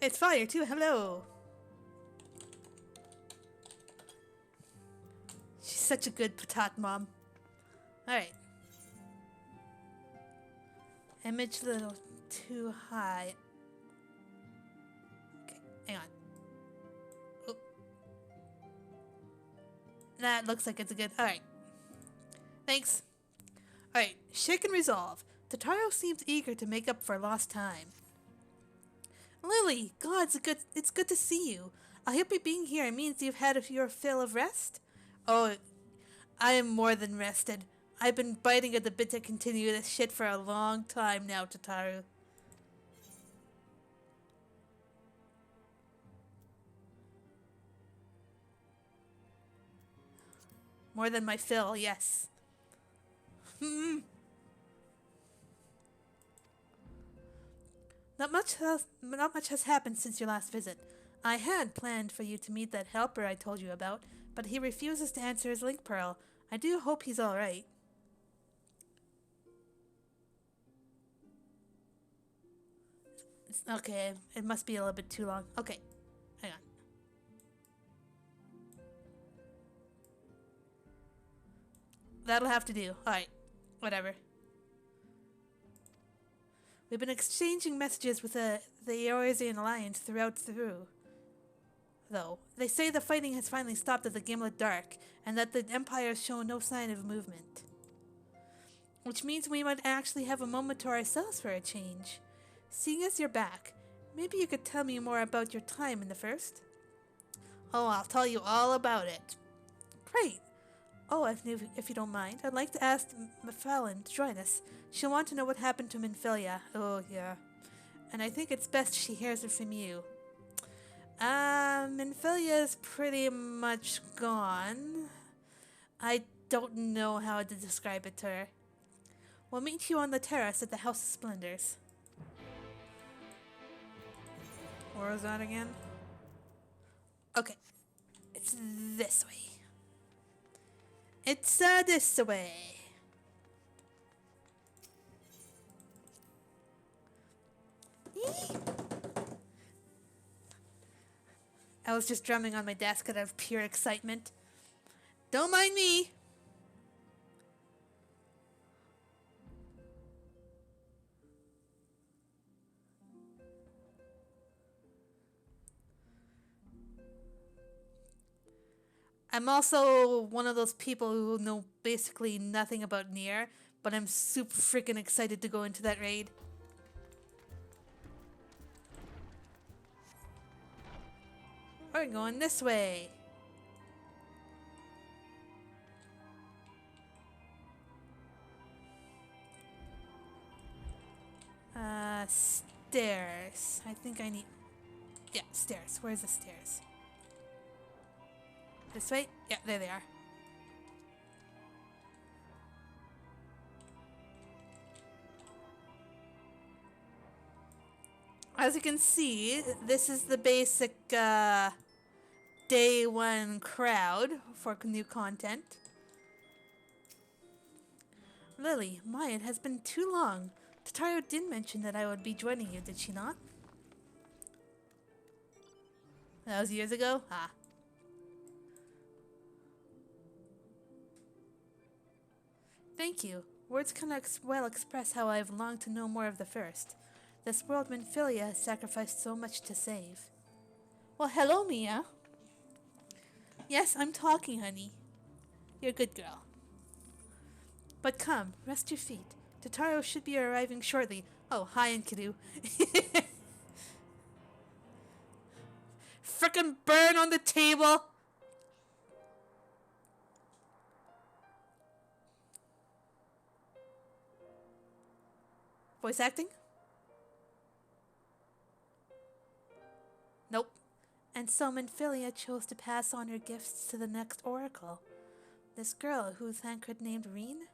It's fire too. Hello. She's such a good patat mom. Alright. Image a little too high. Okay, hang on. Oh. That looks like it's a good... Alright. Thanks. Alright, shake and resolve. Totaro seems eager to make up for lost time. Lily, God, it's good to see you. I hope you being here means you've had your fill of rest. Oh, I am more than rested. I've been biting at the bit to continue this shit for a long time now, Totaro. More than my fill, yes. Not much has happened since your last visit. I had planned for you to meet that helper I told you about, but he refuses to answer his link pearl. I do hope he's alright. Okay, it must be a little bit too long. Okay, hang on. That'll have to do. Alright, whatever. We've been exchanging messages with the Eorzean Alliance throughout though. They say the fighting has finally stopped at the Gimlet Dark, and that the Empire has shown no sign of movement. Which means we might actually have a moment to ourselves for a change. Seeing as you're back, maybe you could tell me more about your time in the First? Oh, I'll tell you all about it. Great. Oh, if you don't mind, I'd like to ask Mephalin to join us. She'll want to know what happened to Minfilia. Oh, yeah. And I think it's best she hears it from you. Minfilia's pretty much gone. I don't know how to describe it to her. We'll meet you on the terrace at the House of Splendors. Where was that again? Okay. It's this way. It's this way. Eee! I was just drumming on my desk out of pure excitement. Don't mind me. I'm also one of those people who know basically nothing about Nier, but I'm super freaking excited to go into that raid. We're going this way. Stairs. I think I need... Yeah, stairs. Where's the stairs? This way? Yeah, there they are. As you can see, this is the basic day one crowd for new content. Lily, my, it has been too long. Totaro did mention that I would be joining you, did she not? That was years ago? Ah. Thank you. Words cannot well express how I have longed to know more of the First. This world Minfilia has sacrificed so much to save. Well, hello, Mia. Yes, I'm talking, honey. You're a good girl. But come, rest your feet. Totaro should be arriving shortly. Oh, hi, Enkidu. Frickin' burn on the table! Voice acting? Nope. And so Minfilia chose to pass on her gifts to the next oracle. This girl who Thancred named Reen?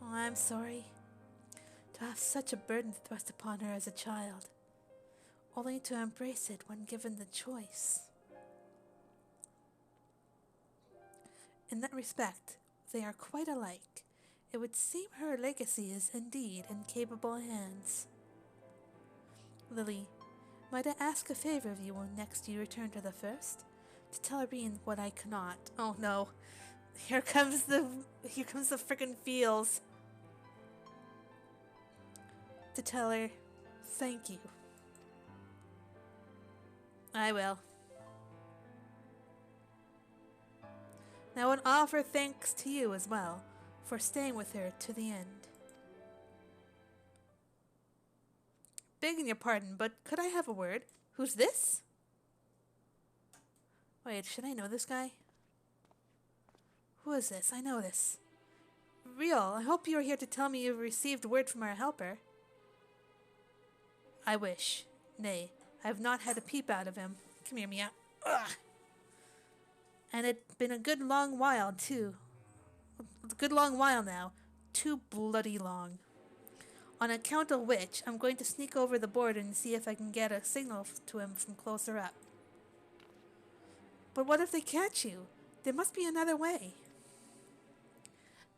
Oh, I'm sorry. To have such a burden thrust upon her as a child. Only to embrace it when given the choice. In that respect, they are quite alike. It would seem her legacy is indeed in capable hands. Lily, might I ask a favor of you when next you return to the first? To tell Irene what I cannot. Oh no. Here comes the frickin' feels. To tell her, thank you. I will. Now, and offer thanks to you as well for staying with her to the end. Begging your pardon, but could I have a word? Who's this? Wait, should I know this guy? Who is this? I know this. Real, I hope you are here to tell me you've received word from our helper. I wish. Nay, I have not had a peep out of him. Come here, Mia. Ugh. And it's been a good long while, too. A good long while now. Too bloody long. On account of which, I'm going to sneak over the border and see if I can get a signal to him from closer up. But what if they catch you? There must be another way.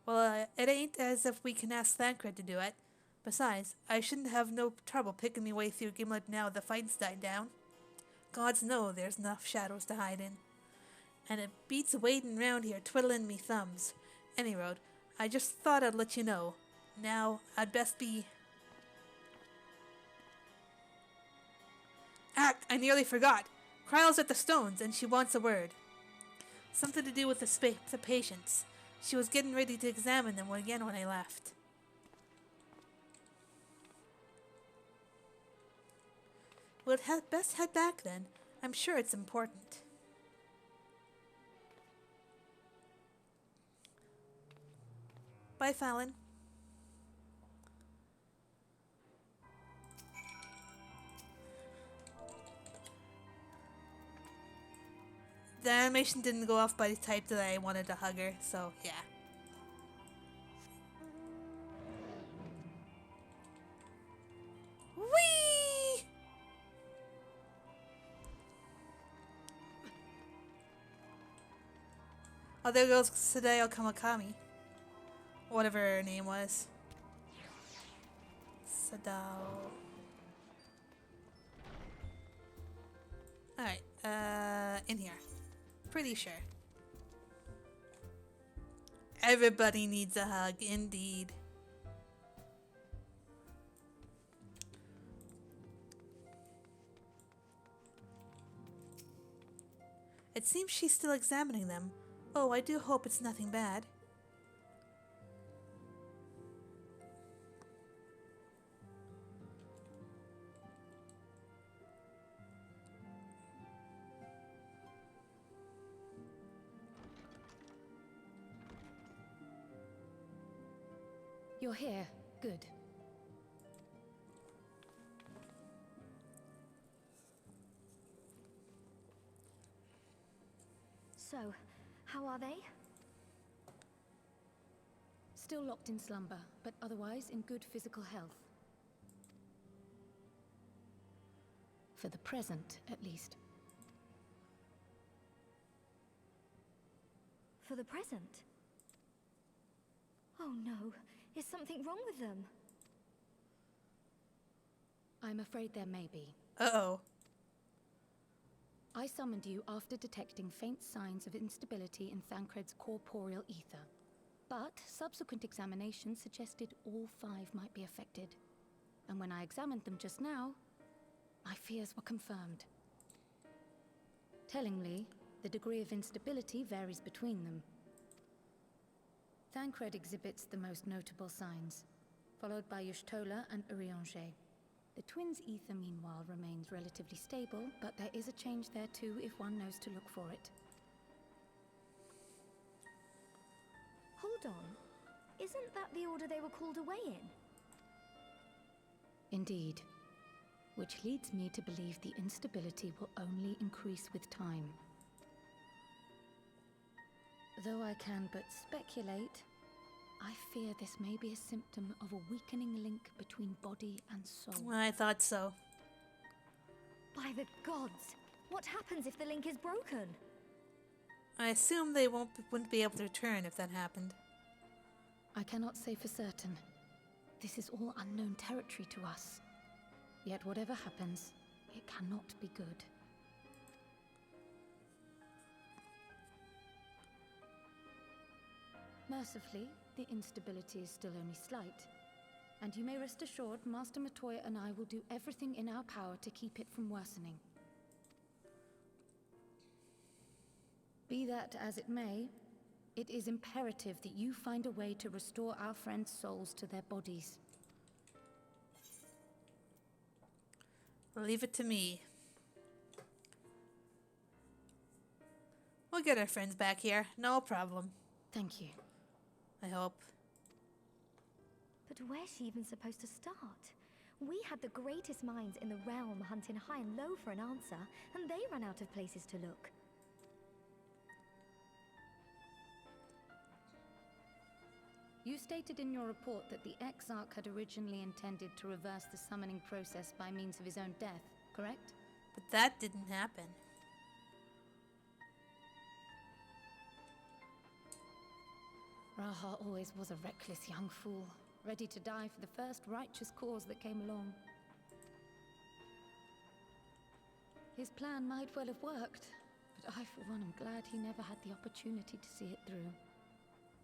Well, it ain't as if we can ask Thancred to do it. Besides, I shouldn't have no trouble picking me way through Gimlet now the fight's died down. Gods know there's enough shadows to hide in. And it beats wading round here twiddling me thumbs. Any road, I just thought I'd let you know. Now, I'd best be... I nearly forgot. Kryle's at the stones, and she wants a word. Something to do with the patients. She was getting ready to examine them again when I left. We'll best head back then. I'm sure it's important. Bye, Fallon. The animation didn't go off by the type that I wanted to hug her, so yeah. Whee! Oh, there goes Sadao Kamakami. Whatever her name was. Sadao. Alright, in here. Pretty sure. Everybody needs a hug, indeed. It seems she's still examining them. Oh, I do hope it's nothing bad. You're here. Good. So, how are they? Still locked in slumber, but otherwise in good physical health. For the present, at least. For the present? Oh no, is something wrong with them? I'm afraid there may be. Uh-oh. I summoned you after detecting faint signs of instability in Thancred's corporeal ether. But subsequent examination suggested all 5 might be affected. And when I examined them just now, my fears were confirmed. Tellingly, the degree of instability varies between them. Thancred exhibits the most notable signs, followed by Y'shtola and Urianger. The twins' ether, meanwhile, remains relatively stable, but there is a change there too if one knows to look for it. Hold on. Isn't that the order they were called away in? Indeed. Which leads me to believe the instability will only increase with time. Though I can but speculate, I fear this may be a symptom of a weakening link between body and soul. I thought so. By the gods! What happens if the link is broken? I assume they wouldn't be able to return if that happened. I cannot say for certain. This is all unknown territory to us. Yet whatever happens, it cannot be good. Mercifully, the instability is still only slight. And you may rest assured, Master Matoya and I will do everything in our power to keep it from worsening. Be that as it may, it is imperative that you find a way to restore our friends' souls to their bodies. Leave it to me. We'll get our friends back here. No problem. Thank you. I hope. But where's she even supposed to start? We had the greatest minds in the realm hunting high and low for an answer, and they ran out of places to look. You stated in your report that the Exarch had originally intended to reverse the summoning process by means of his own death, correct? But that didn't happen. Raha always was a reckless young fool, ready to die for the first righteous cause that came along. His plan might well have worked, but I for one am glad he never had the opportunity to see it through.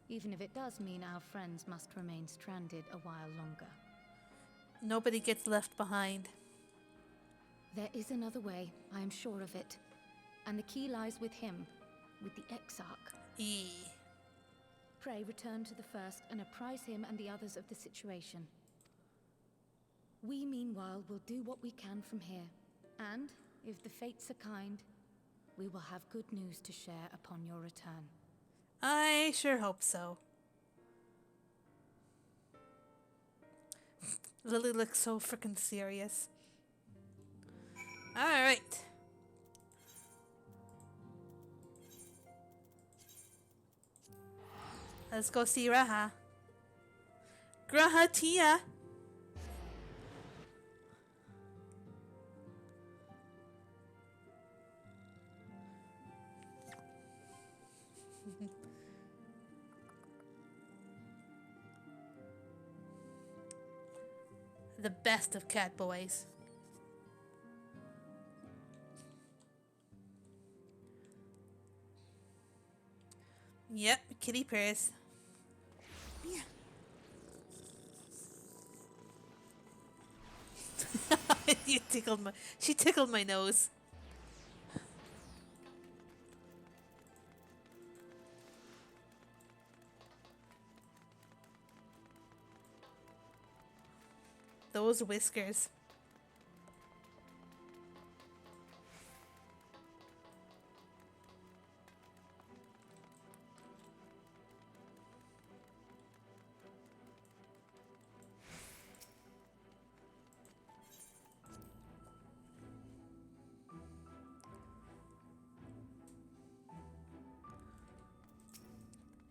Even if it does mean our friends must remain stranded a while longer. Nobody gets left behind. There is another way, I am sure of it. And the key lies with him, with the Exarch. Pray return to the First and apprise him and the others of the situation. We, meanwhile, will do what we can from here. And, if the fates are kind, we will have good news to share upon your return. I sure hope so. Lily looks so freaking serious. Alright. Let's go see Raha. Graha Tia. The best of cat boys. Yep, kitty purrs. Yeah. She tickled my nose. Those whiskers.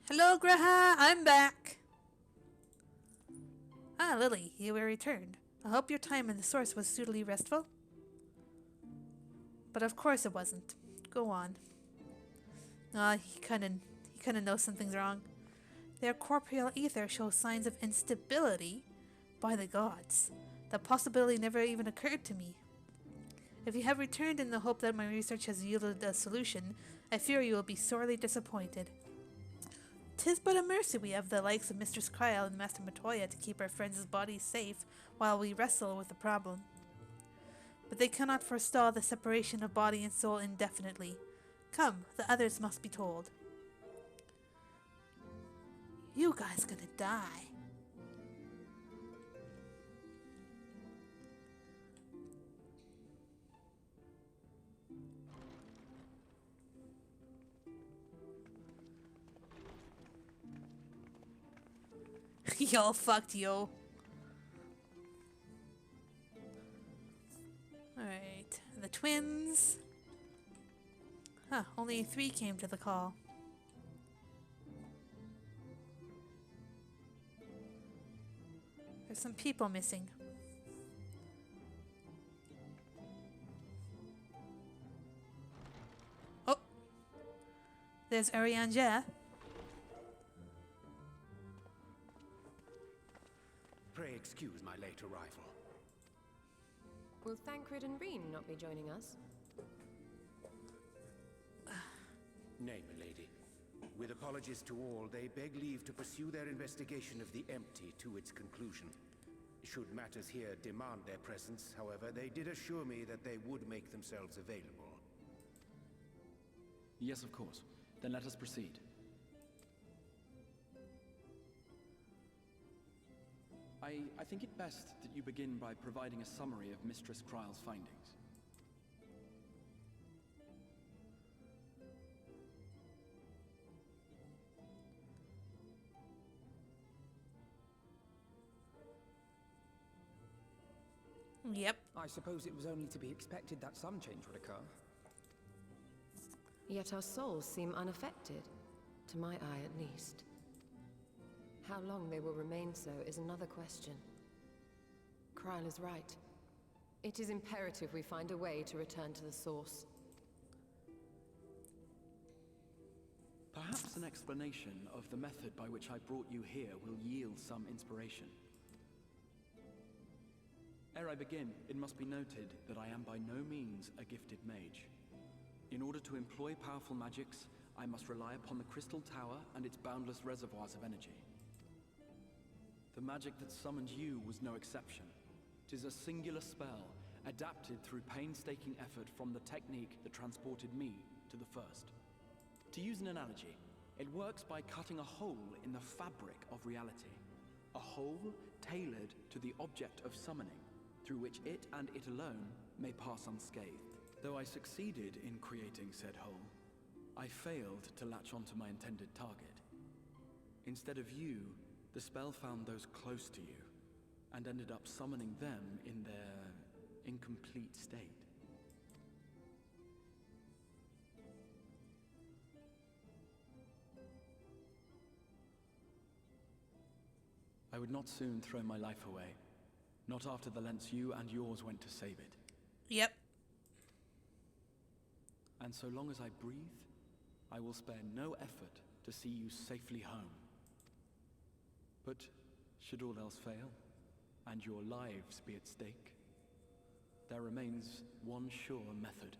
Hello, Graha. I'm back. Ah, Lily, you were returned. I hope your time in the source was suitably restful. But of course it wasn't. Go on. He kinda knows something's wrong. Their corporeal ether shows signs of instability. By the gods. That possibility never even occurred to me. If you have returned in the hope that my research has yielded a solution, I fear you will be sorely disappointed. 'Tis but a mercy we have the likes of Mistress Kyle and Master Matoya to keep our friends' bodies safe while we wrestle with the problem. But they cannot forestall the separation of body and soul indefinitely. Come, the others must be told. You guys gonna die. Y'all fucked, yo. Alright, the twins. Huh, only 3 came to the call. There's some people missing. Oh! There's Arianja. Pray excuse my late arrival. Will Thancred and Reen not be joining us? Nay, milady. With apologies to all, they beg leave to pursue their investigation of the empty to its conclusion. Should matters here demand their presence, however, they did assure me that they would make themselves available. Yes, of course. Then let us proceed. I think it best that you begin by providing a summary of Mistress Kryle's findings. Yep. I suppose it was only to be expected that some change would occur. Yet our souls seem unaffected, to my eye at least. How long they will remain so is another question. Kryle is right. It is imperative we find a way to return to the source. Perhaps an explanation of the method by which I brought you here will yield some inspiration. Ere I begin, it must be noted that I am by no means a gifted mage. In order to employ powerful magics, I must rely upon the Crystal Tower and its boundless reservoirs of energy. The magic that summoned you was no exception. 'Tis a singular spell, adapted through painstaking effort from the technique that transported me to the first. To use an analogy, it works by cutting a hole in the fabric of reality. A hole tailored to the object of summoning, through which it and it alone may pass unscathed. Though I succeeded in creating said hole, I failed to latch onto my intended target. Instead of you, the spell found those close to you, and ended up summoning them in their incomplete state. I would not soon throw my life away, not after the lengths you and yours went to save it. Yep. And so long as I breathe, I will spare no effort to see you safely home. But should all else fail, and your lives be at stake, there remains one sure method.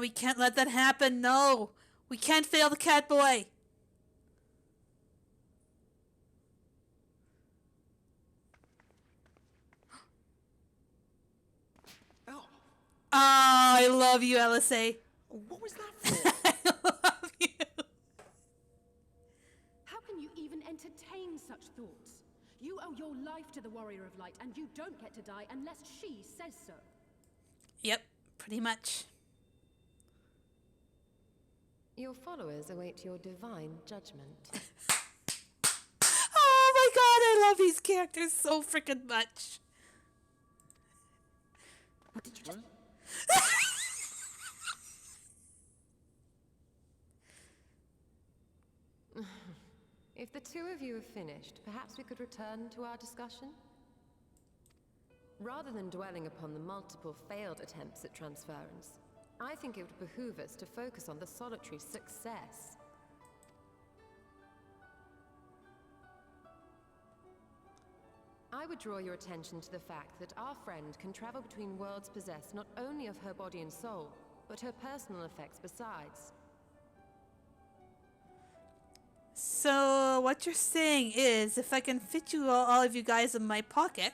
We can't let that happen, no! We can't fail the cat boy! Oh, I love you, LSA. what was that for? I love you. How can you even entertain such thoughts? You owe your life to the Warrior of Light, and you don't get to die unless she says so. Yep, pretty much. Your followers await your divine judgment. Oh my god, I love these characters so freaking much. What did you just... If the two of you have finished, perhaps we could return to our discussion? Rather than dwelling upon the multiple failed attempts at transference, I think it would behoove us to focus on the solitary success. I would draw your attention to the fact that our friend can travel between worlds possessed not only of her body and soul, but her personal effects besides. So, what you're saying is, if I can fit you all of you guys in my pocket,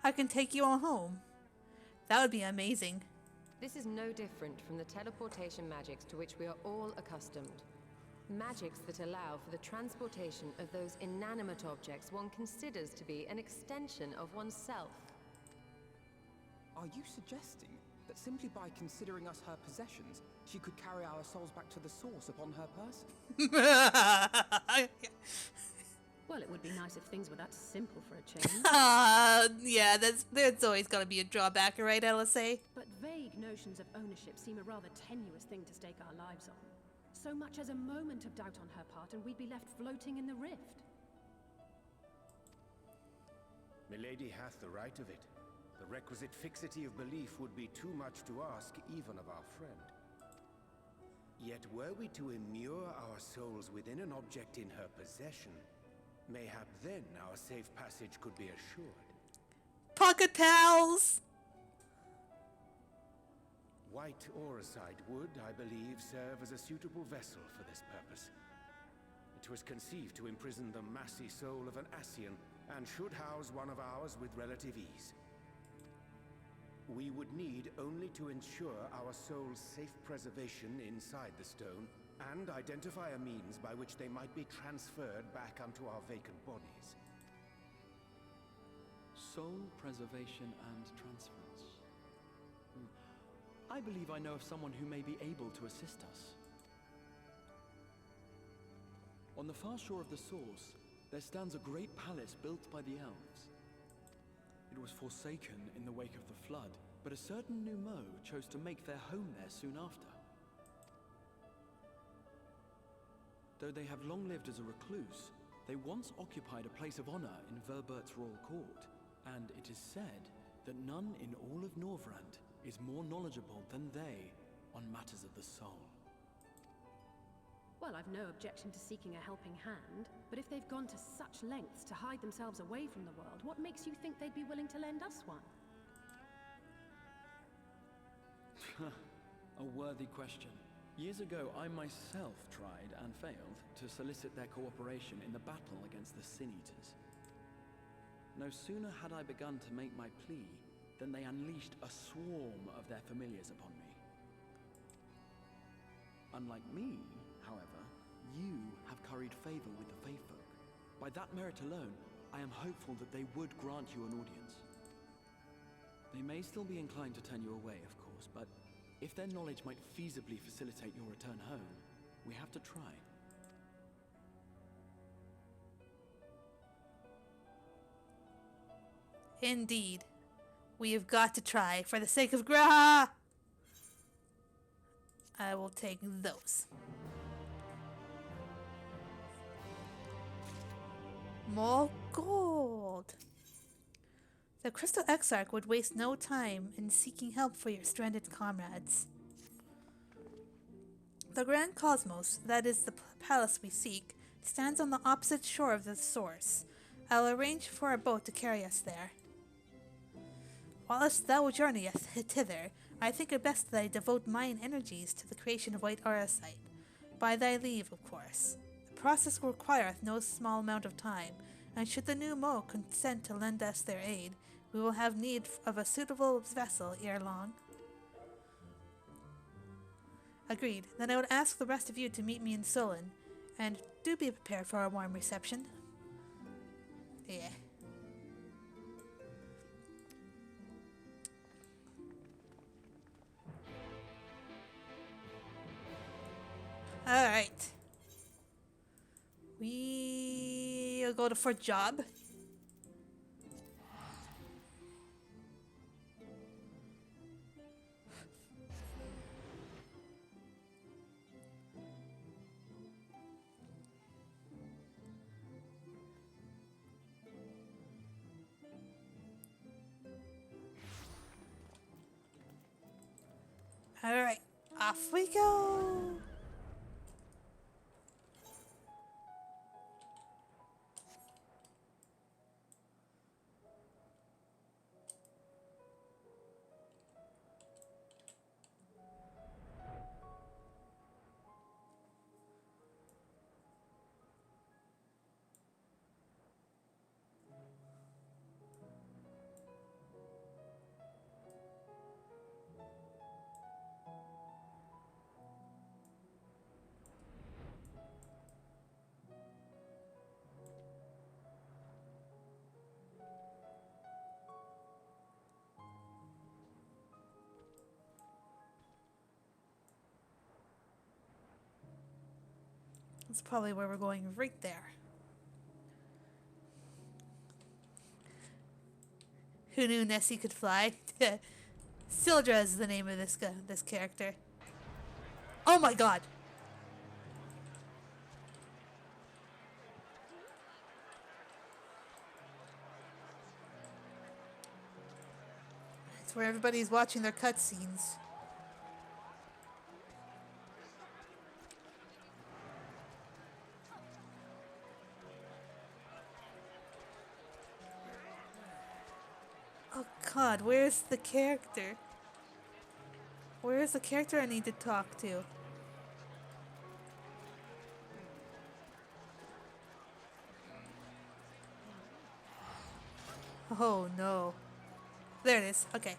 I can take you all home. That would be amazing. This is no different from the teleportation magics to which we are all accustomed. Magics that allow for the transportation of those inanimate objects one considers to be an extension of oneself. Are you suggesting that simply by considering us her possessions, she could carry our souls back to the source upon her person? Well, it would be nice if things were that simple for a change. Yeah, there's always gotta be a drawback, right, LSA? But vague notions of ownership seem a rather tenuous thing to stake our lives on. So much as a moment of doubt on her part, and we'd be left floating in the rift. Milady hath the right of it. The requisite fixity of belief would be too much to ask even of our friend. Yet were we to immure our souls within an object in her possession, mayhap then our safe passage could be assured. Pocket pals! white auricite would, I believe, serve as a suitable vessel for this purpose. It was conceived to imprison the massy soul of an Ascian, and should house one of ours with relative ease. We would need only to ensure our soul's safe preservation inside the stone, and identify a means by which they might be transferred back unto our vacant bodies. Soul preservation and transference. I believe I know of someone who may be able to assist us. On the far shore of the source, there stands a great palace built by the elves. It was forsaken in the wake of the flood, but a certain Numo chose to make their home there soon after. Though they have long lived as a recluse, they once occupied a place of honor in Verbert's royal court, and it is said that none in all of Norvrand is more knowledgeable than they on matters of the soul. Well, I've no objection to seeking a helping hand, but if they've gone to such lengths to hide themselves away from the world, what makes you think they'd be willing to lend us one? A worthy question. Years ago, I myself tried and failed to solicit their cooperation in the battle against the Sin Eaters. No sooner had I begun to make my plea than they unleashed a swarm of their familiars upon me. Unlike me, however, you have curried favor with the Fae folk. By that merit alone, I am hopeful that they would grant you an audience. They may still be inclined to turn you away, of course, but if their knowledge might feasibly facilitate your return home, we have to try. Indeed. We have got to try, for the sake of Graha! I will take those. More gold! The Crystal Exarch would waste no time in seeking help for your stranded comrades. The Grand Cosmos, that is the palace we seek, stands on the opposite shore of the source. I'll arrange for a boat to carry us there. Whilst thou journeyest thither, I think it best that I devote mine energies to the creation of white auricite. By thy leave, of course. The process requireth no small amount of time, and should the new Mo consent to lend us their aid, we will have need of a suitable vessel ere long. Agreed. Then I would ask the rest of you to meet me in Solon, and do be prepared for a warm reception. Yeah. Alright. We'll go to for job. Alright, off we go! That's probably where we're going, right there. Who knew Nessie could fly? Sildra is the name of this character. Oh my god! It's where everybody's watching their cutscenes. Oh god, where's the character? Where is the character I need to talk to? Oh no. There it is. Okay.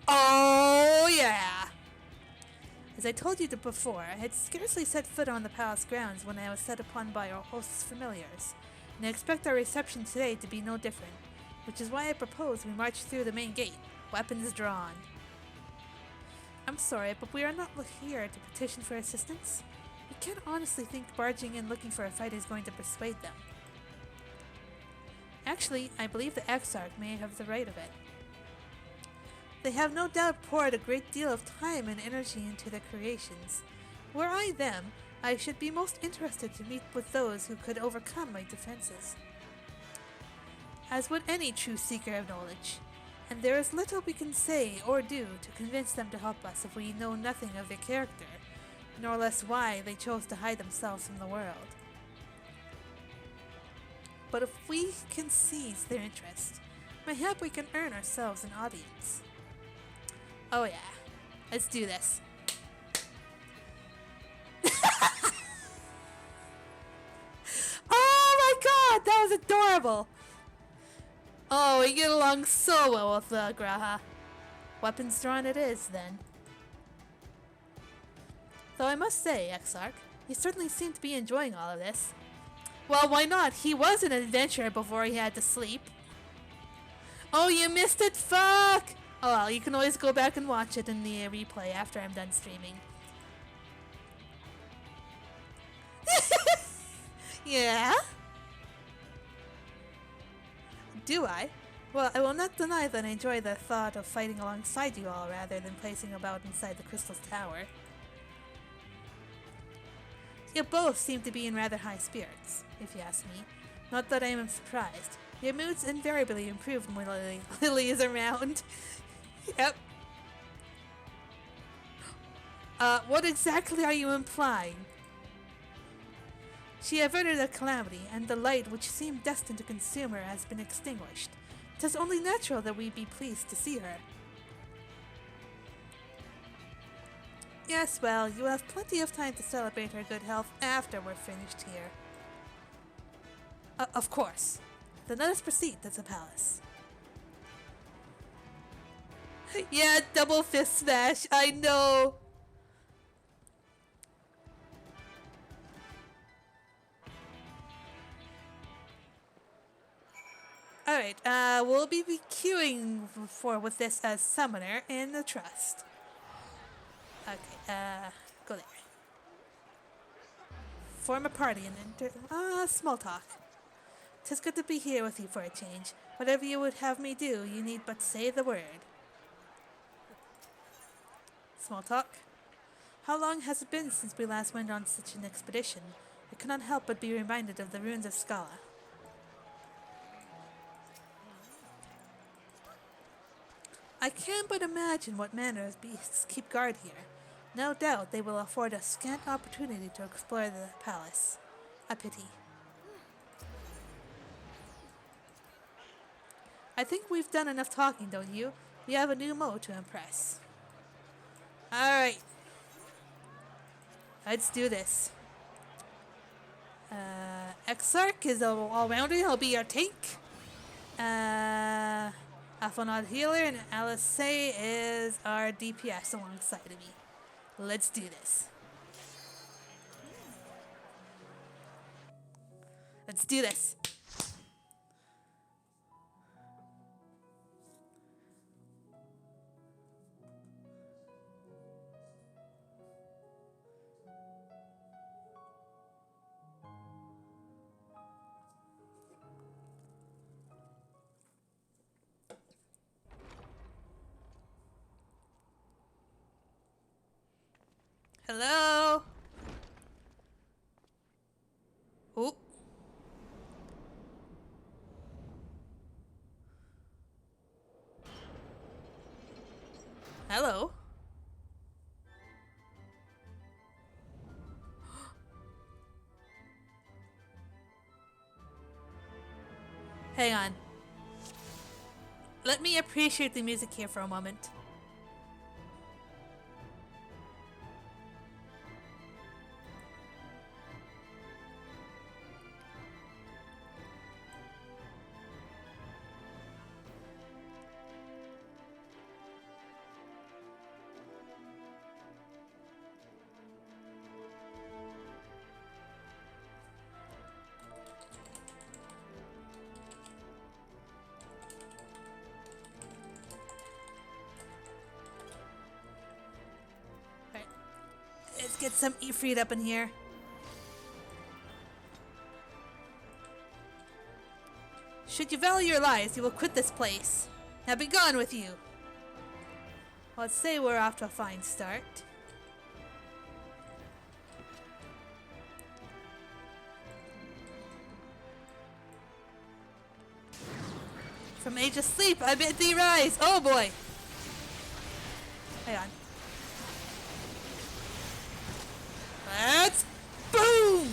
Oh yeah! As I told you before, I had scarcely set foot on the palace grounds when I was set upon by our host's familiars, and I expect our reception today to be no different, which is why I propose we march through the main gate, weapons drawn. I'm sorry, but we are not here to petition for assistance. We can't honestly think barging in looking for a fight is going to persuade them. Actually, I believe the Exarch may have the right of it. They have no doubt poured a great deal of time and energy into their creations. Were I them, I should be most interested to meet with those who could overcome my defenses. As would any true seeker of knowledge, and there is little we can say or do to convince them to help us if we know nothing of their character, nor less why they chose to hide themselves from the world. But if we can seize their interest, mayhap we can earn ourselves an audience. Oh yeah, let's do this. Oh my god, that was adorable! Oh, we get along so well with Graha. Weapons drawn it is, then. Though I must say, Exarch, he certainly seemed to be enjoying all of this. Well, why not? He was an adventurer before he had to sleep. Oh, you missed it? Fuck! Oh well, you can always go back and watch it in the replay after I'm done streaming. Yeah? Do I? Well, I will not deny that I enjoy the thought of fighting alongside you all rather than placing about inside the crystal tower. You both seem to be in rather high spirits, if you ask me. Not that I am surprised. Your moods invariably improve when Lily is around. Yep. What exactly are you implying? She averted a calamity, and the light which seemed destined to consume her has been extinguished. 'Tis only natural that we be pleased to see her. Yes, well, you will have plenty of time to celebrate her good health after we're finished here. Of course. Then let us proceed to the palace. Yeah, double fist smash, I know! Alright, we'll be queuing with this as summoner in the trust. Okay, go there. Form a party and enter, small talk. 'Tis good to be here with you for a change. Whatever you would have me do, you need but say the word. Small talk. How long has it been since we last went on such an expedition? I cannot help but be reminded of the ruins of Scala. I can but imagine what manner of beasts keep guard here. No doubt they will afford us scant opportunity to explore the palace. A pity. I think we've done enough talking, don't you? We have a new mode to impress. Alright. Let's do this. Exarch is an all-rounder. He'll be our tank. Alphanod healer, and Alice is our DPS alongside of me. Let's do this. Let's do this. Hello? Oh. Hello? Hang on. Let me appreciate the music here for a moment. Let's get some Ifrit up in here. Should you value your lives, you will quit this place. Now be gone with you. Well, let's say we're off to a fine start. From age of sleep, I bid thee rise. Oh boy. Hang on. Let's boom!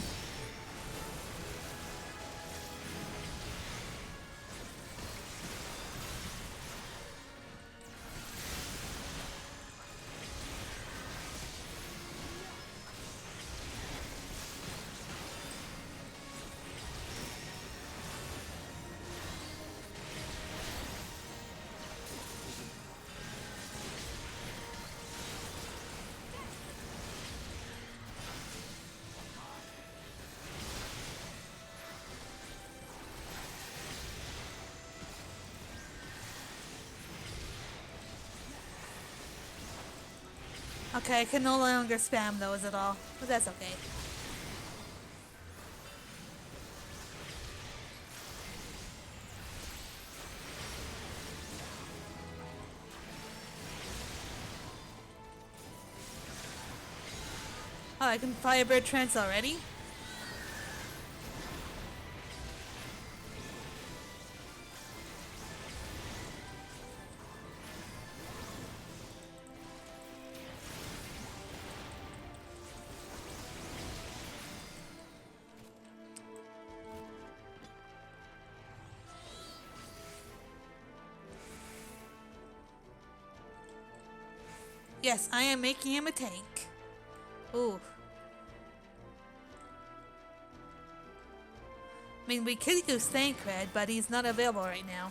Okay, I can no longer spam those at all, but that's okay. Oh, I can Firebird Trance already? Yes, I am making him a tank. Ooh. I mean, we could use Thancred, but he's not available right now.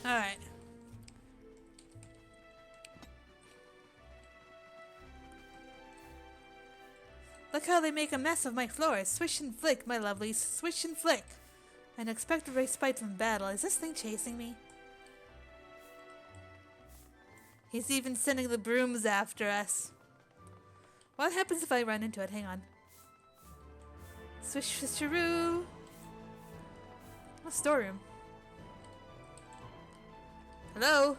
Alright. Look how they make a mess of my floors. Swish and flick, my lovelies. Swish and flick. An expected respite from battle. Is this thing chasing me? He's even sending the brooms after us. What happens if I run into it? Hang on. Swish, swisheroo. Oh, storeroom. Hello?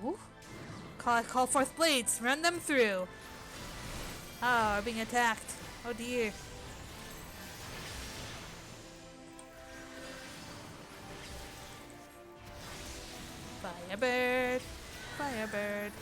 Ooh. Call forth blades. Run them through. Oh, we're being attacked. Oh dear. Firebird. Firebird.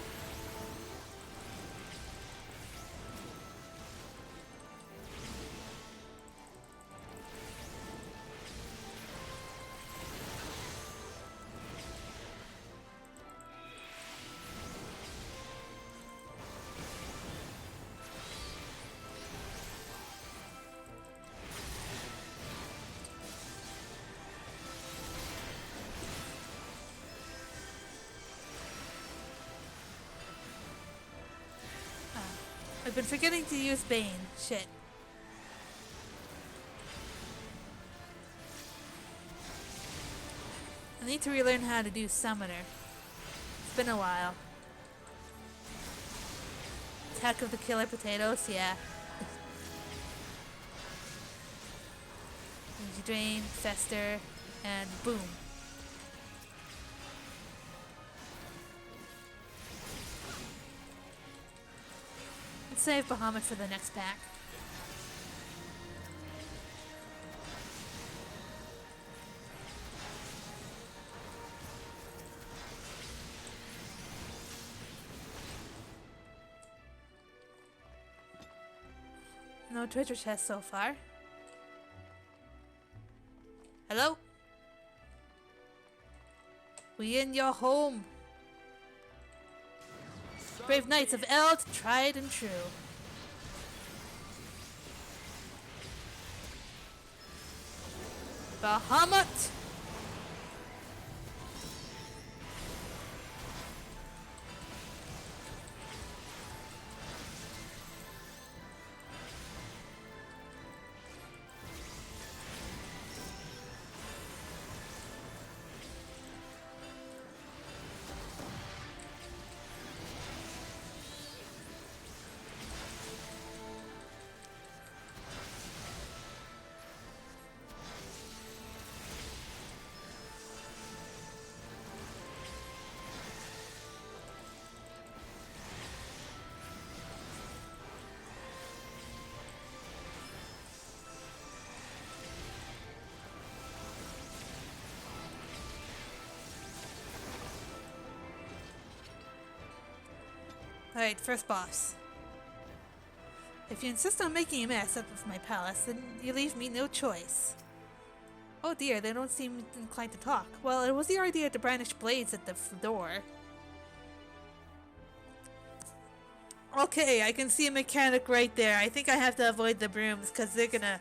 I've been forgetting to use Bane. Shit. I need to relearn how to do Summoner. It's been a while. Attack of the Killer Potatoes, yeah. Energy Drain, Fester, and boom. Let's save Bahamut for the next pack. No treasure chest so far. Hello? We in your home. Brave knights of Eld, tried and true. Bahamut! Alright, first boss. If you insist on making a mess of my palace, then you leave me no choice. Oh dear, they don't seem inclined to talk. Well, it was your idea to brandish blades at the door. Okay, I can see a mechanic right there. I think I have to avoid the brooms because they're gonna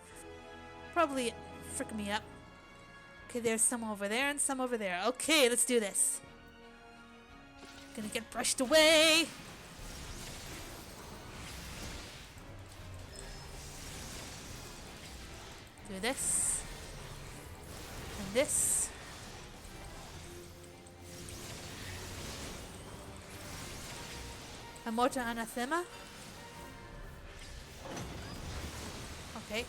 probably frick me up. Okay, there's some over there and some over there. Okay, let's do this. Gonna get brushed away. Do this. And this. Amorta Anathema. Okay,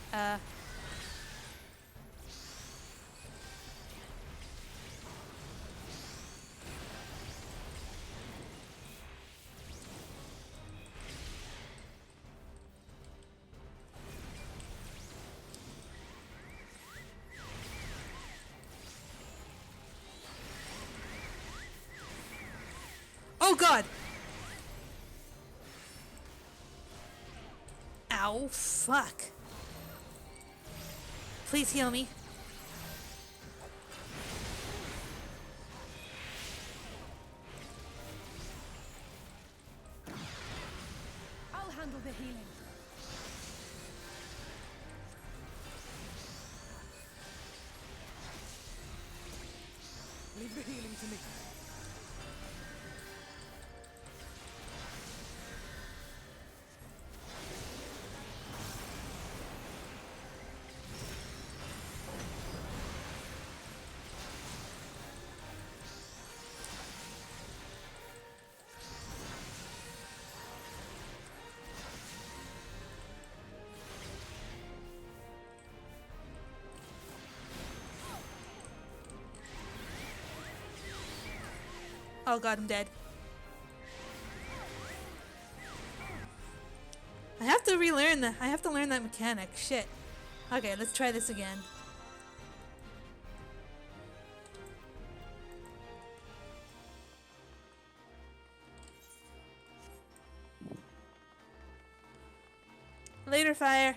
oh god! Ow, fuck. Please heal me. I'll handle the healing. Leave the healing to me. Oh god, I'm dead. I have to relearn that. I have to learn that mechanic. Shit. Okay, let's try this again. Later, fire.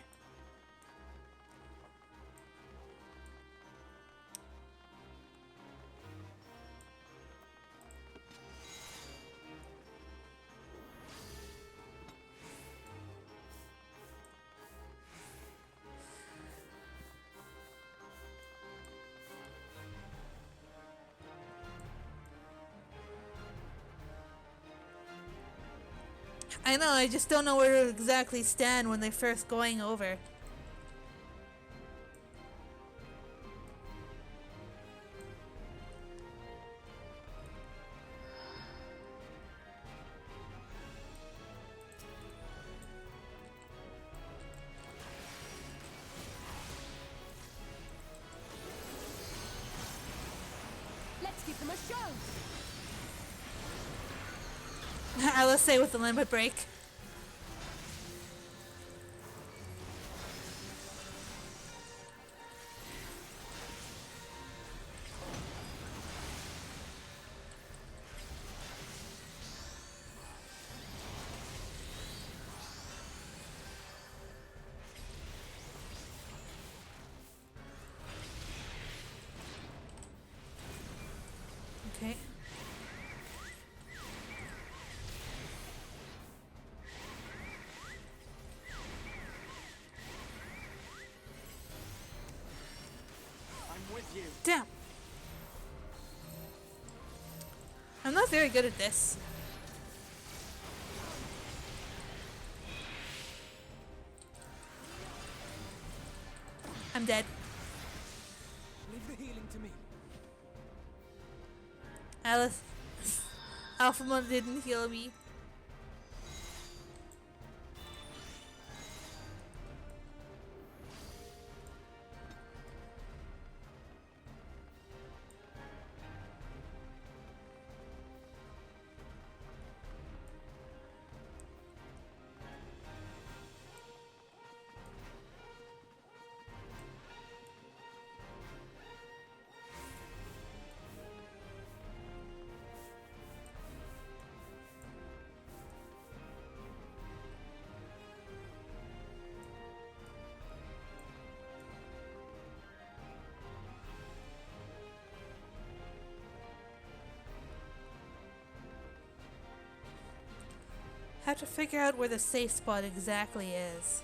I know, I just don't know where to exactly stand when they're first going over. Let's give them a show! Let's say with the limit break. Okay. I'm with you. Damn. I'm not very good at this. I'm dead. Leave the healing to me. Alice. Alphamon didn't heal me. Have to figure out where the safe spot exactly is.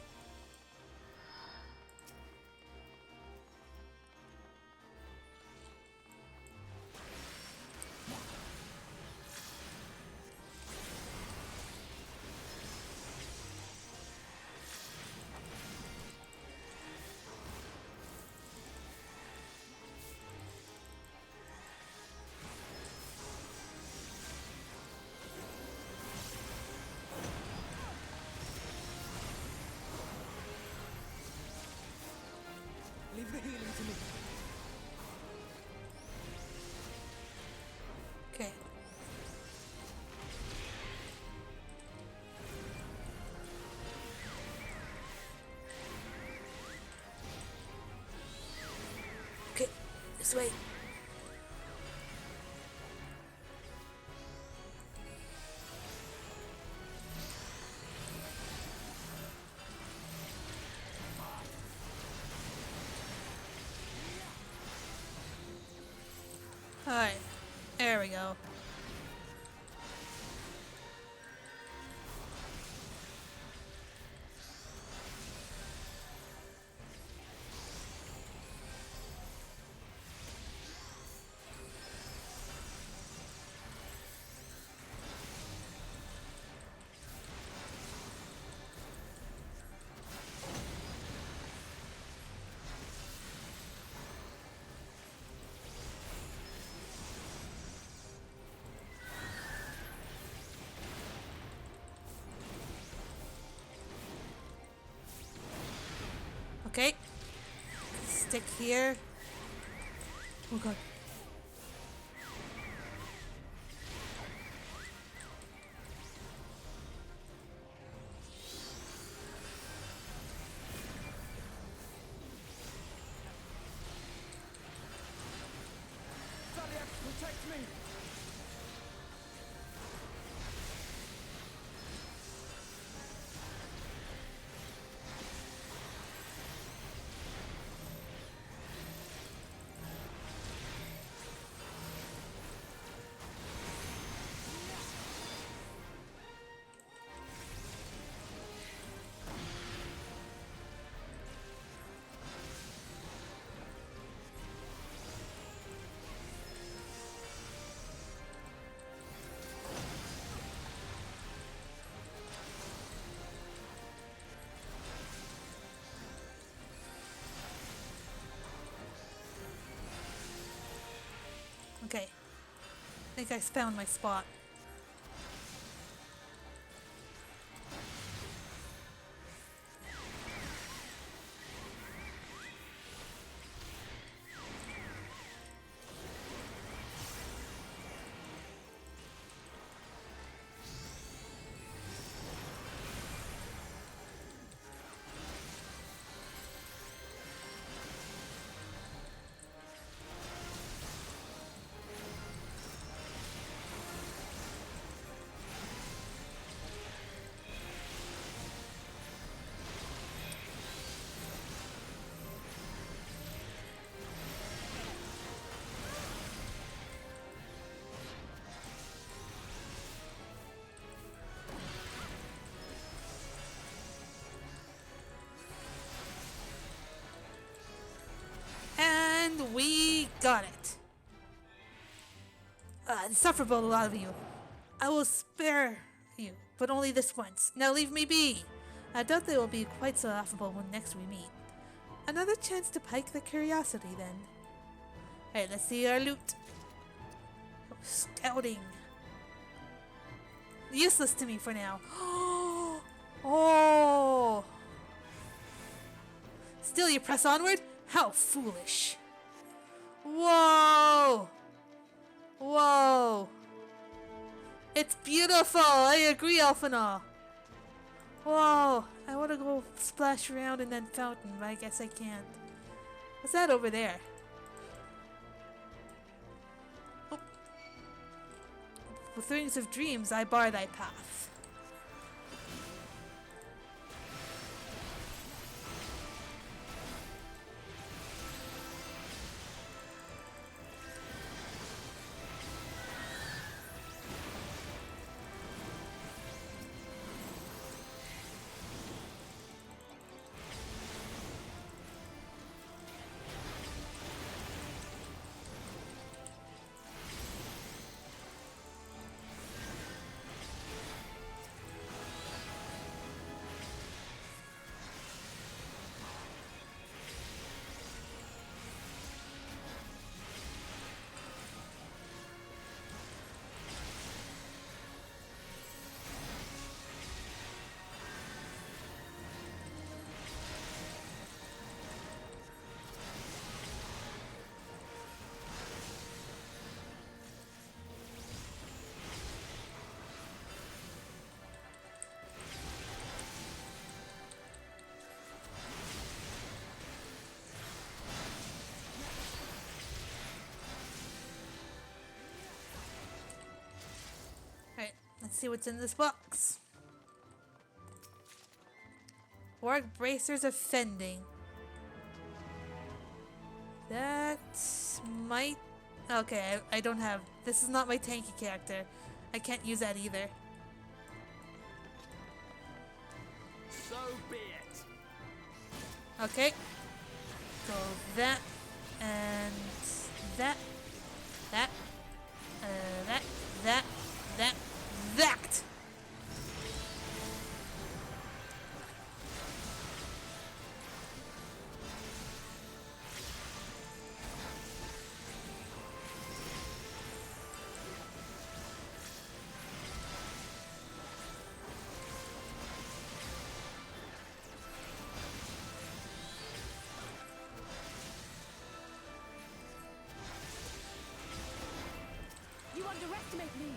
Leave the healing to me. Okay. Okay, this way. Alright, there we go. Okay. Stick here. Oh god. Zodiac, protect me! Okay. I think I found my spot. And we got it. Insufferable, a lot of you. I will spare you, but only this once. Now leave me be. I doubt they will be quite so affable when next we meet. Another chance to pique the curiosity, then. Alright, let's see our loot. Oh, scouting. Useless to me for now. Oh! Still you press onward? How foolish. Whoa! Whoa! It's beautiful! I agree, Elfina! Whoa! I want to go splash around in that fountain, but I guess I can't. What's that over there? Oh. With wings of dreams, I bar thy path. Alright, let's see what's in this box. Orc bracers of fending. That might... Okay, I don't have... This is not my tanky character. I can't use that either. So be it. Okay. So that and that, that, that, that, that. You underestimate me.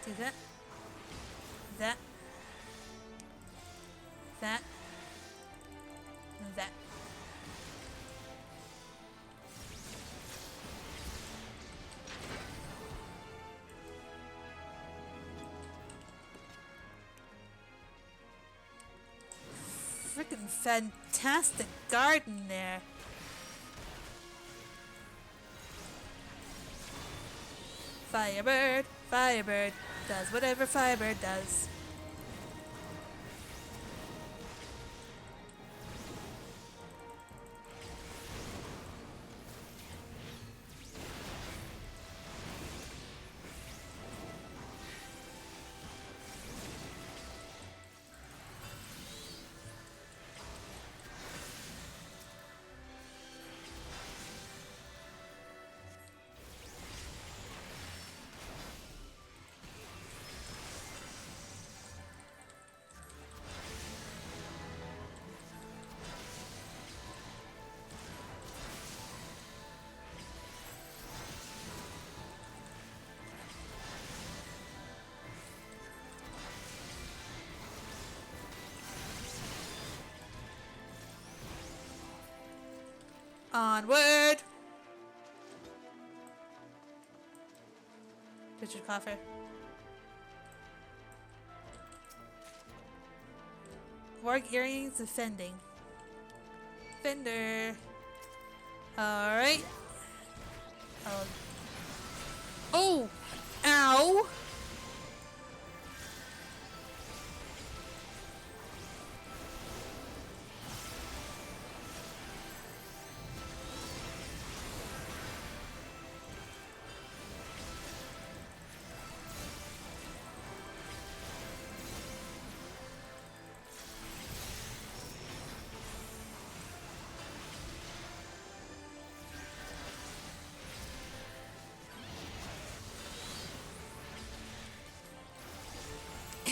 Do that. That. That. That. Freaking fantastic garden there. Firebird, Firebird, does whatever Firebird does. Onward! Richard Coffer. Warg earrings defending. Fender. Alright. Oh! Ow!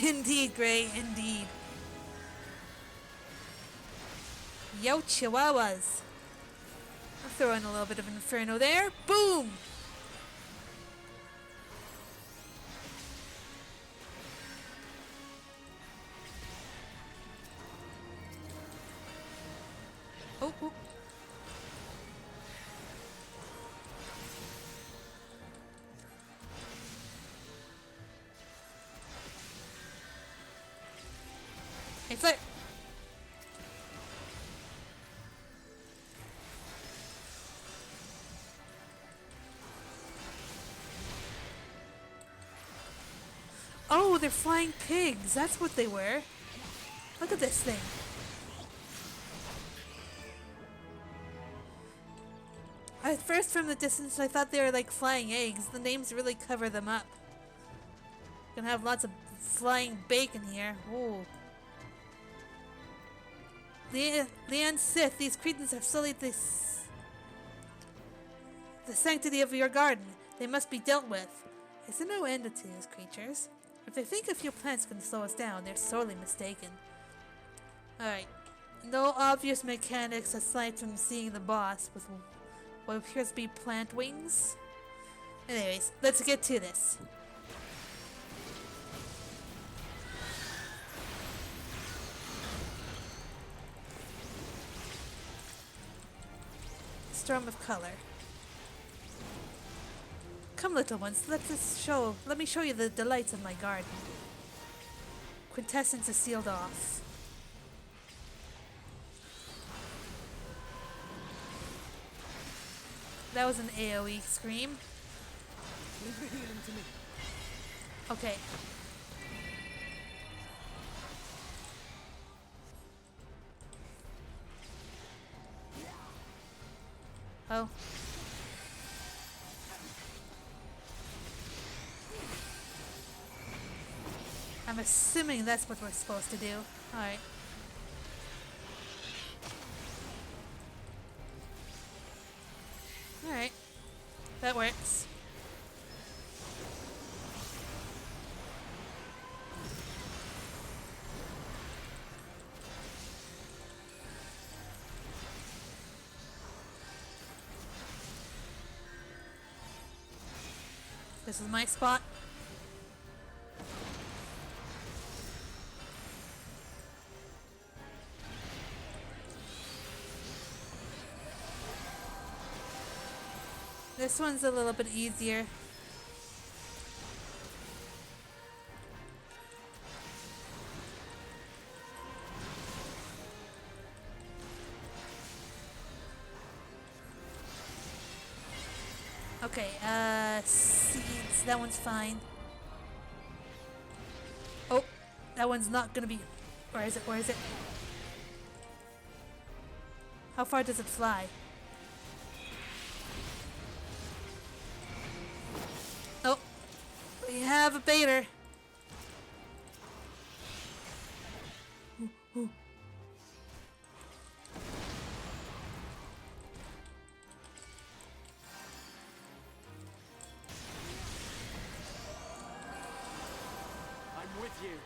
Indeed, Gray, indeed. Yo, chihuahuas. I'll throw in a little bit of Inferno there. Boom! Oh, oh. Hey, flip! Oh, they're flying pigs. That's what they were. Look at this thing. At first, from the distance, I thought they were like flying eggs. The names really cover them up. Gonna have lots of flying bacon here. Ooh. Leon Sith, these cretins have sullied the sanctity of your garden. They must be dealt with. Is there no end to these creatures? If they think a few plants can slow us down, they're sorely mistaken. Alright. No obvious mechanics aside from seeing the boss with what appears to be plant wings. Anyways, let's get to this. Storm of color. Come, little ones, let me show you the delights of my garden. Quintessence is sealed off. That was an AoE scream. Leave the healing to me. Okay. Oh. I'm assuming that's what we're supposed to do. Alright. Alright. That works. This is my spot. This one's a little bit easier. Okay, seeds, that one's fine. Oh, that one's not gonna be... Where is it? Where is it? How far does it fly? Oh, we have a baiter. I'm with you.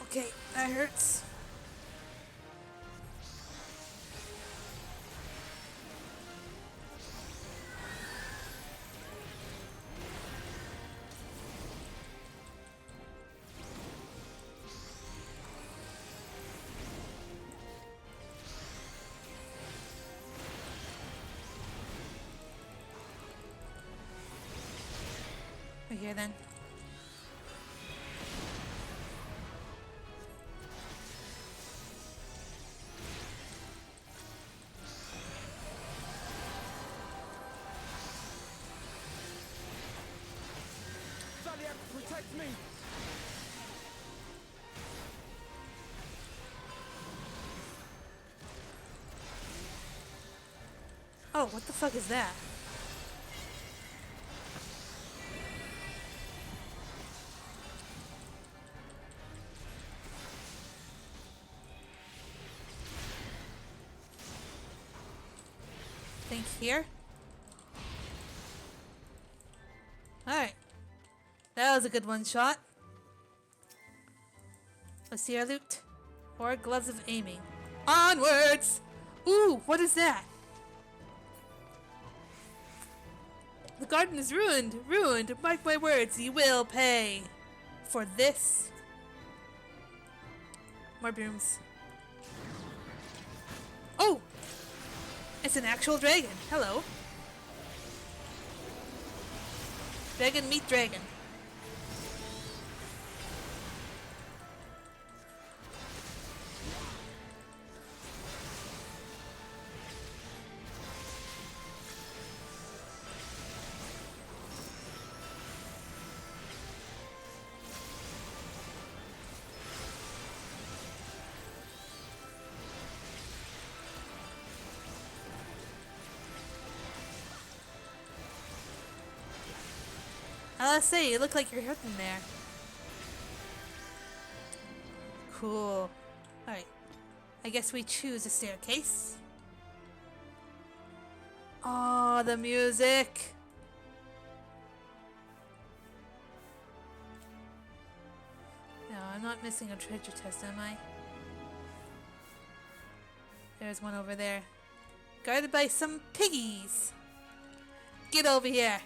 Okay, that hurts. here then. Protect me! Oh, what the fuck is that? Think here? Alright. That was a good one shot. Let's see our loot. 4 gloves of aiming. Onwards! Ooh, what is that? The garden is ruined! Ruined! Mark my words, you will pay! For this. More brooms. Oh! It's an actual dragon. Hello. Dragon meet dragon. I'll say, you look like you're hurting there. Cool. Alright. I guess we choose a staircase. Oh, the music! No, I'm not missing a treasure chest, am I? There's one over there. Guarded by some piggies! Get over here!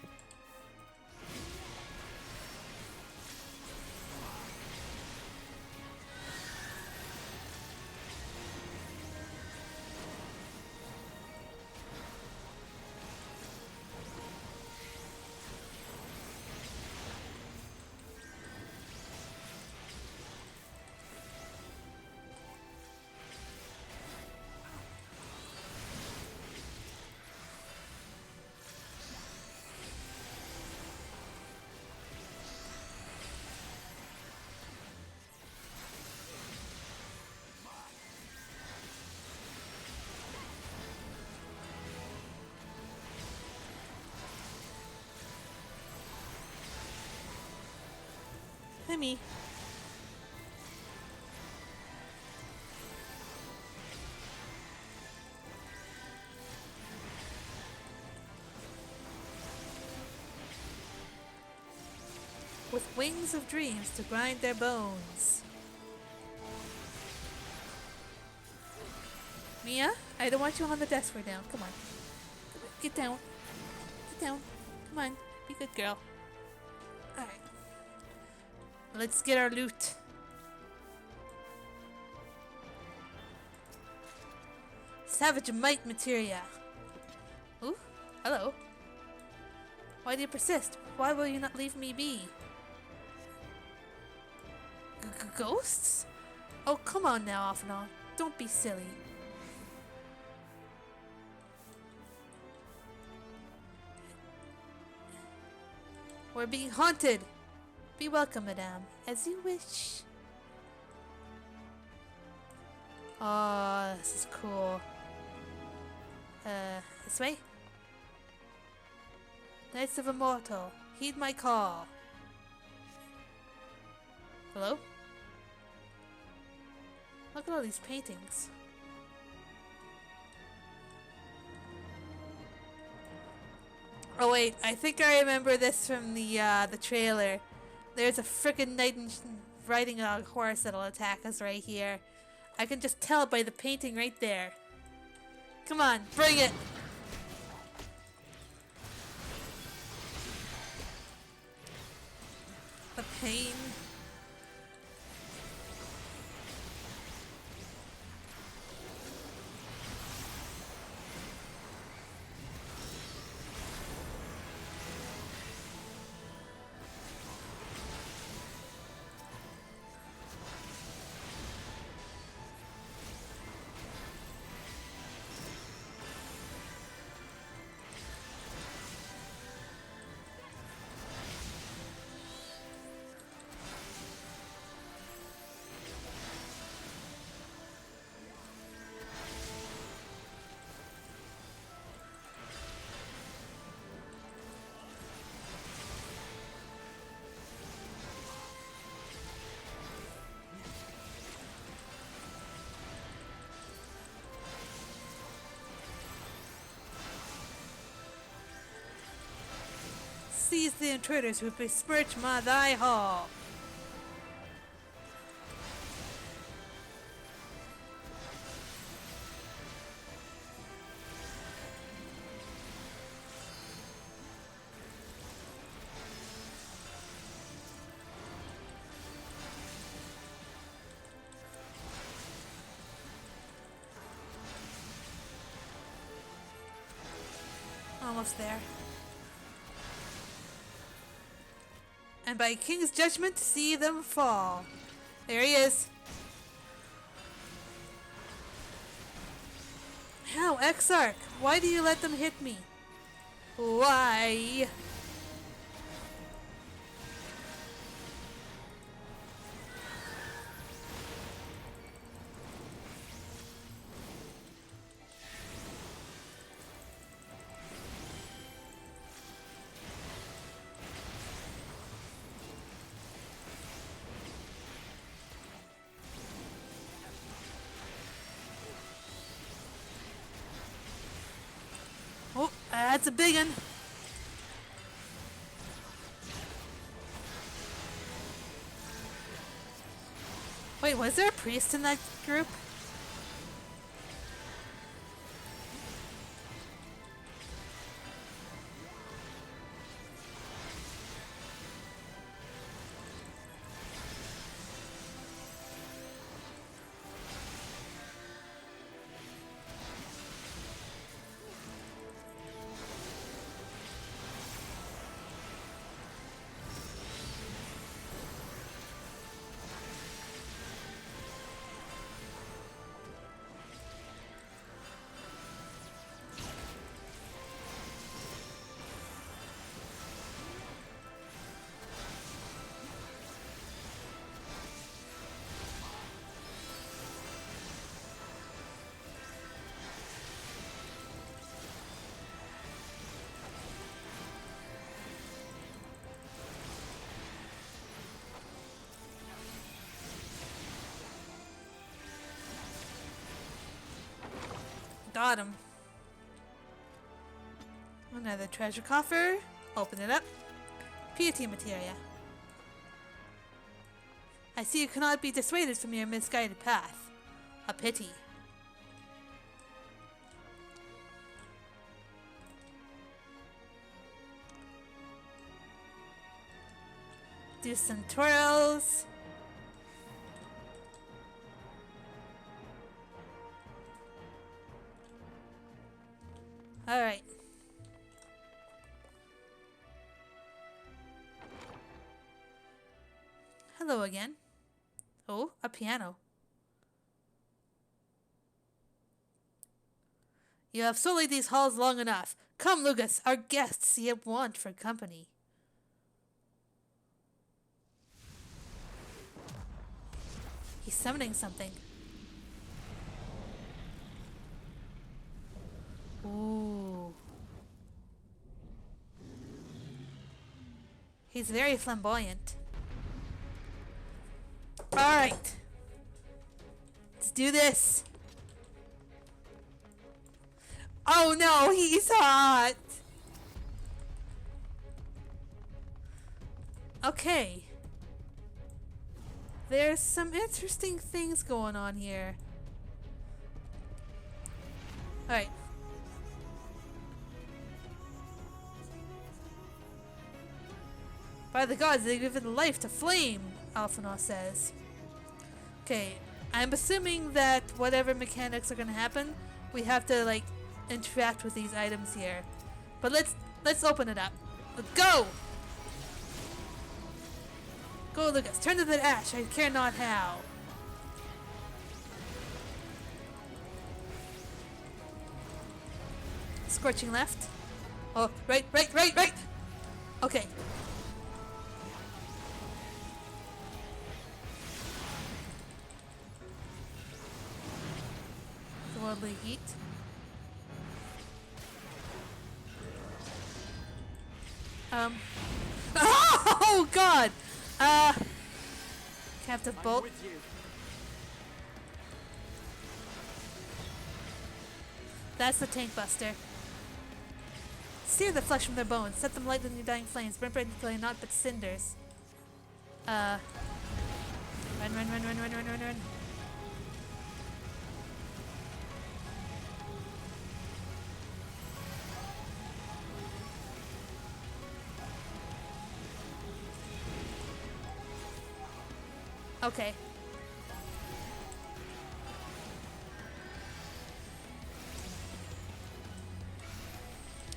Me. With wings of dreams to grind their bones. Mia, I don't want you on the desk right now. Come on. Get down. Get down. Come on. Be a good girl. Alright. Let's get our loot. Savage Might materia. Ooh, hello. Why do you persist? Why will you not leave me be? Ghosts? Oh, come on now, off and on. Don't be silly. We're being haunted. Be welcome, madame, as you wish. Oh, this is cool. This way? Knights of Immortal, heed my call. Hello? Look at all these paintings. Oh wait, I think I remember this from the trailer. There's a frickin' knight riding a horse that'll attack us right here. I can just tell by the painting right there. Come on, bring it! The pain. the intruders who besmirch thy hall. Almost there. And by King's judgment, see them fall. There he is. How, Exarch? Why do you let them hit me? Why? Oh, that's a big one. Wait, was there a priest in that group? Got him. Another treasure coffer. Open it up. Piety materia. I see you cannot be dissuaded from your misguided path. A pity. Do some twirls. Alright. Hello again. Oh, a piano. You have sullied these halls long enough. Come, Lucas, our guests yet want for company. He's summoning something. Ooh. He's very flamboyant. Alright. Let's do this. Oh no, he's hot. Okay. There's some interesting things going on here. Alright. By the gods, they've given life to flame, Alphinaud says. Okay, I'm assuming that whatever mechanics are gonna happen, we have to like interact with these items here. But let's open it up. Go! Go, Lucas. Turn to the ash. I care not how. Scorching left. Oh, right. Okay. The worldly heat. Oh God! Captive bolt. That's the tank buster. Sear the flesh from their bones. Set them light in your dying flames. Burn bright until they're naught but cinders. Run, run, run, run, run, run, run, run. Okay.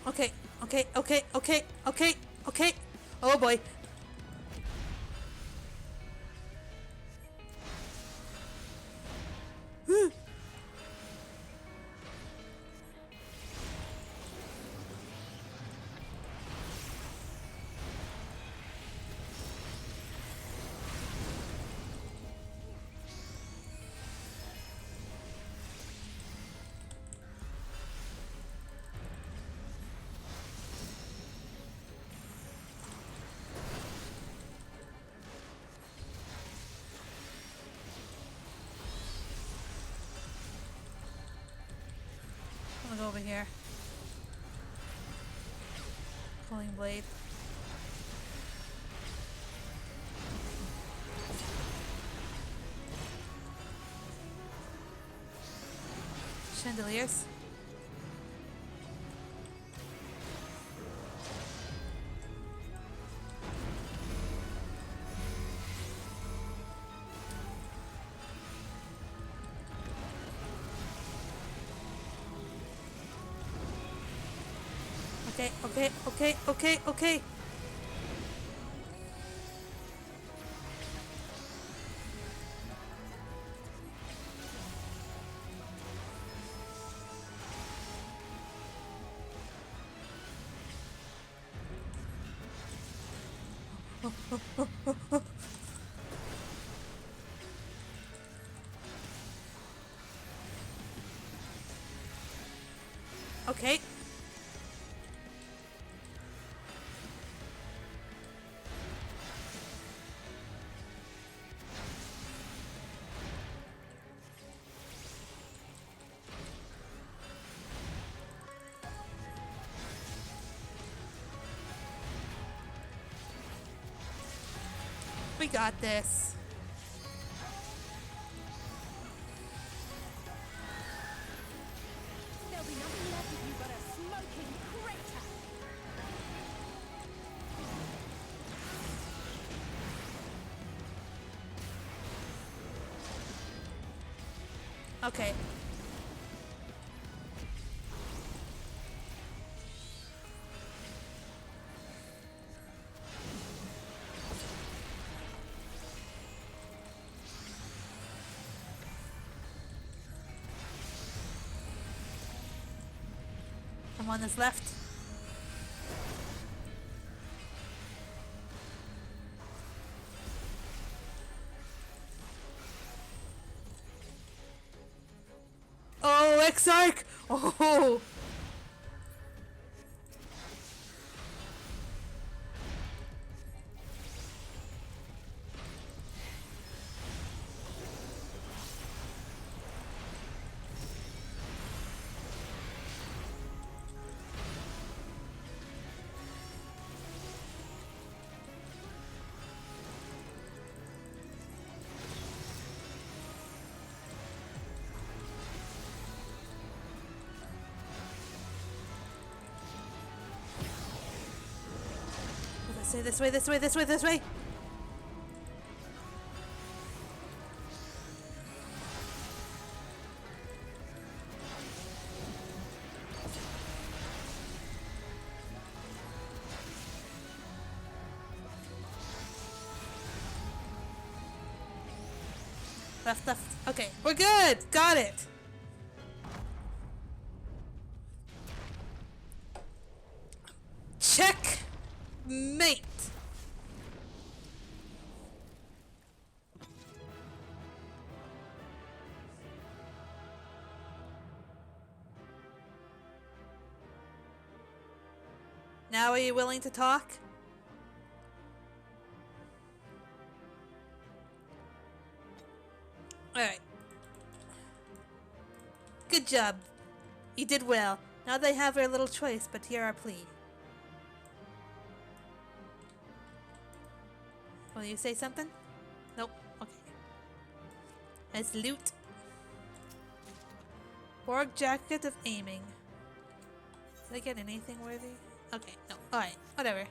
Okay, okay, okay, okay, okay, okay. Oh boy. I'm gonna go over here. Pulling blade. Chandeliers. Okay, okay, okay, okay, okay. Okay. We got this. There'll be nothing left of you but a smoking crater. Okay. Someone is left. Oh, Exarch! Oh! Say this way, this way, this way, this way. Left, left. Okay, we're good. Got it. Check. Mate. Now are you willing to talk? Alright. Good job. You did well. Now they have their little choice, but hear our plea. Will you say something? Nope. Okay. It's loot. Borg jacket of aiming. Did I get anything worthy? Okay, no. Alright, whatever.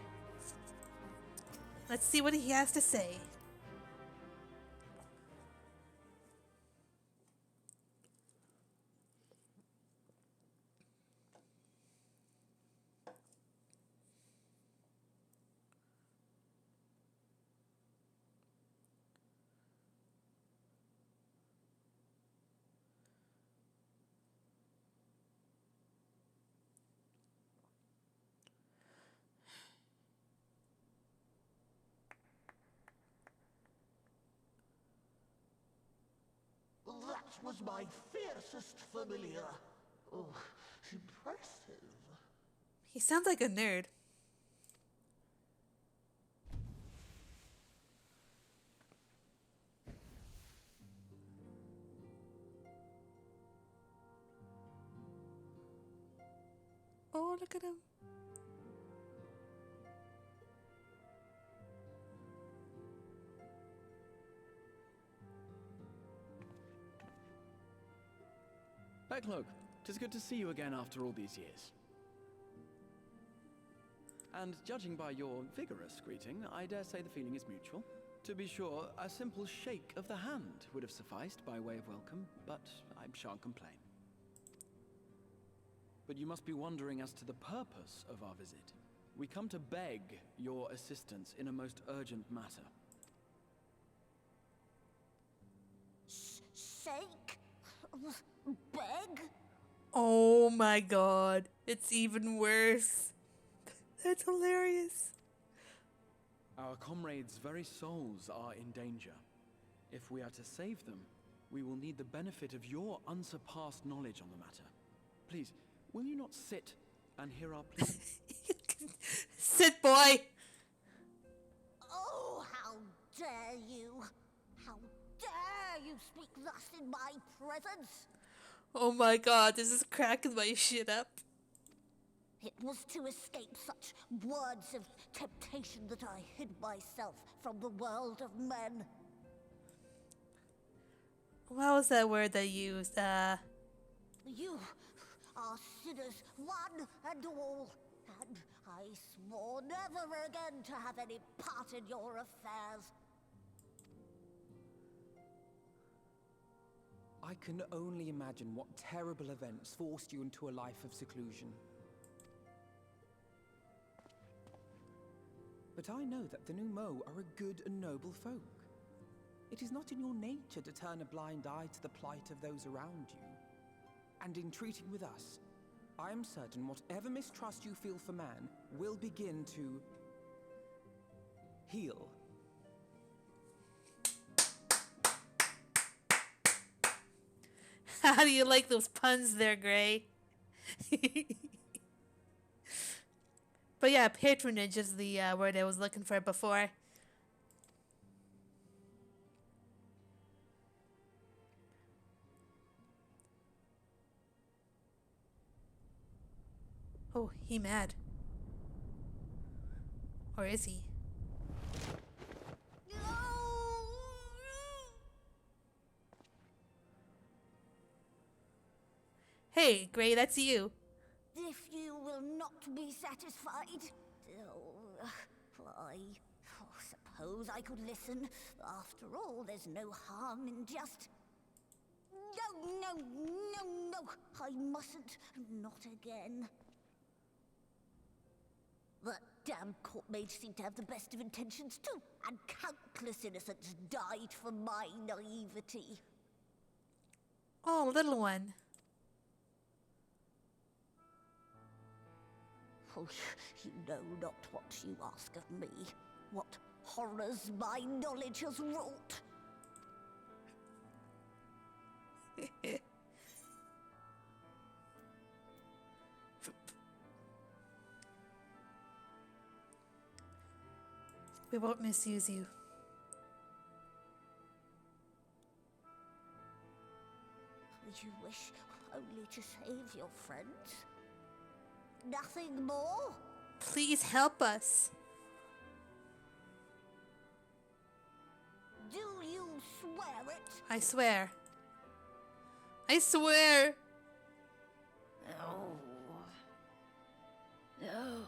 Let's see what he has to say. That was my fiercest familiar. Oh, impressive. He sounds like a nerd. Oh, look at him. Backlook, 'tis good to see you again after all these years. And judging by your vigorous greeting, I dare say the feeling is mutual. To be sure, a simple shake of the hand would have sufficed by way of welcome, but I shan't complain. But you must be wondering as to the purpose of our visit. We come to beg your assistance in a most urgent matter. Sake? Beg? Oh my god. It's even worse. That's hilarious. Our comrades' very souls are in danger. If we are to save them, we will need the benefit of your unsurpassed knowledge on the matter. Please, will you not sit and hear our plea? Sit, boy. Oh, how dare you! How dare you speak thus in my presence! Oh my god, this is cracking my shit up. It was to escape such words of temptation that I hid myself from the world of men. What was that word they used? You are sinners, one and all, and I swore never again to have any part in your affairs. I can only imagine what terrible events forced you into a life of seclusion. But I know that the Numo are a good and noble folk. It is not in your nature to turn a blind eye to the plight of those around you. And in treating with us, I am certain whatever mistrust you feel for man will begin to heal. How do you like those puns there, Gray? But yeah, patronage is the word I was looking for before. Oh, he mad. Or is he? Hey, Gray, that's you. If you will not be satisfied, I suppose I could listen. After all, there's no harm in just... No, I mustn't. Not again. That damn court mage seemed to have the best of intentions too, and countless innocents died for my naivety. Oh, little one. Oh, you know not what you ask of me. What horrors my knowledge has wrought. We won't misuse you. You wish only to save your friends? Nothing more? Please help us. swear it. I swear. I swear! No. No.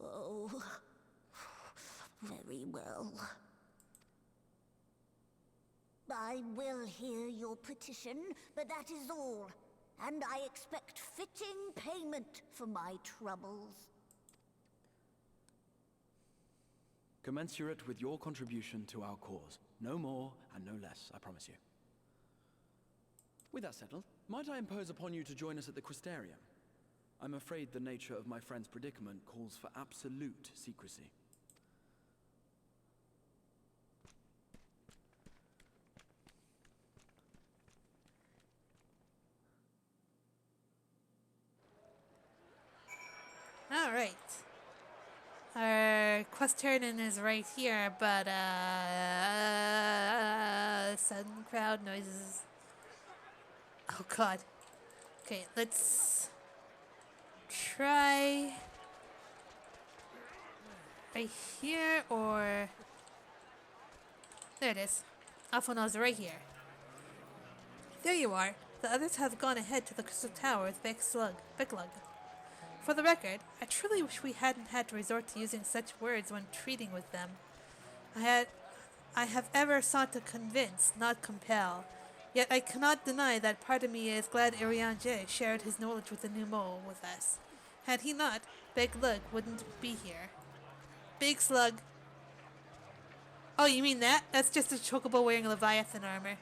Oh, very well. I will hear your petition, but that is all. And I expect fitting payment for my troubles. Commensurate with your contribution to our cause. No more and no less, I promise you. With that settled, might I impose upon you to join us at the Crystarium? I'm afraid the nature of my friend's predicament calls for absolute secrecy. Alright. Our Questarian is right here, but, sudden crowd noises. Oh god. Okay, let's try right here, or there it is. Alphanos right here. There you are. The others have gone ahead to the Crystal Tower with Big Lug. For the record, I truly wish we hadn't had to resort to using such words when treating with them. I have ever sought to convince, not compel. Yet I cannot deny that part of me is glad Irianje shared his knowledge with the new mole with us. Had he not, Big Lug wouldn't be here. Big Slug. Oh, you mean that? That's just a chocobo wearing Leviathan armor.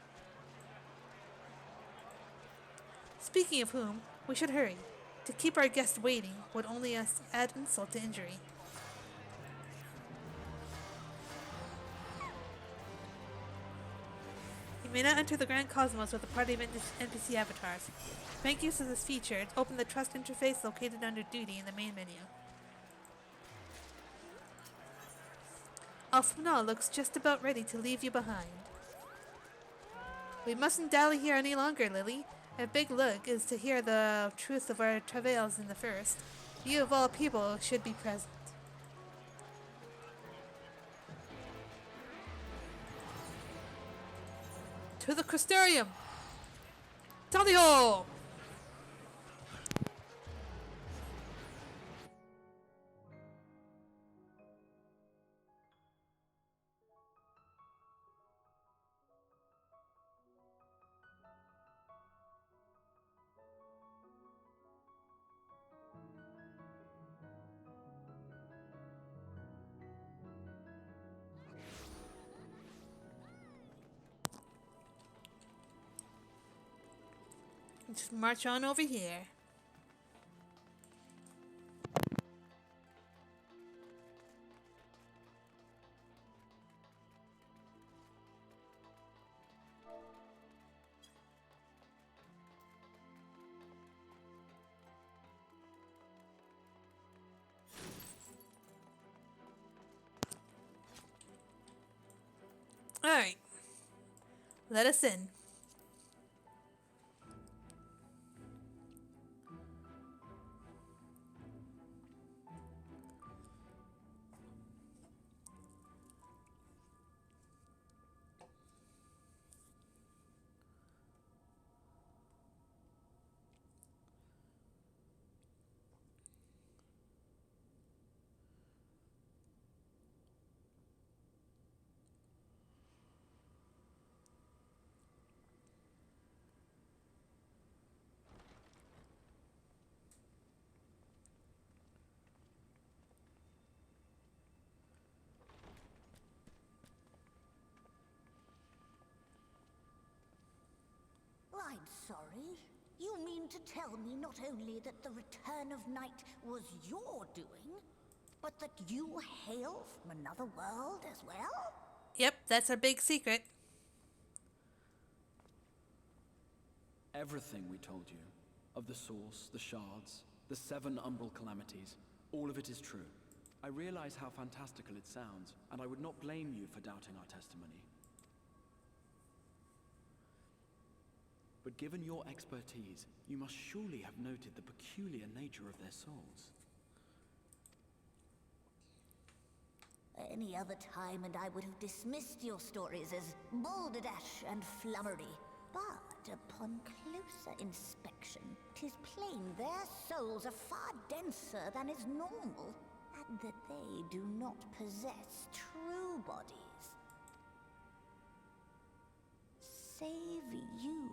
Speaking of whom, we should hurry. To keep our guest waiting would only add insult to injury. You may not enter the Grand Cosmos with a party of NPC avatars. Make use of this feature and open the Trust interface located under Duty in the main menu. Alfmana looks just about ready to leave you behind. We mustn't dally here any longer, Lily. If Big Lug is to hear the truth of our travails in the first, you of all people should be present. To the Crystarium! Tally ho! Just march on over here. Alright. Let us in. I'm sorry. You mean to tell me not only that the return of night was your doing, but that you hail from another world as well? Yep, that's our big secret. Everything we told you, of the source, the shards, the 7 umbral calamities, all of it is true. I realize how fantastical it sounds, and I would not blame you for doubting our testimony. But given your expertise, you must surely have noted the peculiar nature of their souls. Any other time and I would have dismissed your stories as balderdash and flummery. But upon closer inspection, 'tis plain their souls are far denser than is normal, and that they do not possess true bodies. Save you.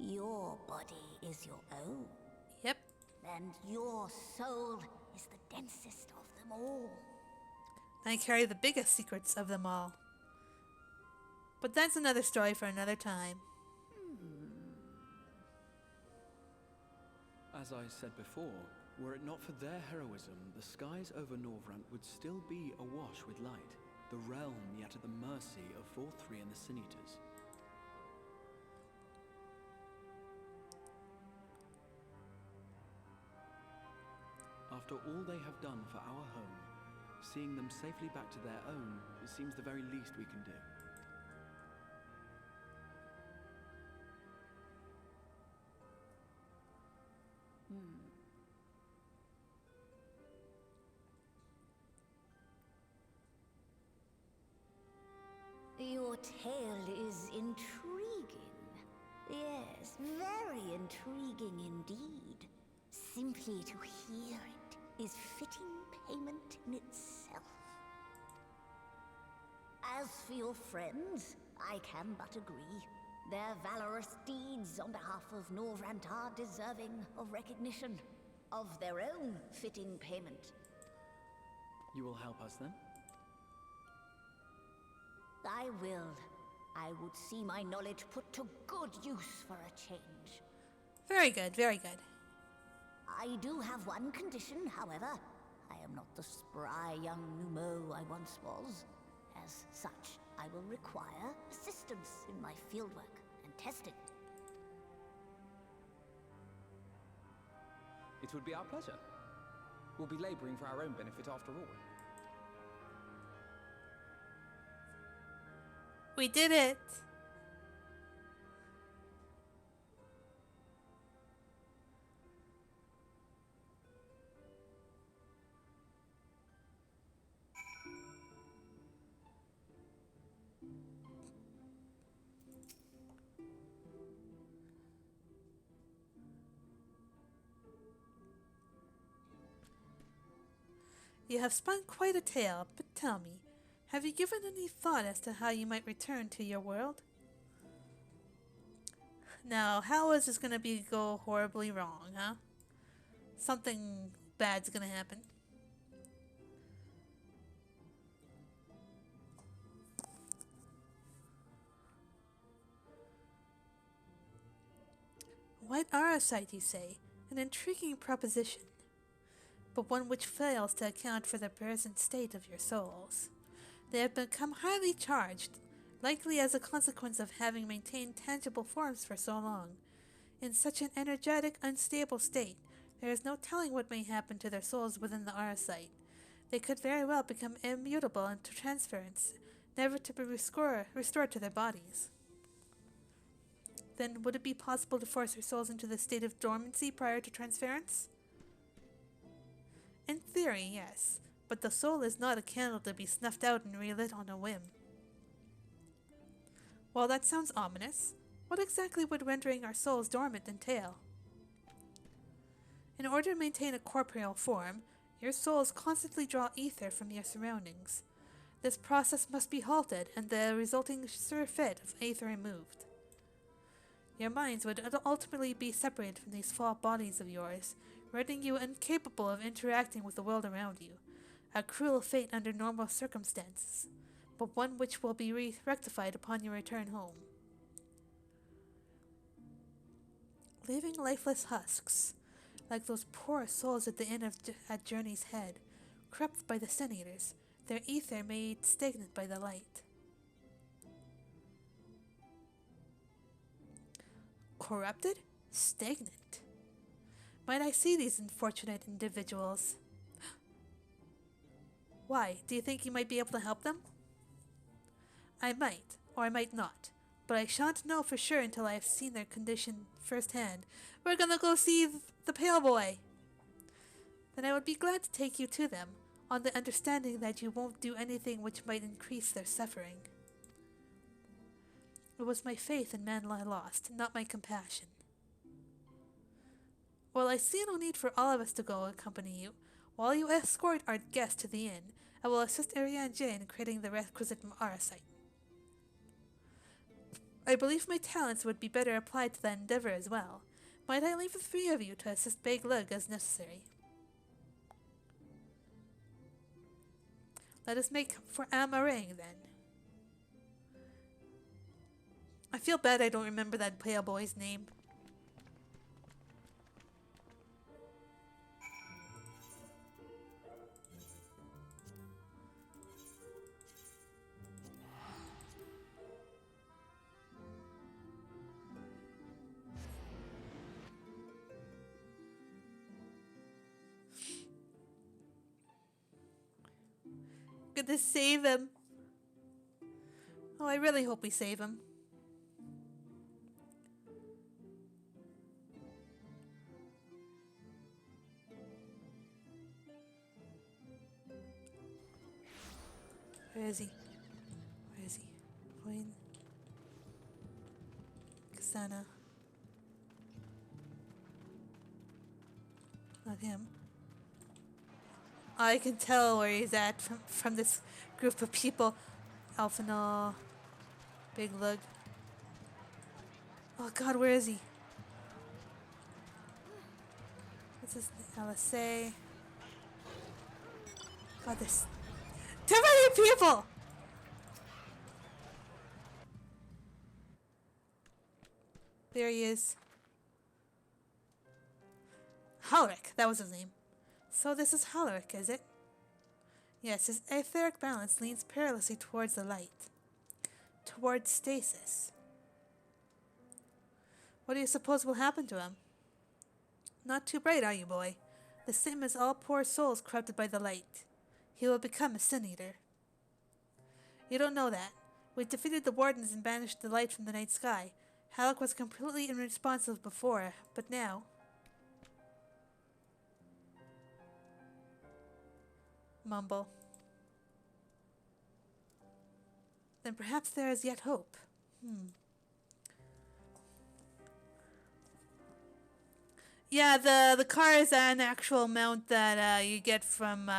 Your body is your own. Yep. And your soul is the densest of them all. I carry the biggest secrets of them all. But that's another story for another time. As I said before, were it not for their heroism, the skies over Norvrant would still be awash with light, the realm yet at the mercy of Vorthri and the Sin Eaters. After all they have done for our home, seeing them safely back to their own seems the very least we can do. Your tale is intriguing. Yes, very intriguing indeed. Simply to hear it is fitting payment in itself. As for your friends, I can but agree. Their valorous deeds on behalf of Norvrant are deserving of recognition, of their own fitting payment. You will help us then? I will. I would see my knowledge put to good use for a change. Very good, very good. I do have one condition, however. I am not the spry young Numo I once was. As such, I will require assistance in my fieldwork and testing. It would be our pleasure. We'll be laboring for our own benefit after all. We did it! You have spun quite a tale, but tell me, have you given any thought as to how you might return to your world? Now, how is this gonna go horribly wrong, huh? Something bad's gonna happen. White Arasite, you say? An intriguing proposition, but one which fails to account for the present state of your souls. They have become highly charged, likely as a consequence of having maintained tangible forms for so long. In such an energetic, unstable state, there is no telling what may happen to their souls within the Arasite. They could very well become immutable into transference, never to be restored to their bodies. Then would it be possible to force their souls into the state of dormancy prior to transference? In theory, yes, but the soul is not a candle to be snuffed out and relit on a whim. While that sounds ominous, what exactly would rendering our souls dormant entail? In order to maintain a corporeal form, your souls constantly draw ether from your surroundings. This process must be halted and the resulting surfeit of ether removed. Your minds would ultimately be separated from these false bodies of yours, rendering you incapable of interacting with the world around you. A cruel fate under normal circumstances, but one which will be rectified upon your return home. Leaving lifeless husks, like those poor souls at the inn at Journey's Head, corrupted by the Sin Eaters, their ether made stagnant by the light. Corrupted? Stagnant. Might I see these unfortunate individuals? Why, do you think you might be able to help them? I might, or I might not. but I shan't know for sure until I have seen their condition firsthand. We're gonna go see the Pale Boy. Then I would be glad to take you to them, on the understanding that you won't do anything which might increase their suffering. It was my faith in man I lost, not my compassion. Well, I see no need for all of us to go accompany you. While you escort our guest to the inn, I will assist Ariane J in creating the requisite Arasite. I believe my talents would be better applied to that endeavor as well. Might I leave the three of you to assist Big Lug as necessary? Let us make for Amarang, then. I feel bad I don't remember that pale boy's name. Gonna save him. Oh, I really hope we save him. Where is he? Where is he? Wayne. Kasana. Not him. I can tell where he's at from this group of people. Alphanol. Big Lug. Oh god, where is he? What's his name? LSA. God, there's too many people! There he is. Halric, that was his name. So this is Halric, is it? Yes, his etheric balance leans perilously towards the light. Towards stasis. What do you suppose will happen to him? Not too bright, are you, boy? The same as all poor souls corrupted by the light. He will become a sin-eater. You don't know that. We defeated the wardens and banished the light from the night sky. Halric was completely unresponsive before, but now... Mumble. Then perhaps there is yet hope. Yeah, the car is an actual mount that you get from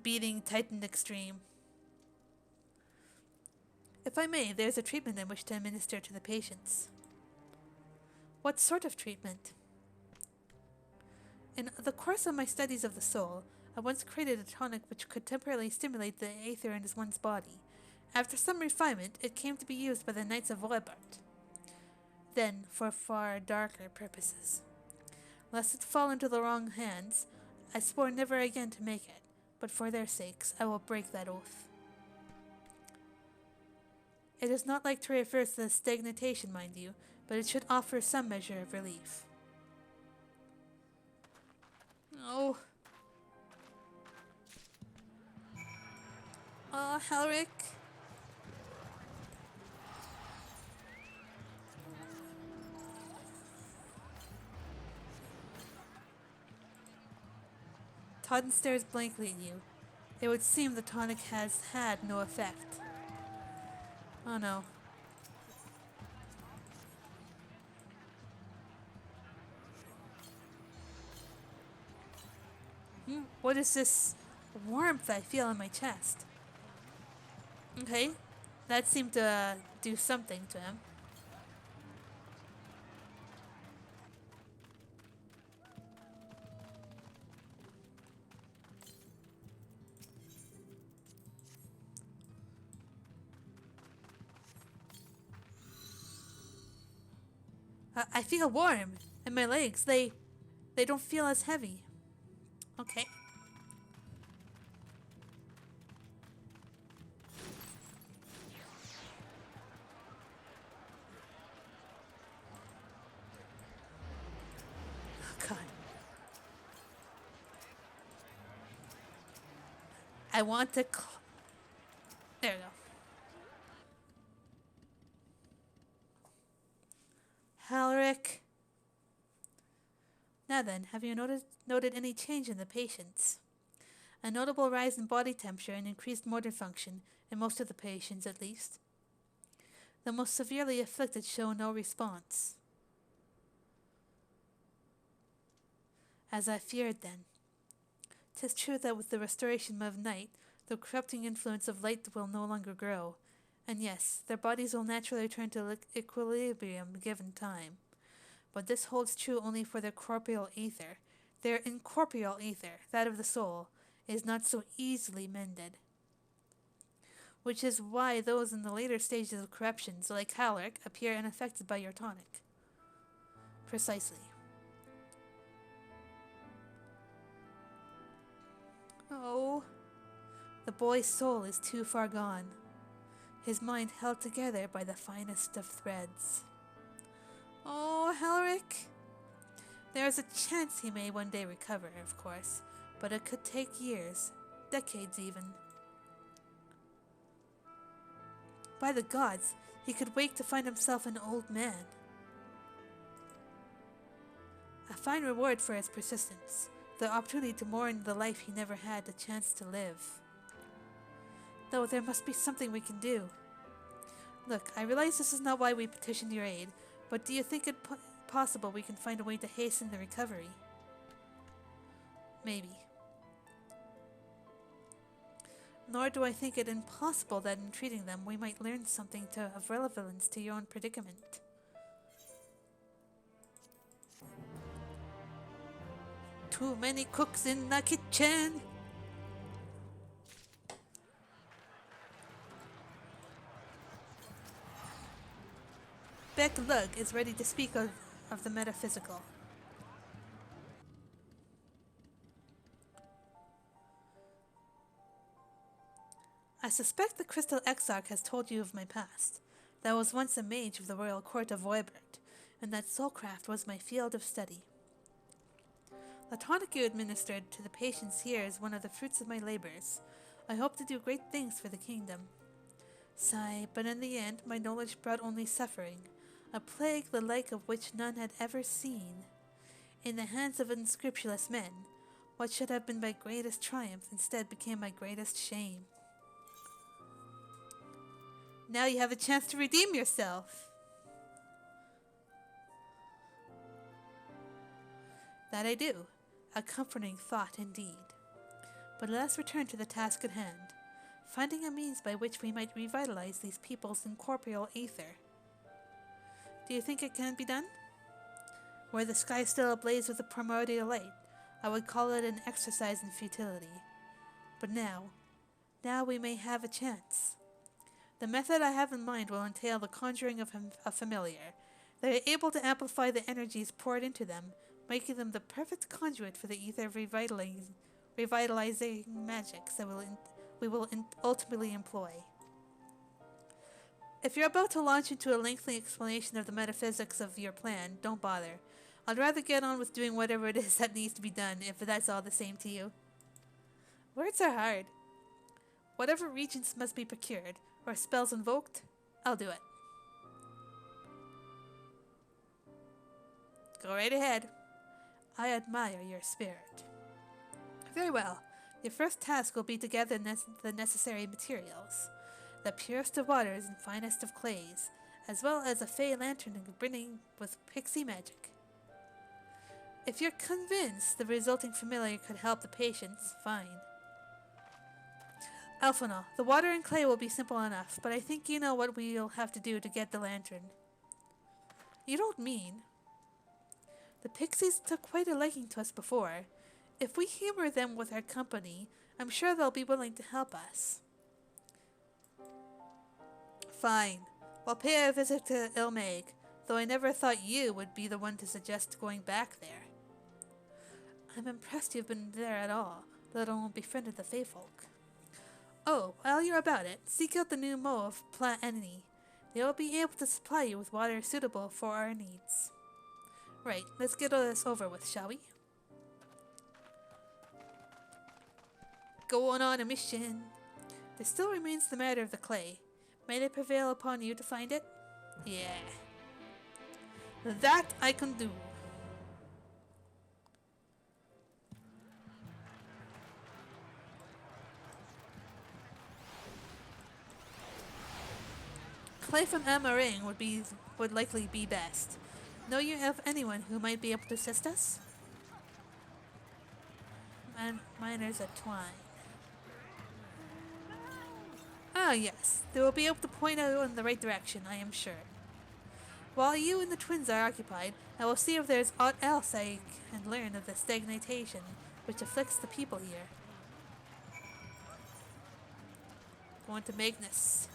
beating Titan Extreme. If I may, there's a treatment I wish to administer to the patients. What sort of treatment? In the course of my studies of the soul, I once created a tonic which could temporarily stimulate the aether in one's body. After some refinement, it came to be used by the Knights of Voibart. Then, for far darker purposes. Lest it fall into the wrong hands, I swore never again to make it, but for their sakes, I will break that oath. It is not like to reverse the stagnation, mind you, but it should offer some measure of relief. Oh. Oh, Halric. Totten stares blankly at you. It would seem the tonic has had no effect. Oh no. What is this warmth I feel in my chest? Okay, that seemed to do something to him. I feel warm, and my legs, they don't feel as heavy. Okay. Oh, God. I want to... There we go. Now then, have you noted any change in the patients? A notable rise in body temperature and increased motor function, in most of the patients at least. The most severely afflicted show no response. As I feared then. 'Tis true that with the restoration of night, the corrupting influence of light will no longer grow, and yes, their bodies will naturally return to equilibrium given time. But this holds true only for their corporeal ether. Their incorporeal ether, that of the soul, is not so easily mended. Which is why those in the later stages of corruptions, like Halleck, appear unaffected by your tonic. Precisely. Oh, the boy's soul is too far gone, his mind held together by the finest of threads. Oh, Halleck! There is a chance he may one day recover, of course, but it could take years, decades even. By the gods, he could wake to find himself an old man. A fine reward for his persistence, the opportunity to mourn the life he never had the chance to live. Though there must be something we can do. Look, I realize this is not why we petitioned your aid, but do you think it possible we can find a way to hasten the recovery? Maybe. Nor do I think it impossible that in treating them we might learn something of relevance to your own predicament. Too many cooks in the kitchen! Beck Lug is ready to speak of the metaphysical. I suspect the Crystal Exarch has told you of my past. That I was once a mage of the royal court of Voibert, and that soulcraft was my field of study. The tonic you administered to the patients here is one of the fruits of my labors. I hope to do great things for the kingdom. Sigh, but in the end my knowledge brought only suffering, a plague the like of which none had ever seen. In the hands of unscrupulous men, what should have been my greatest triumph instead became my greatest shame. Now you have a chance to redeem yourself. That I do. A comforting thought indeed. But let us return to the task at hand, finding a means by which we might revitalize these people's incorporeal ether. Do you think it can be done? Were the sky still ablaze with a primordial light, I would call it an exercise in futility. But now we may have a chance. The method I have in mind will entail the conjuring of a familiar. They are able to amplify the energies poured into them, making them the perfect conduit for the ether revitalizing magics that we will ultimately employ. If you're about to launch into a lengthy explanation of the metaphysics of your plan, don't bother. I'd rather get on with doing whatever it is that needs to be done, if that's all the same to you. Words are hard. Whatever regents must be procured, or spells invoked, I'll do it. Go right ahead. I admire your spirit. Very well. Your first task will be to gather the necessary materials. The purest of waters and finest of clays, as well as a fey lantern brimming with pixie magic. If you're convinced the resulting familiar could help the patients, fine. Alphonal, the water and clay will be simple enough, but I think you know what we'll have to do to get the lantern. You don't mean? The pixies took quite a liking to us before. If we humor them with our company, I'm sure they'll be willing to help us. Fine. We'll pay a visit to Ilmag, though I never thought you would be the one to suggest going back there. I'm impressed you've been there at all, let alone befriended the Feyfolk. Oh, while you're about it, seek out the new Mo of Pla Enni. They will be able to supply you with water suitable for our needs. Right, let's get all this over with, shall we? Going on a mission. There still remains the matter of the clay. May it prevail upon you to find it? Yeah. That I can do. clay from Amaring would likely be best. Know you of anyone who might be able to assist us? Miners at Twine. Ah, yes. They will be able to point out in the right direction, I am sure. While you and the twins are occupied, I will see if there's aught else I can learn of the stagnation which afflicts the people here. Going to Magnus.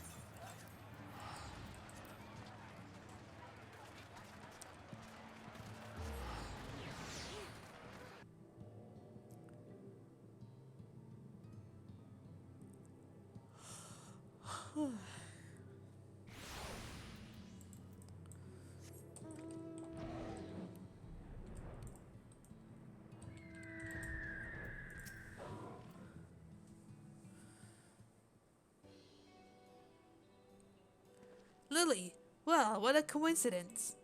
Lily, well, what a coincidence.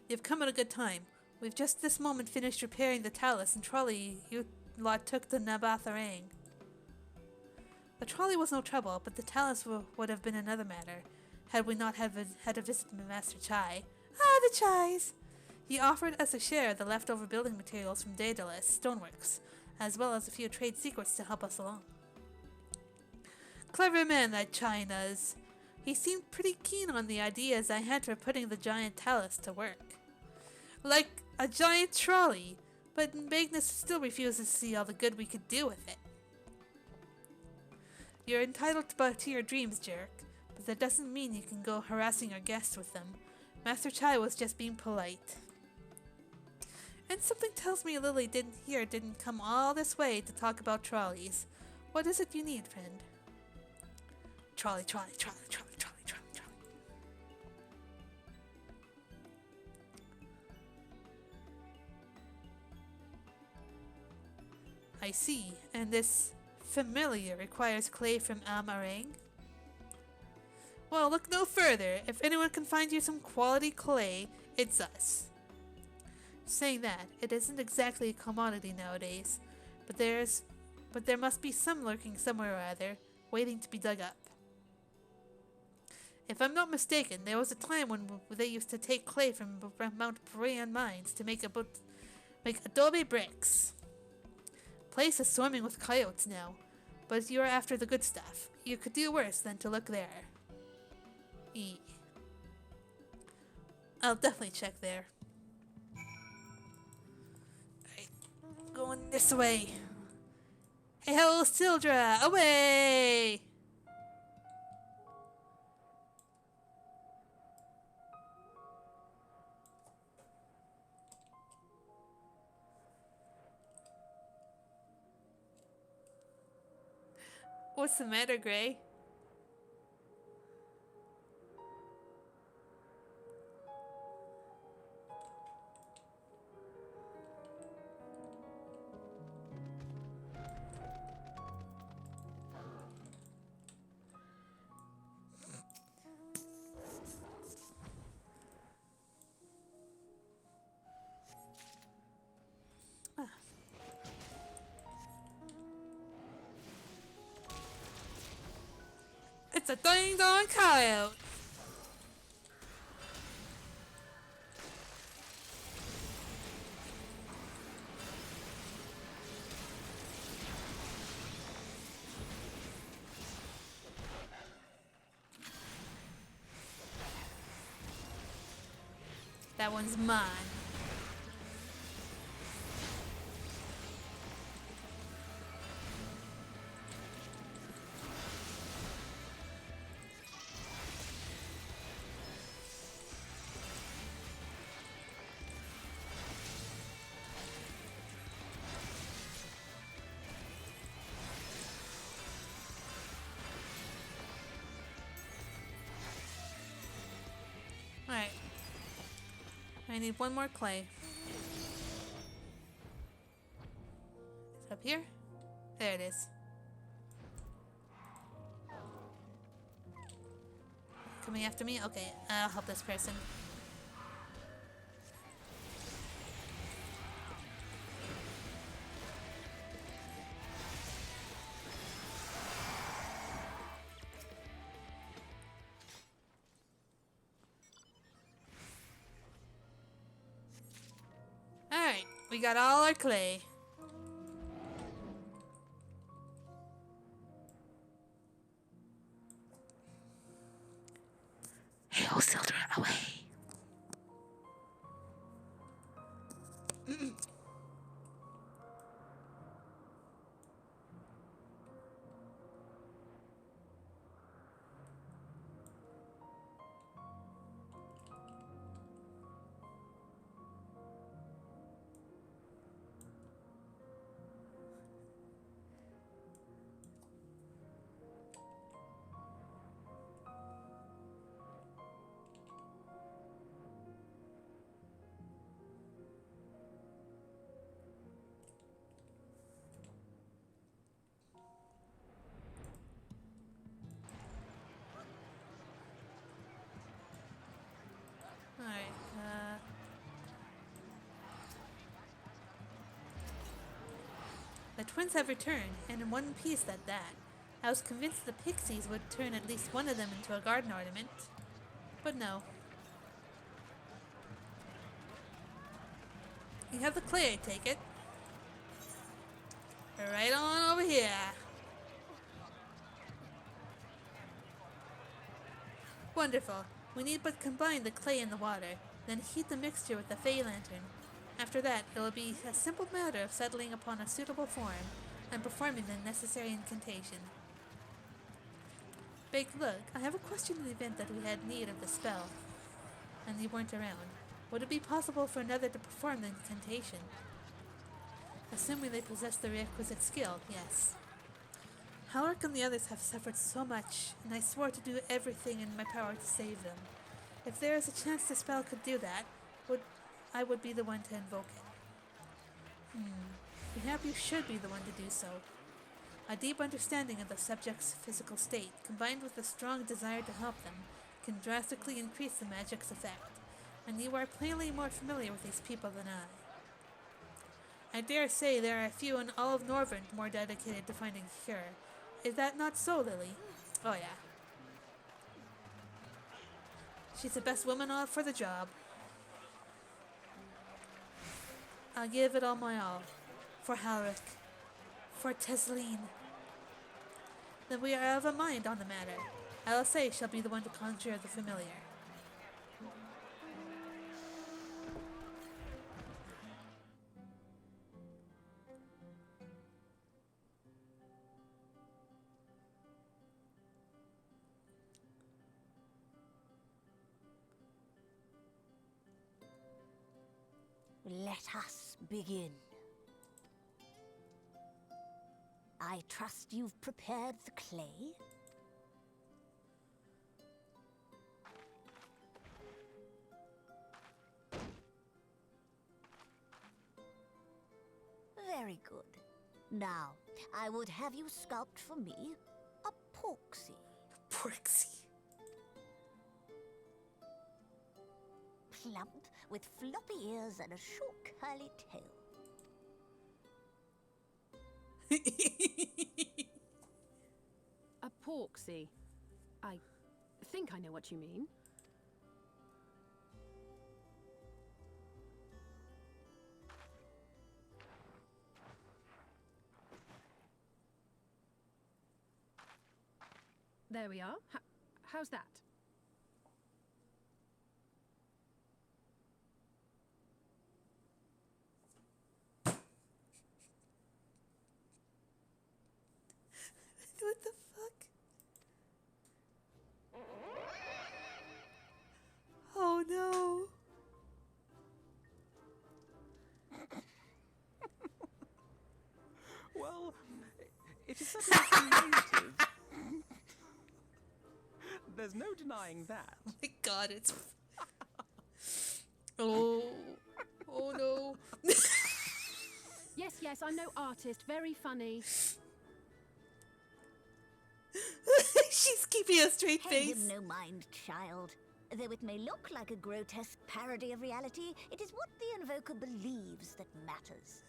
You've come at a good time. We've just this moment finished repairing the talus and trolley you lot took to Nabatharang. The trolley was no trouble, but the talus would have been another matter, had we not had a visit from Master Chai. Ah, the Chais! He offered us a share of the leftover building materials from Daedalus Stoneworks, as well as a few trade secrets to help us along. Clever man, that China's. He seemed pretty keen on the ideas I had for putting the giant talus to work. Like a giant trolley, but Magnus still refuses to see all the good we could do with it. You're entitled to your dreams, Jerk, but that doesn't mean you can go harassing our guests with them. Master Chai was just being polite. And something tells me Lily didn't come all this way to talk about trolleys. What is it you need, friend? Trolley. I see, and this familiar requires clay from Amarang? Well, look no further. If anyone can find you some quality clay, it's us. Saying that, it isn't exactly a commodity nowadays, but there must be some lurking somewhere or other, waiting to be dug up. If I'm not mistaken, there was a time when they used to take clay from Mount Brian mines to make adobe bricks. Place is swarming with coyotes now, but you're after the good stuff. You could do worse than to look there. I'll definitely check there. Alright, going this way. Hey ho, Sildra, away! What's the matter, Gray? It's a ding-dong coyote! That one's mine. Alright. I need one more clay. Is it up here? There it is. Coming after me? Okay, I'll help this person. we got all our clay. Hail Sildra away. Alright, the twins have returned, and in one piece at that. I was convinced the pixies would turn at least one of them into a garden ornament. But no. You have the clay, I take it. Right on over here. Wonderful. We need but combine the clay and the water, then heat the mixture with the Fey Lantern. After that, it will be a simple matter of settling upon a suitable form and performing the necessary incantation. Big, look, I have a question in the event that we had need of the spell, and you weren't around. Would it be possible for another to perform the incantation? Assuming they possess the requisite skill, yes. Halleck and the others have suffered so much, and I swore to do everything in my power to save them. If there is a chance the spell could do that, I would be the one to invoke it. Perhaps you should be the one to do so. A deep understanding of the subject's physical state, combined with a strong desire to help them, can drastically increase the magic's effect, and you are plainly more familiar with these people than I. I dare say there are a few in all of Norvern more dedicated to finding a cure. Is that not so, Lily? Oh yeah. She's the best woman for the job. I'll give it all my all. For Halric. For Tesleen. Then we are of a mind on the matter. LSA shall be the one to conjure the familiar. Let us begin. I trust you've prepared the clay? Very good. Now, I would have you sculpt for me a porksy. Porksy. Plump, with floppy ears and a short curly tail. A porksy. I think I know what you mean. There we are. How's that? What the fuck? Oh no. Well, it is certainly creative. There's no denying that. Oh my god, it's... Oh. Oh no. Yes, I'm no artist. Very funny. She's keeping a straight Pay face. him no mind, child. Though it may look like a grotesque parody of reality, it is what the invoker believes that matters.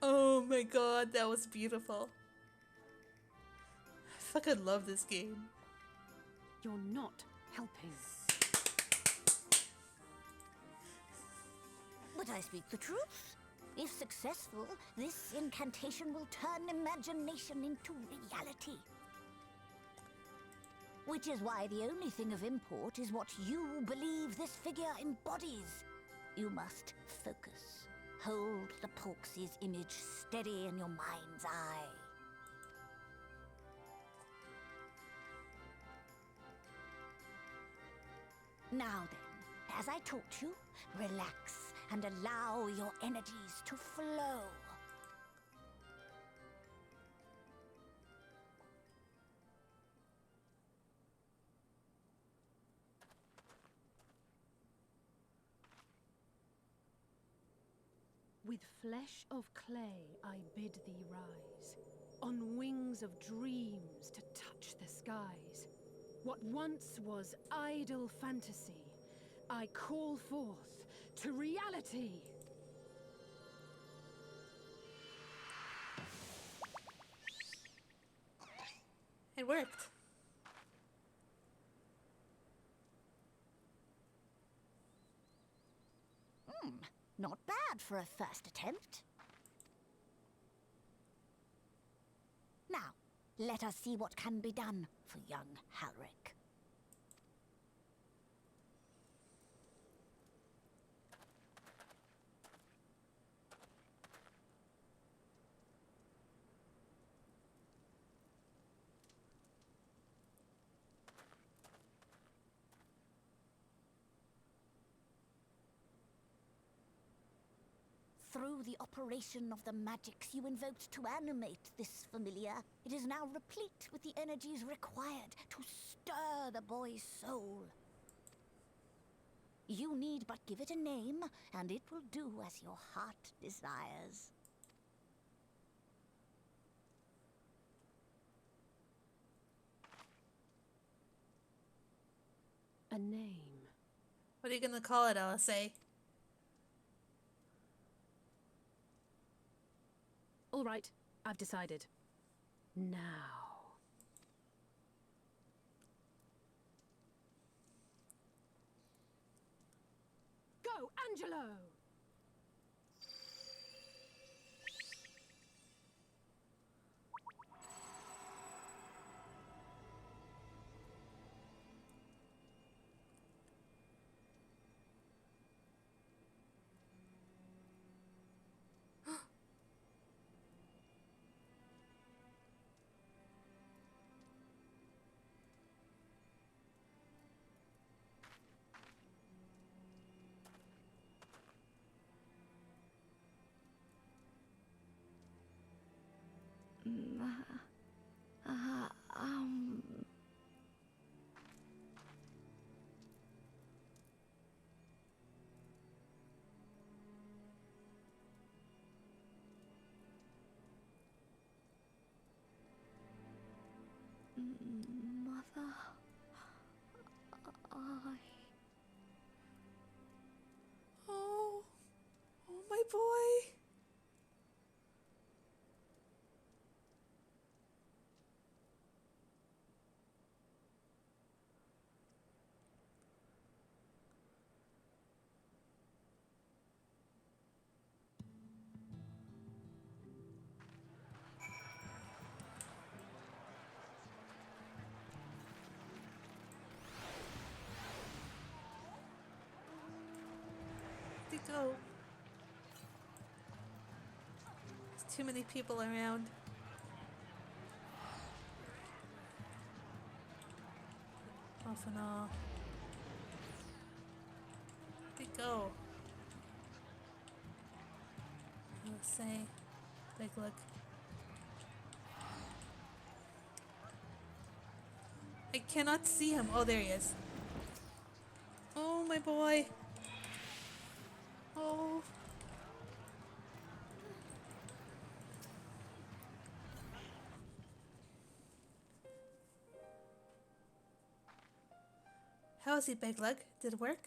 Oh my god, that was beautiful. I fucking love this game. You're not helping. But I speak the truth. If successful, this incantation will turn imagination into reality. Which is why the only thing of import is what you believe this figure embodies. You must focus. Hold the Porksy's image steady in your mind's eye. Now then, as I taught you, relax and allow your energies to flow. With flesh of clay I bid thee rise, on wings of dreams to touch the skies. What once was idle fantasy, I call forth to reality. It worked. Not bad for a first attempt. Now, let us see what can be done for young Halric. Through the operation of the magics you invoked to animate this familiar, it is now replete with the energies required to stir the boy's soul. You need but give it a name, and it will do as your heart desires. A name. What are you gonna call it, LSA? All right, I've decided. Now. Go, Angelo! Mother, Oh, oh my boy. To go. There's too many people around. Off and all. To go. Let's say, big look. I cannot see him. Oh, there he is. Oh, my boy. Oh. How is he, Big Lug? Did it work?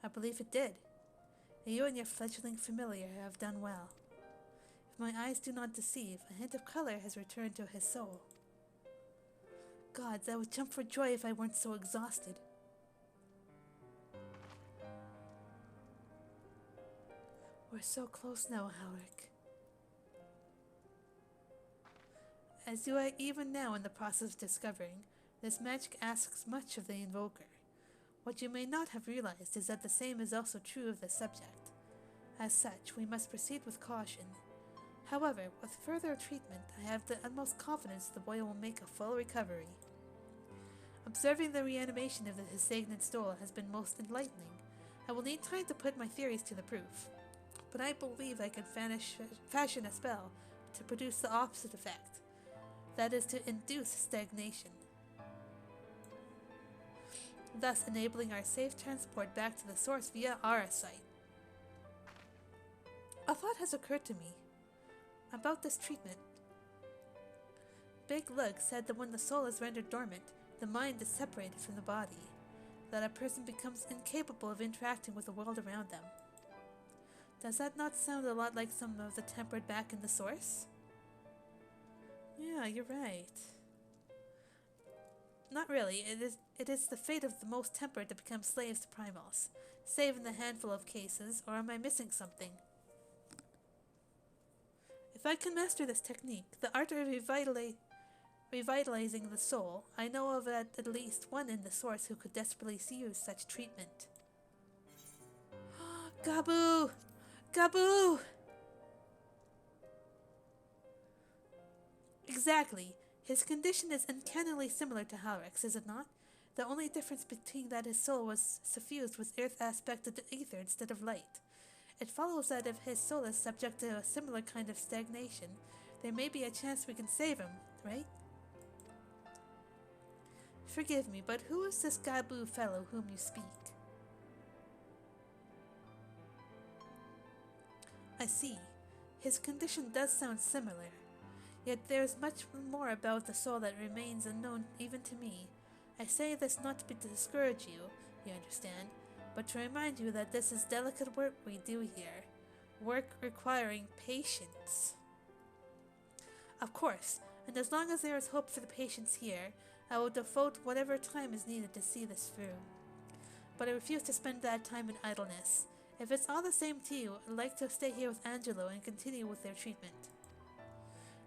I believe it did. You and your fledgling familiar have done well. If my eyes do not deceive, a hint of color has returned to his soul. Gods, I would jump for joy if I weren't so exhausted. We're so close now, Alric. As you are even now in the process of discovering, this magic asks much of the invoker. What you may not have realized is that the same is also true of the subject. As such, we must proceed with caution. However, with further treatment, I have the utmost confidence the boy will make a full recovery. Observing the reanimation of his stagnant soul has been most enlightening. I will need time to put my theories to the proof, but I believe I can fashion a spell to produce the opposite effect. That is to induce stagnation, thus enabling our safe transport back to the source via Aura site. A thought has occurred to me about this treatment. Big Lug said that when the soul is rendered dormant, the mind is separated from the body, that a person becomes incapable of interacting with the world around them. Does that not sound a lot like some of the tempered back in the source? Yeah, you're right. Not really. It is the fate of the most tempered to become slaves to primals, save in a handful of cases, or am I missing something? If I can master this technique, the art of revitalizing the soul, I know of at least one in the source who could desperately use such treatment. Gabu! Gabu! Exactly. His condition is uncannily similar to Halric's, is it not? The only difference between that his soul was suffused with earth aspect of the ether instead of light. It follows that if his soul is subject to a similar kind of stagnation, there may be a chance we can save him, right? Forgive me, but who is this Gabu fellow whom you speak? I see. His condition does sound similar. Yet there is much more about the soul that remains unknown even to me. I say this not to discourage you, you understand, but to remind you that this is delicate work we do here. Work requiring patience. Of course, and as long as there is hope for the patients here, I will devote whatever time is needed to see this through. But I refuse to spend that time in idleness. If it's all the same to you, I'd like to stay here with Angelo and continue with their treatment.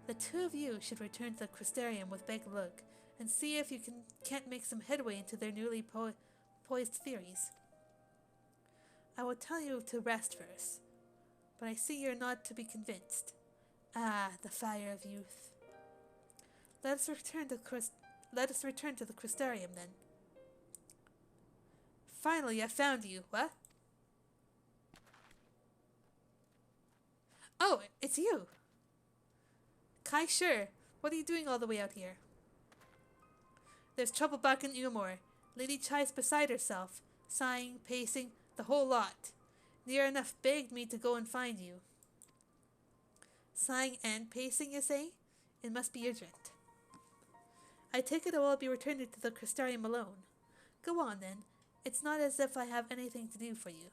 The two of you should return to the Crystarium with Big Lug and see if you can't make some headway into their newly poised theories. I will tell you to rest first, but I see you're not to be convinced. Ah, the fire of youth. Let us return to the Crystarium then. Finally, I found you. What? Oh, it's you. Kai, sure. What are you doing all the way out here? There's trouble back in Umor. Lady Chai's beside herself, sighing, pacing, the whole lot. Near enough begged me to go and find you. Sighing and pacing, you say? It must be urgent. I take it I will be returning to the Crystarium alone. Go on, then. It's not as if I have anything to do for you.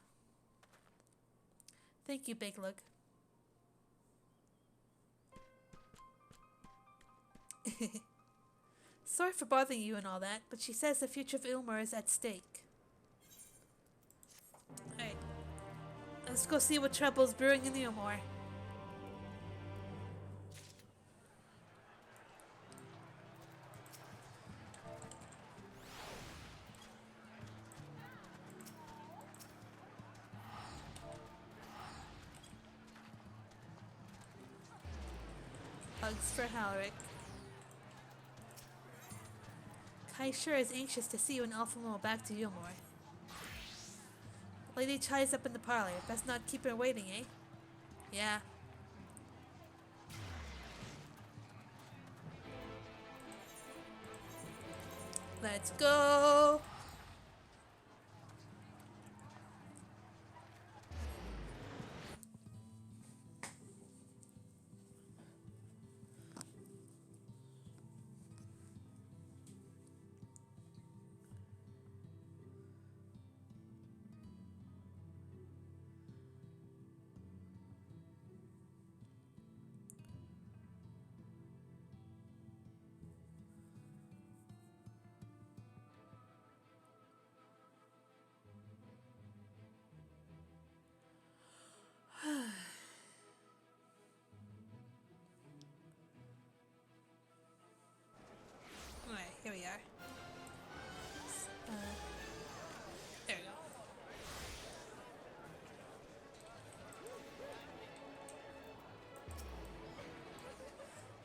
Thank you, Big Lug. Sorry for bothering you and all that, but she says the future of Ilmar is at stake. Alright. Let's go see what trouble's brewing in Ilmar. Hugs for Halric. Kai sure is anxious to see you and Alphamo back to Yulmore. Lady Chai's up in the parlor. Best not keep her waiting, eh? Yeah. Let's go!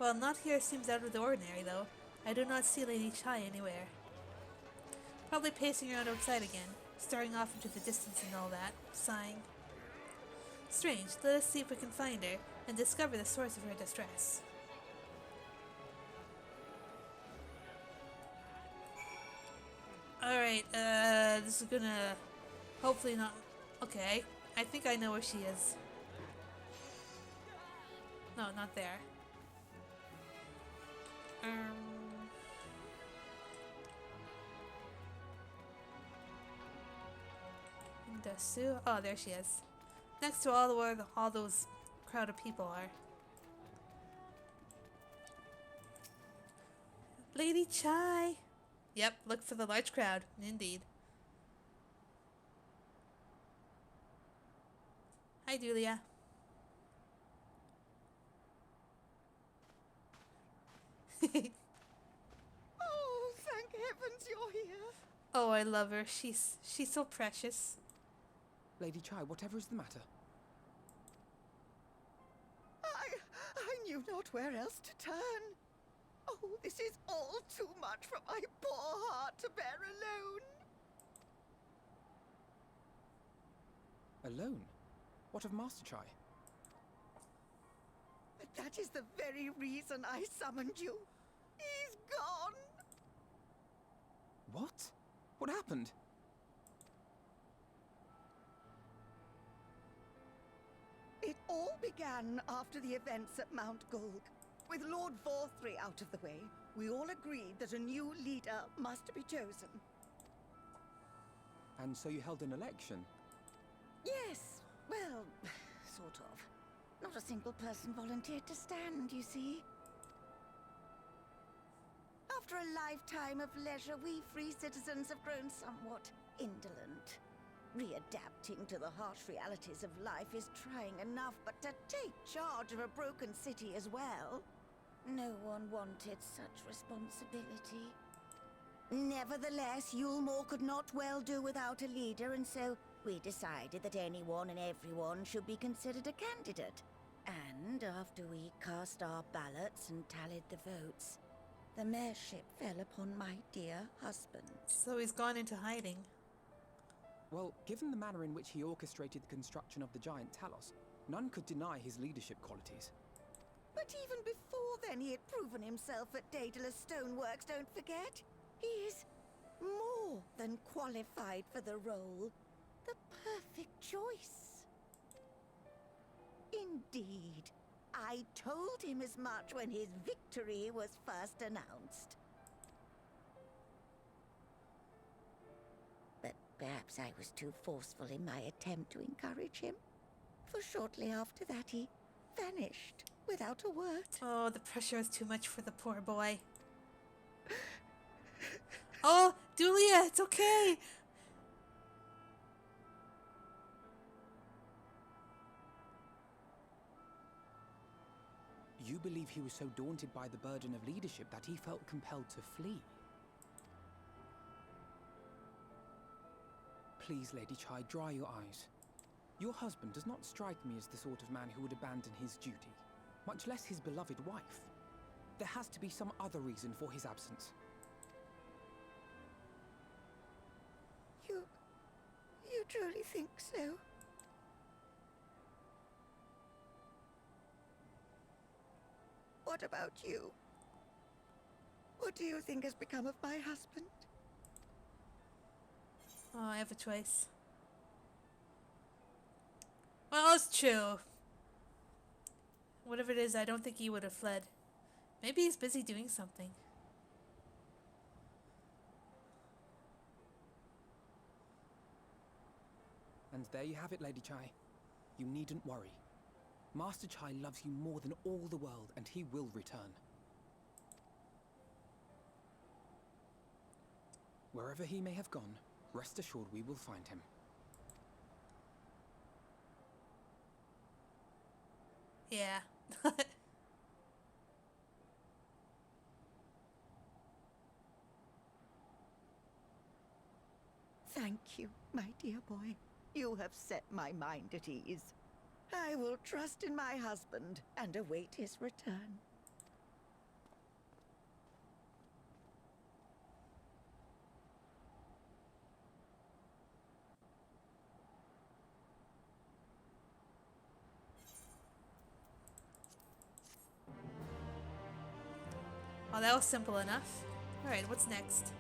Well, not here seems out of the ordinary, though. I do not see Lady Chai anywhere. Probably pacing around outside again, staring off into the distance and all that, sighing. Strange, let us see if we can find her and discover the source of her distress. Alright, this is gonna hopefully not. Okay, I think I know where she is. No, not there. Dasu? Oh, there she is. Next to where all those crowd of people are. Lady Chai! Yep, look for the large crowd. Indeed. Hi, Julia. Oh, thank heavens you're here. Oh, I love her. She's so precious. Lady Chai, whatever is the matter? I knew not where else to turn. Oh, this is all too much for my poor heart to bear alone. Alone? What of Master Chai? That is the very reason I summoned you. He's gone. What? What happened? It all began after the events at Mount Gulg. With Lord Vorthry out of the way, we all agreed that a new leader must be chosen. And so you held an election? Yes, well, sort of. Not a single person volunteered to stand, you see. After a lifetime of leisure, we free citizens have grown somewhat indolent. Readapting to the harsh realities of life is trying enough, but to take charge of a broken city as well? No one wanted such responsibility. Nevertheless, Yulmore could not well do without a leader, and so we decided that anyone and everyone should be considered a candidate. And after we cast our ballots and tallied the votes, the mayorship fell upon my dear husband. So he's gone into hiding. Well, given the manner in which he orchestrated the construction of the giant Talos, none could deny his leadership qualities. But even before then, he had proven himself at Daedalus Stoneworks, don't forget. He is more than qualified for the role. The perfect choice. Indeed. I told him as much when his victory was first announced. But perhaps I was too forceful in my attempt to encourage him. For shortly after that, he vanished without a word. Oh, the pressure is too much for the poor boy. Oh, Julia, it's okay. You believe he was so daunted by the burden of leadership that he felt compelled to flee? Please, Lady Chai, dry your eyes. Your husband does not strike me as the sort of man who would abandon his duty, much less his beloved wife. There has to be some other reason for his absence. You truly think so? What about you? What do you think has become of my husband? Oh, I have a choice. Well, it's true. Whatever it is, I don't think he would have fled. Maybe he's busy doing something. And there you have it, Lady Chai. You needn't worry. Master Chai loves you more than all the world, and he will return. Wherever he may have gone, rest assured we will find him. Yeah. Thank you, my dear boy. You have set my mind at ease. I will trust in my husband and await his return. Well, that was simple enough. Alright, what's next?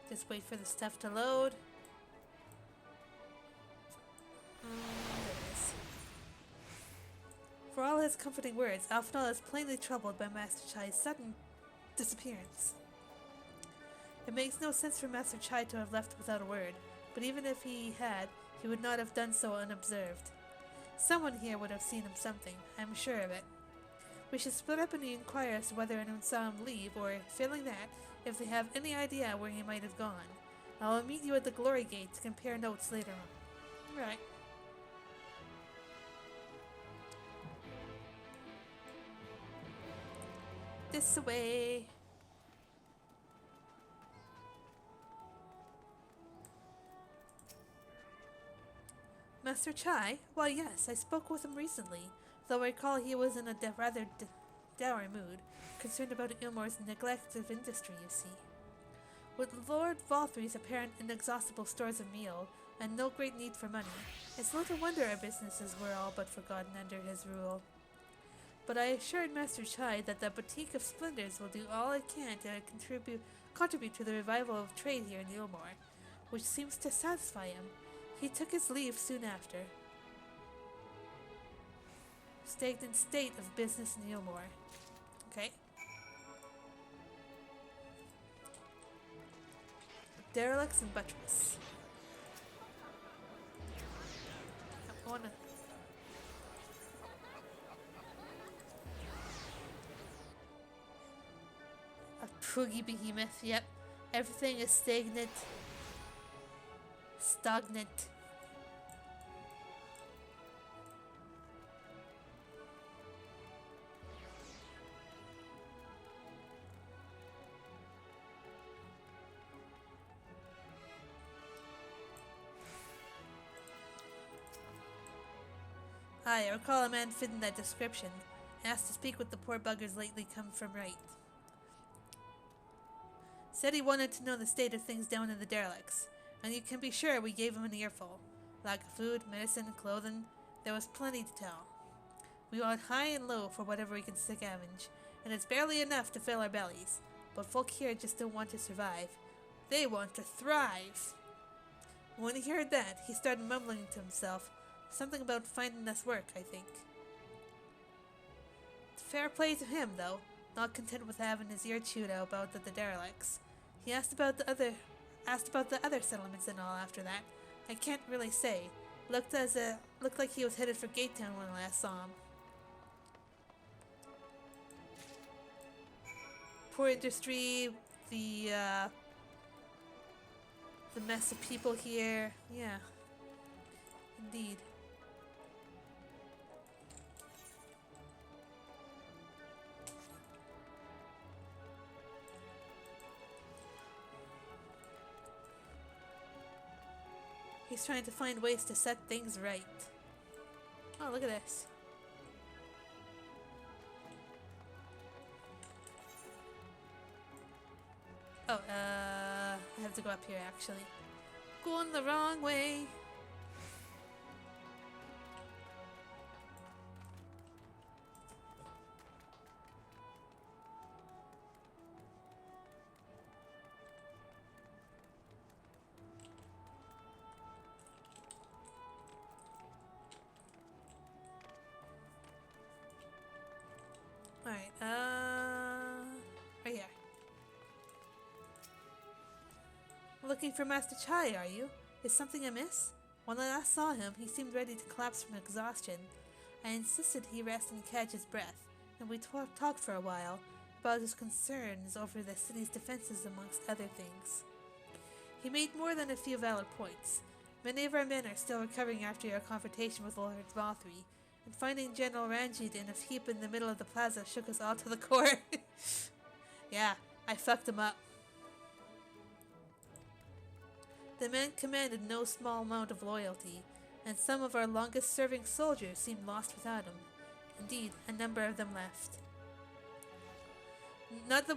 Just wait for the stuff to load. There it is. For all his comforting words, Alphanal is plainly troubled by Master Chai's sudden disappearance. It makes no sense for Master Chai to have left without a word, but even if he had, he would not have done so unobserved. Someone here would have seen him something, I'm sure of it. We should split up and inquire as to whether anyone saw him leave, or, failing that, if they have any idea where he might have gone. I will meet you at the Glory Gate to compare notes later on. Right. This way. Master Chai? Why, yes, I spoke with him recently, though I recall he was in a rather dour mood, concerned about Ilmore's neglect of industry, you see. With Lord Valthry's apparent inexhaustible stores of meal, and no great need for money, it's little wonder our businesses were all but forgotten under his rule. But I assured Master Chai that the Boutique of Splendors will do all it can to contribute to the revival of trade here in Ilmore, which seems to satisfy him. He took his leave soon after. Stagnant state of business in Ilmore. Okay. Derelicts and Buttress. I wanna... A pruggy behemoth, yep. Everything is stagnant. Stagnant. I recall a man fitting that description. Asked to speak with the poor buggers lately come from right. Said he wanted to know the state of things down in the derelicts, and you can be sure we gave him an earful. Lack of food, medicine, clothing, there was plenty to tell. We want high and low for whatever we can scavenge, and it's barely enough to fill our bellies. But folk here just don't want to survive. They want to thrive. When he heard that, he started mumbling to himself. Something about finding us work, I think. Fair play to him, though, not content with having his ear chewed out about the derelicts. He asked about the other settlements and all after that. I can't really say. Looked like he was headed for Gate Town when I last saw him. Poor industry, the mess of people here. Yeah. Indeed. He's trying to find ways to set things right. Oh, look at this. Oh, I have to go up here actually. Going the wrong way. Alright, right here. Looking for Master Chai, are you? Is something amiss? When I last saw him, he seemed ready to collapse from exhaustion. I insisted he rest and catch his breath, and we talked for a while about his concerns over the city's defenses amongst other things. He made more than a few valid points. Many of our men are still recovering after your confrontation with Lord Valthry, and finding General Ranjit in a heap in the middle of the plaza shook us all to the core. Yeah, I fucked him up. The man commanded no small amount of loyalty, and some of our longest-serving soldiers seemed lost without him. Indeed, a number of them left. Not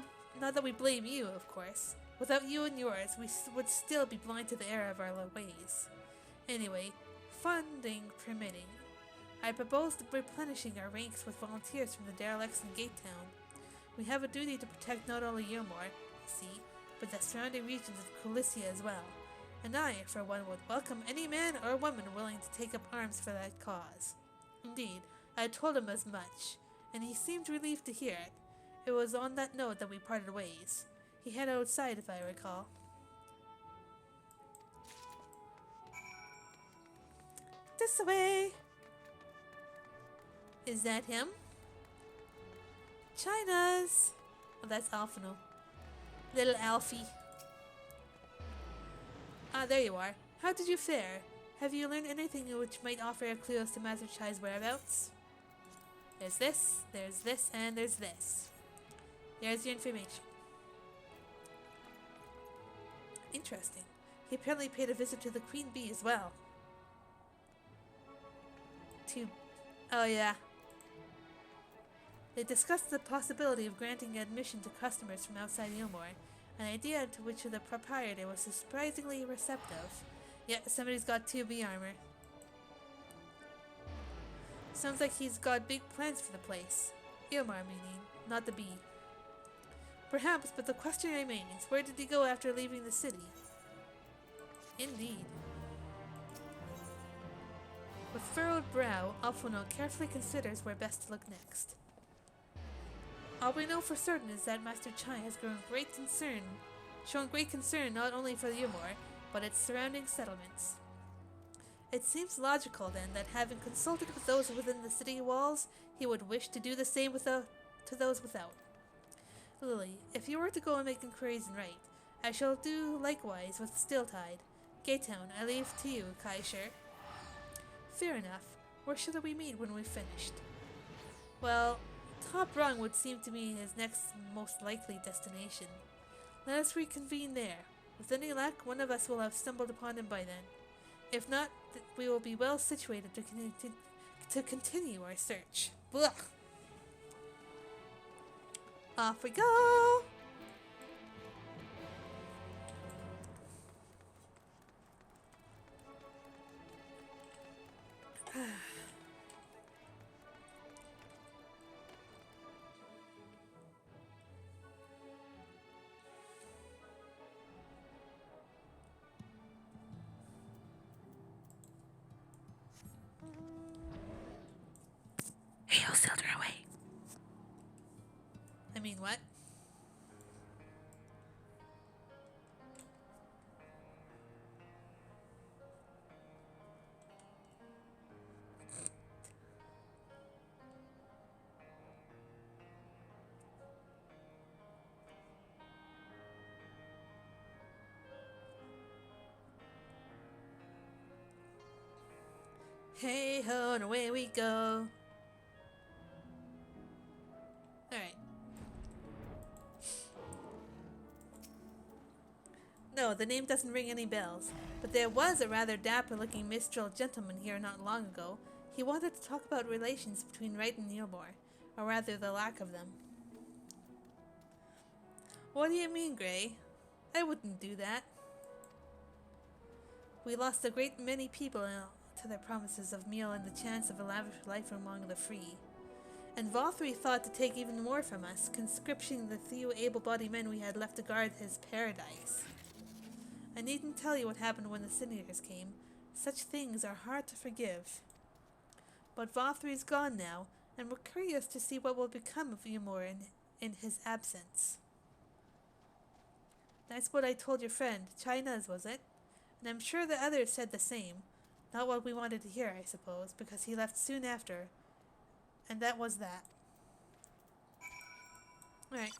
that we blame you, of course. Without you and yours, we would still be blind to the error of our ways. Anyway, funding permitting, I propose replenishing our ranks with volunteers from the derelicts in Gate Town. We have a duty to protect not only Yurmore, see, but the surrounding regions of Colicia as well. And I, for one, would welcome any man or woman willing to take up arms for that cause. Indeed, I told him as much, and he seemed relieved to hear it. It was on that note that we parted ways. He headed outside, if I recall. This way! Is that him? China's! Oh, that's Alphino. Little Alfie. Ah, there you are. How did you fare? Have you learned anything which might offer a clue as to Master Chai's whereabouts? There's this, and there's this. There's your information. Interesting. He apparently paid a visit to the Queen Bee as well. Oh yeah. They discussed the possibility of granting admission to customers from outside Yulmore, an idea to which the proprietor was surprisingly receptive. Yeah, somebody's got 2B armor. Sounds like he's got big plans for the place. Yulmore, meaning, not the bee. Perhaps, but the question remains, where did he go after leaving the city? Indeed. With furrowed brow, Alphino carefully considers where best to look next. All we know for certain is that Master Chai has shown great concern not only for Yulmore, but its surrounding settlements. It seems logical then that having consulted with those within the city walls, he would wish to do the same to those without. Lily, if you were to go and make inquiries and write, I shall do likewise with Steeltide. Gaytown, I leave to you, Kaisher. Fair enough. Where shall we meet when we've finished? Well, Top Rung would seem to be his next most likely destination. Let us reconvene there. With any luck, one of us will have stumbled upon him by then. If not, we will be well situated to continue our search. Blah. Off we go! He'll sailed her away. I mean, what? Hey ho, and away we go. Alright. No, the name doesn't ring any bells, but there was a rather dapper-looking minstrel gentleman here not long ago. He wanted to talk about relations between Wright and Neilmore, or rather the lack of them. What do you mean, Gray? I wouldn't do that. We lost a great many people to their promises of meal and the chance of a lavish life among the free. And Vothri thought to take even more from us, conscripting the few able-bodied men we had left to guard his paradise. I needn't tell you what happened when the Senators came. Such things are hard to forgive. But Vothri's gone now, and we're curious to see what will become of Yumor in his absence. That's what I told your friend, China's, was it? And I'm sure the others said the same. Not what we wanted to hear, I suppose, because he left soon after. And that was that. Alright.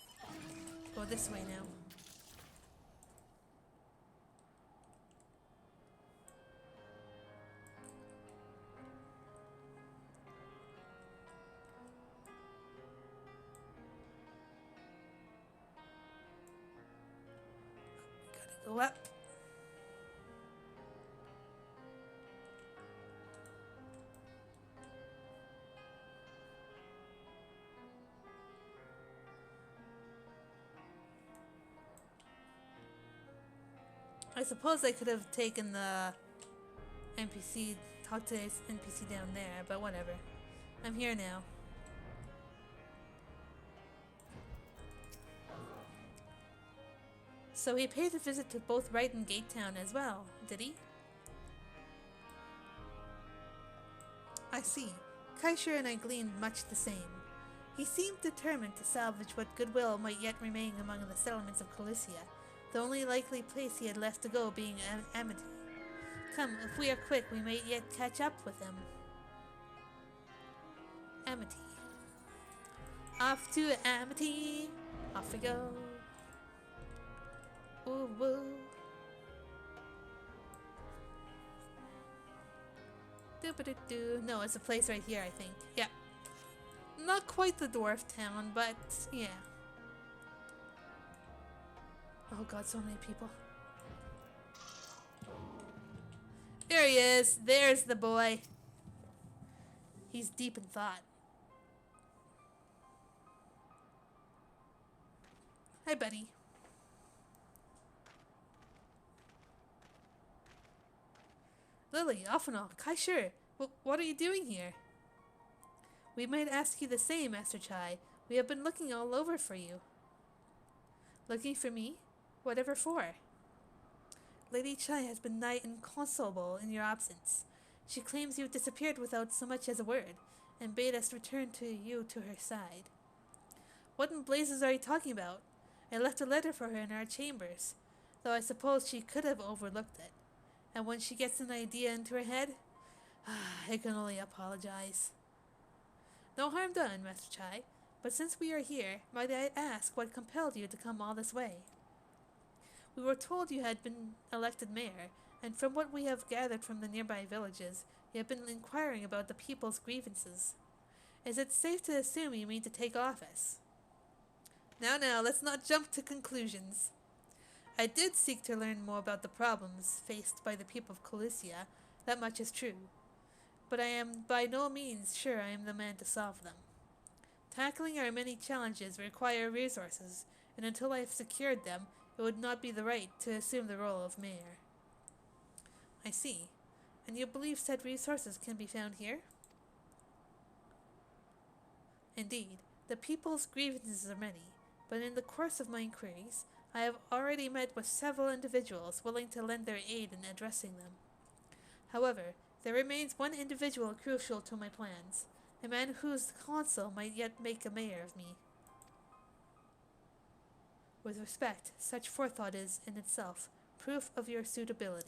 Go this way now. Gotta go up. I suppose I could have taken the NPC talk to this NPC down there, but whatever. I'm here now. So he paid a visit to both Wright and Gate Town as well, did he? I see. Kaisher and I gleaned much the same. He seemed determined to salvage what goodwill might yet remain among the settlements of Colicia, the only likely place he had left to go being Amity. Come, if we are quick, we may yet catch up with him. Amity. Off to Amity. Off we go. Ooh, woo. Doo-ba-doo-doo. No, it's a place right here, I think. Yep. Not quite the dwarf town, but yeah. Oh god, so many people. There he is. There's the boy. He's deep in thought. Hi, buddy. Lily, Ophanal, Kaisher, what are you doing here? We might ask you the same, Master Chai. We have been looking all over for you. Looking for me? Whatever for? Lady Chai has been nigh inconsolable in your absence. She claims you have disappeared without so much as a word, and bade us return you to her side. What in blazes are you talking about? I left a letter for her in our chambers, though I suppose she could have overlooked it. And when she gets an idea into her head, I can only apologize. No harm done, Master Chai, but since we are here, might I ask what compelled you to come all this way? We were told you had been elected mayor, and from what we have gathered from the nearby villages, you have been inquiring about the people's grievances. Is it safe to assume you mean to take office? Now, let's not jump to conclusions. I did seek to learn more about the problems faced by the people of Colicia, that much is true. But I am by no means sure I am the man to solve them. Tackling our many challenges require resources, and until I have secured them, it would not be the right to assume the role of mayor. I see. And you believe said resources can be found here? Indeed, the people's grievances are many, but in the course of my inquiries, I have already met with several individuals willing to lend their aid in addressing them. However, there remains one individual crucial to my plans, a man whose counsel might yet make a mayor of me. With respect, such forethought is, in itself, proof of your suitability.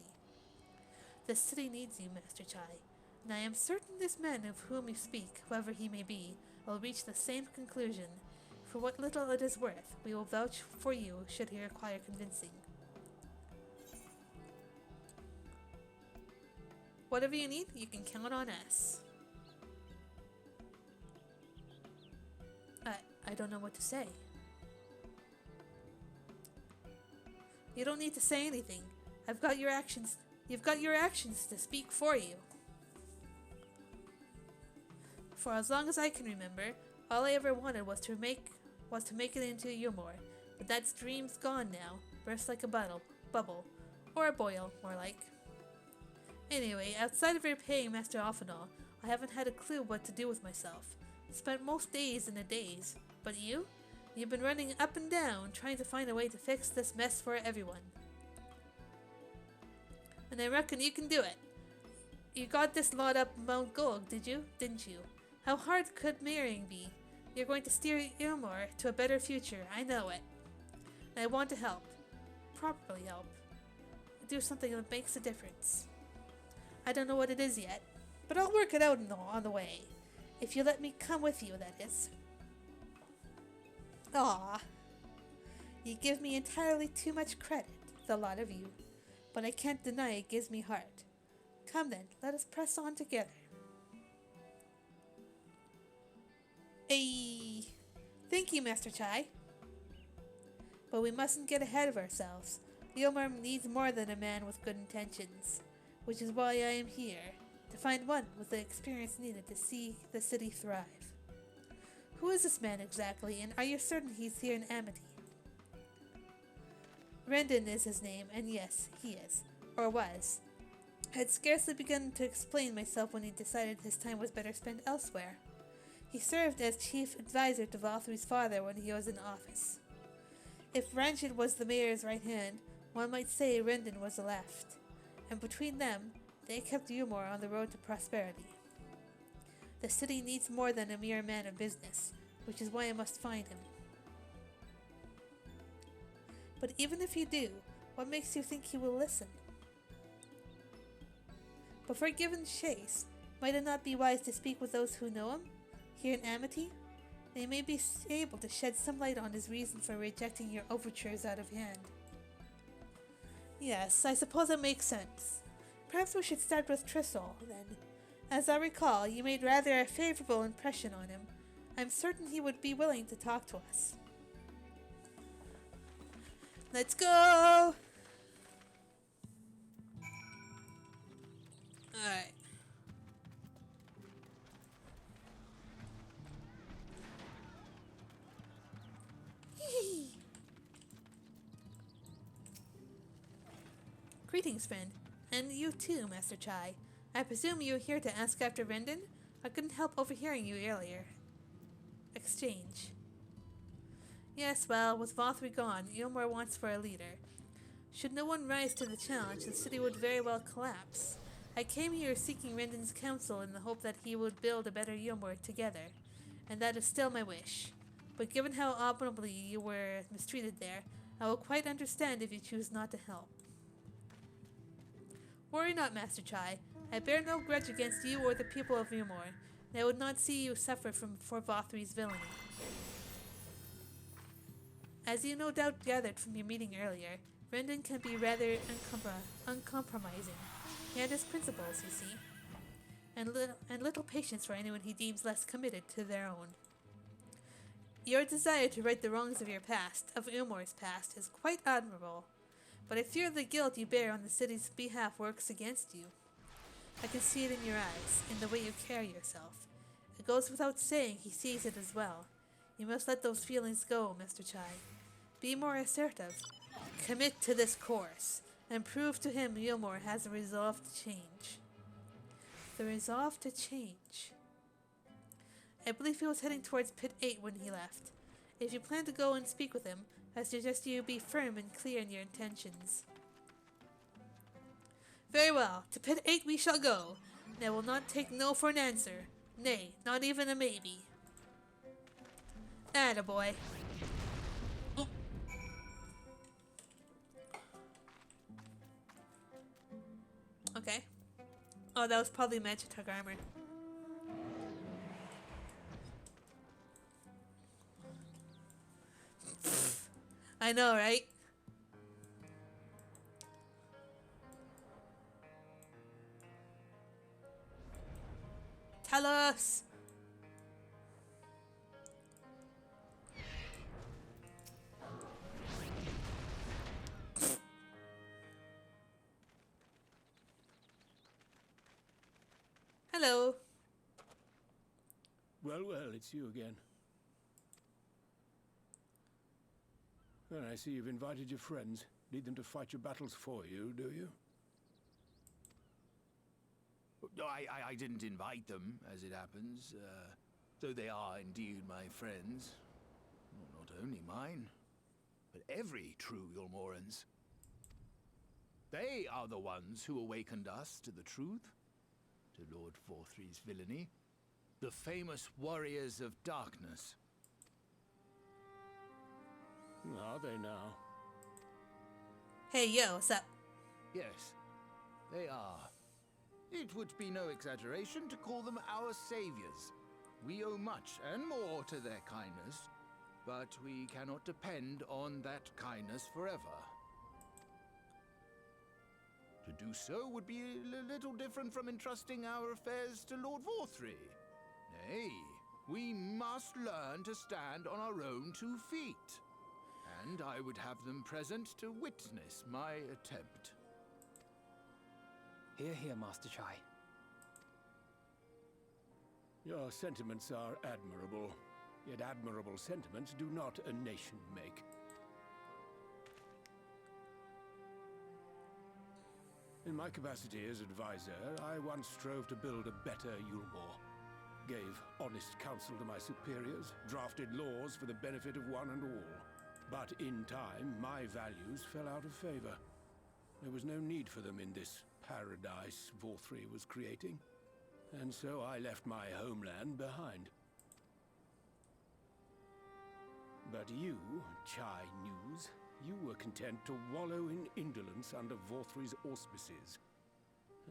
The city needs you, Master Chai, and I am certain this man of whom you speak, whoever he may be, will reach the same conclusion. For what little it is worth, we will vouch for you should he require convincing. Whatever you need, you can count on us. I don't know what to say. You don't need to say anything. I've got your actions. You've got your actions to speak for you. For as long as I can remember, all I ever wanted was to make it into Yumor, but that dream's gone now, burst like a bubble, or a boil, more like. Anyway, outside of repaying Master Ophanal, I haven't had a clue what to do with myself. Spent most days in a daze, but you? You've been running up and down, trying to find a way to fix this mess for everyone. And I reckon you can do it. You got this lot up Mount Gold, didn't you? How hard could marrying be? You're going to steer Ilmor to a better future, I know it. And I want to help. Properly help. Do something that makes a difference. I don't know what it is yet, but I'll work it out on the way. If you let me come with you, that is. Aw. You give me entirely too much credit, the lot of you. But I can't deny it gives me heart. Come then, let us press on together. Hey, thank you, Master Chai. But we mustn't get ahead of ourselves. Yomar needs more than a man with good intentions, which is why I am here, to find one with the experience needed to see the city thrive. Who is this man exactly, and are you certain he's here in Amity? Rendon is his name, and yes, he is, or was. I had scarcely begun to explain myself when he decided his time was better spent elsewhere. He served as chief advisor to Valthry's father when he was in office. If Ranjit was the mayor's right hand, one might say Rendon was the left, and between them, they kept Umor on the road to prosperity. The city needs more than a mere man of business, which is why I must find him. But even if you do, what makes you think he will listen? Before giving chase, might it not be wise to speak with those who know him, here in Amity? They may be able to shed some light on his reason for rejecting your overtures out of hand. Yes, I suppose it makes sense. Perhaps we should start with Trissel, then. As I recall, you made rather a favorable impression on him. I'm certain he would be willing to talk to us. Let's go! Alright. Greetings, friend. And you too, Master Chai. I presume you're here to ask after Rendon? I couldn't help overhearing you earlier. Exchange. Yes, well, with Valthry gone, Ilmor wants for a leader. Should no one rise to the challenge, the city would very well collapse. I came here seeking Rendon's counsel in the hope that he would build a better Ilmor together, and that is still my wish. But given how abominably you were mistreated there, I will quite understand if you choose not to help. Worry not, Master Chai. I bear no grudge against you or the people of Umor, and I would not see you suffer for Valthry's villainy. As you no doubt gathered from your meeting earlier, Rendon can be rather uncompromising. He had his principles, you see, and little patience for anyone he deems less committed to their own. Your desire to right the wrongs of your past, of Umor's past, is quite admirable, but I fear the guilt you bear on the city's behalf works against you. I can see it in your eyes, in the way you carry yourself. It goes without saying he sees it as well. You must let those feelings go, Mr. Chai. Be more assertive. Commit to this course, and prove to him Umor has a resolve to change. The resolve to change. I believe he was heading towards Pit 8 when he left. If you plan to go and speak with him, I suggest you be firm and clear in your intentions. Very well, to Pit 8 we shall go, and I will not take no for an answer. Nay, not even a maybe. Attaboy. Oh. Okay. Oh, that was probably Magitug armor. I know, right? Tell us! Hello. Well, it's you again. Well, I see you've invited your friends. Need them to fight your battles for you, do you? I didn't invite them, as it happens, though they are indeed my friends. Not only mine, but every true Yulmoran's. They are the ones who awakened us to the truth, to Lord Valthry's villainy, the famous warriors of darkness. Are they now? Hey, yo, what's up? Yes, they are. It would be no exaggeration to call them our saviors. We owe much and more to their kindness, but we cannot depend on that kindness forever. To do so would be a little different from entrusting our affairs to Lord Valthry. Nay, we must learn to stand on our own 2 feet. And I would have them present to witness my attempt. Hear, hear, Master Chai. Your sentiments are admirable, yet admirable sentiments do not a nation make. In my capacity as advisor, I once strove to build a better Yulmore. Gave honest counsel to my superiors, drafted laws for the benefit of one and all. But in time, my values fell out of favor. There was no need for them in this paradise Vorthri was creating. And so I left my homeland behind. But you, Chai News, you were content to wallow in indolence under Vorthri's auspices.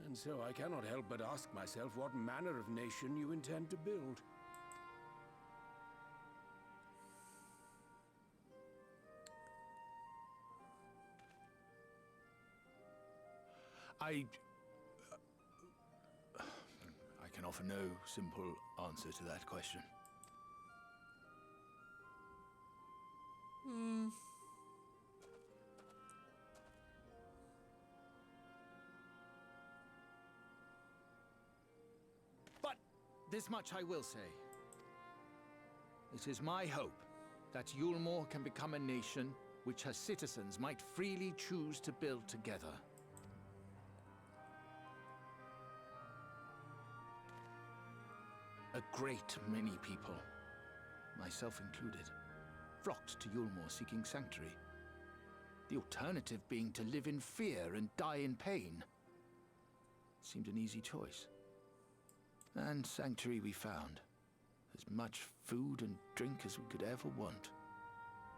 And so I cannot help but ask myself what manner of nation you intend to build. I can offer no simple answer to that question. But this much I will say. It is my hope that Yulmore can become a nation which her citizens might freely choose to build together. A great many people, myself included, flocked to Yulmore seeking sanctuary. The alternative being to live in fear and die in pain. Seemed an easy choice. And sanctuary we found. As much food and drink as we could ever want.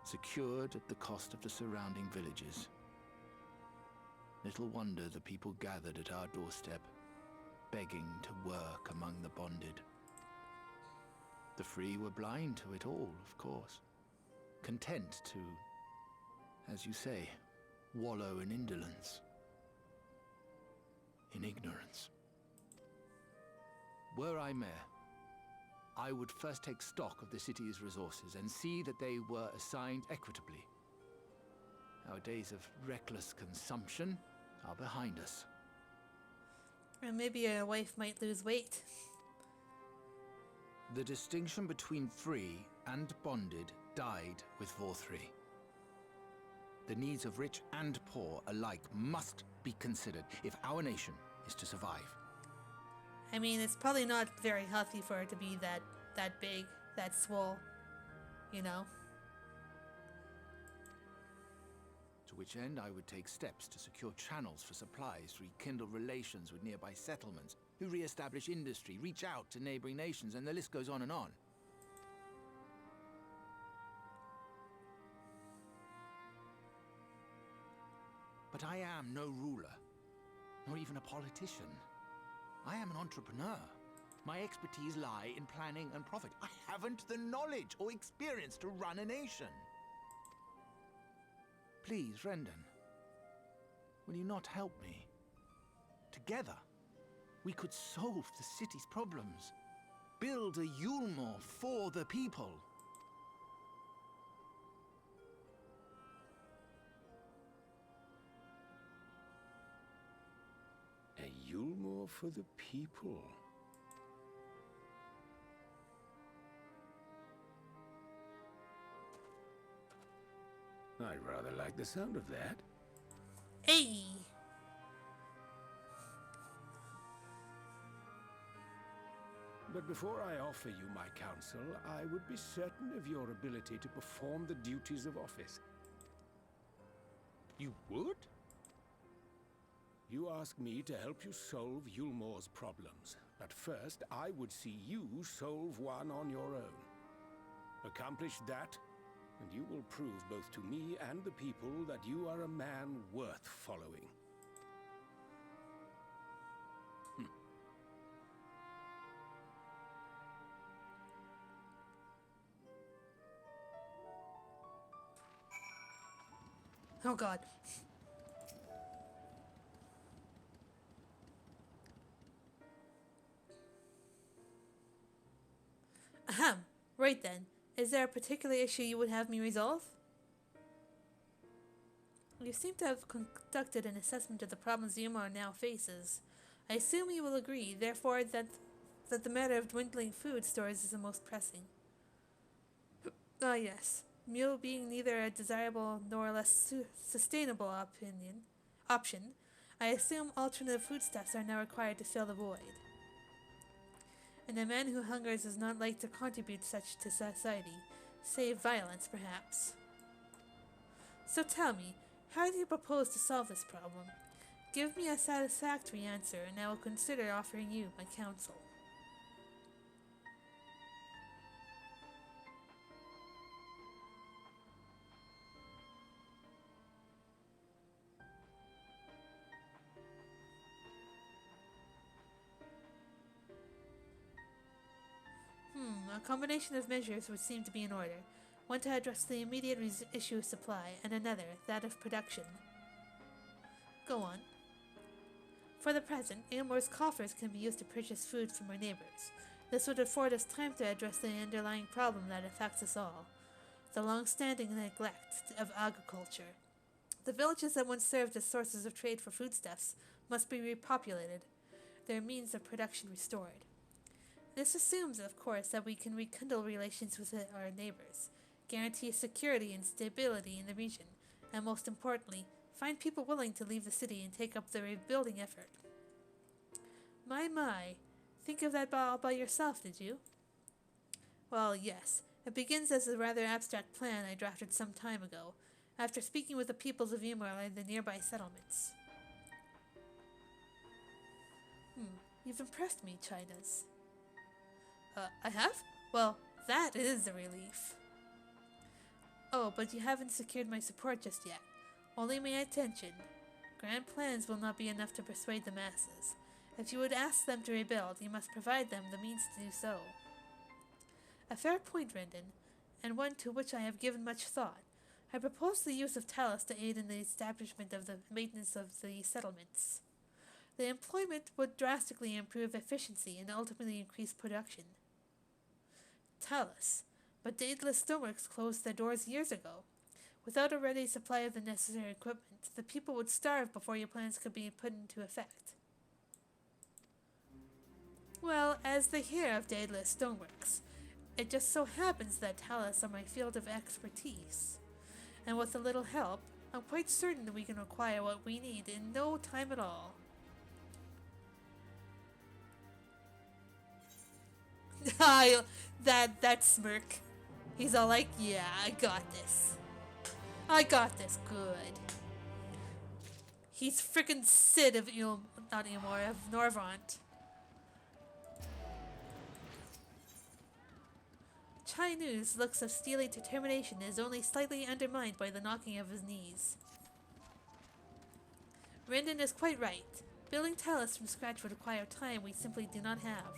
Secured at the cost of the surrounding villages. Little wonder the people gathered at our doorstep, begging to work among the bonded. The free were blind to it all, of course. Content to, as you say, wallow in indolence. In ignorance. Were I mayor, I would first take stock of the city's resources and see that they were assigned equitably. Our days of reckless consumption are behind us. And maybe your wife might lose weight. The distinction between free and bonded died with Vorthri. The needs of rich and poor alike must be considered if our nation is to survive. I mean, it's probably not very healthy for her to be that big, that swole, you know? To which end I would take steps to secure channels for supplies, rekindle relations with nearby settlements, who re-establish industry, reach out to neighboring nations, and the list goes on and on. But I am no ruler, nor even a politician. I am an entrepreneur. My expertise lie in planning and profit. I haven't the knowledge or experience to run a nation. Please, Rendon, will you not help me? Together, we could solve the city's problems. Build a Yulmore for the people. A Yulmore for the people. I rather like the sound of that. Hey! But before I offer you my counsel, I would be certain of your ability to perform the duties of office. You would? You ask me to help you solve Yulmore's problems. But first, I would see you solve one on your own. Accomplish that, and you will prove both to me and the people that you are a man worth following. Oh god. Ahem. Right then. Is there a particular issue you would have me resolve? You seem to have conducted an assessment of the problems Yuma now faces. I assume you will agree, therefore, that the matter of dwindling food stores is the most pressing. Ah yes. Meal being neither a desirable nor a less sustainable option, I assume alternative foodstuffs are now required to fill the void. And a man who hungers is not like to contribute such to society, save violence, perhaps. So tell me, how do you propose to solve this problem? Give me a satisfactory answer, and I will consider offering you my counsel. A combination of measures would seem to be in order. One to address the immediate issue of supply, and another, that of production. Go on. For the present, Aylmore's coffers can be used to purchase food from our neighbors. This would afford us time to address the underlying problem that affects us all, the long-standing neglect of agriculture. The villages that once served as sources of trade for foodstuffs must be repopulated, their means of production restored. This assumes, of course, that we can rekindle relations with our neighbors, guarantee security and stability in the region, and most importantly, find people willing to leave the city and take up the rebuilding effort. My, think of that all by yourself, did you? Well, yes. It begins as a rather abstract plan I drafted some time ago, after speaking with the peoples of Ymor and the nearby settlements. You've impressed me, Chinas. I have? Well, that is a relief. Oh, but you haven't secured my support just yet. Only my attention. Grand plans will not be enough to persuade the masses. If you would ask them to rebuild, you must provide them the means to do so. A fair point, Rendon, and one to which I have given much thought. I propose the use of talus to aid in the establishment of the maintenance of the settlements. The employment would drastically improve efficiency and ultimately increase production. Talus, but Daedalus Stoneworks closed their doors years ago. Without a ready supply of the necessary equipment, the people would starve before your plans could be put into effect. Well, as the heir of Daedalus Stoneworks, it just so happens that talus are my field of expertise. And with a little help, I'm quite certain that we can acquire what we need in no time at all. that smirk. He's all like, yeah, I got this. I got this good. He's frickin' Sid of not anymore, of Norvant. Chai-Nu's looks of steely determination is only slightly undermined by the knocking of his knees. Rendon is quite right. Building talus from scratch would require time we simply do not have.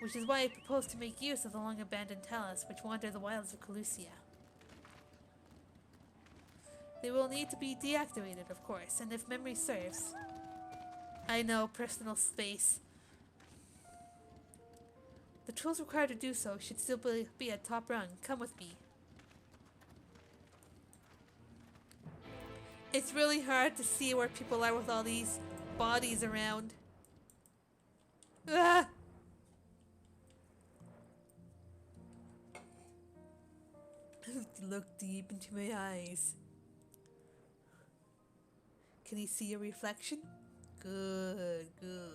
Which is why I propose to make use of the long-abandoned talus which wander the wilds of Calusia. They will need to be deactivated, of course, and if memory serves... I know, personal space. The tools required to do so should still be at top rung. Come with me. It's really hard to see where people are with all these bodies around. Ah! Look deep into my eyes. Can you see a reflection? Good, good.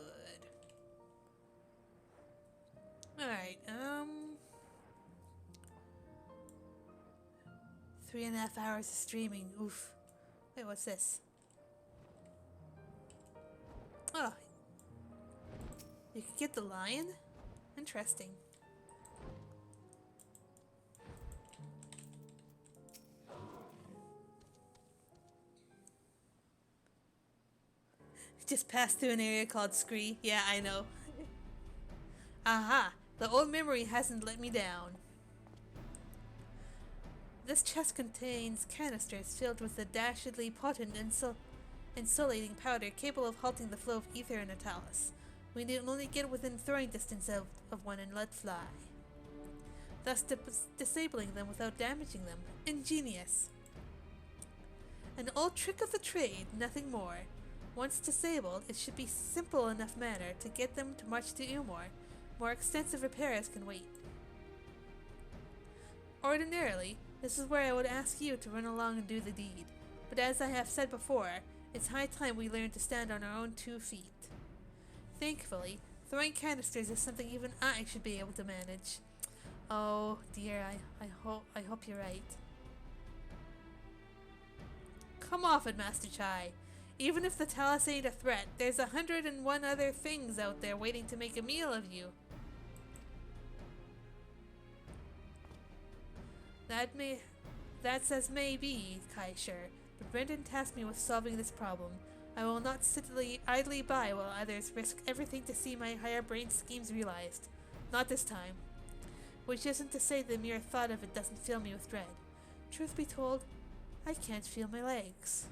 Alright, 3.5 hours of streaming. Oof. Wait, what's this? Oh. You can get the lion? Interesting. Just passed through an area called Scree. Yeah, I know. Aha! The old memory hasn't let me down. This chest contains canisters filled with a dashedly potent insulating powder capable of halting the flow of ether in a talus. We need only get within throwing distance of one and let fly. Thus disabling them without damaging them. Ingenious. An old trick of the trade, nothing more. Once disabled, it should be simple enough manner to get them to march to Ymor. More extensive repairs can wait. Ordinarily, this is where I would ask you to run along and do the deed. But as I have said before, It's high time we learned to stand on our own 2 feet. Thankfully, throwing canisters is something even I should be able to manage. Oh dear, I hope you're right. Come off it, Master Chai. Even if the Talus ain't a threat, there's 101 other things out there waiting to make a meal of you. That's as may be, Kaisher, but Brendan tasked me with solving this problem. I will not sit idly by while others risk everything to see my higher brain schemes realized. Not this time. Which isn't to say the mere thought of it doesn't fill me with dread. Truth be told, I can't feel my legs.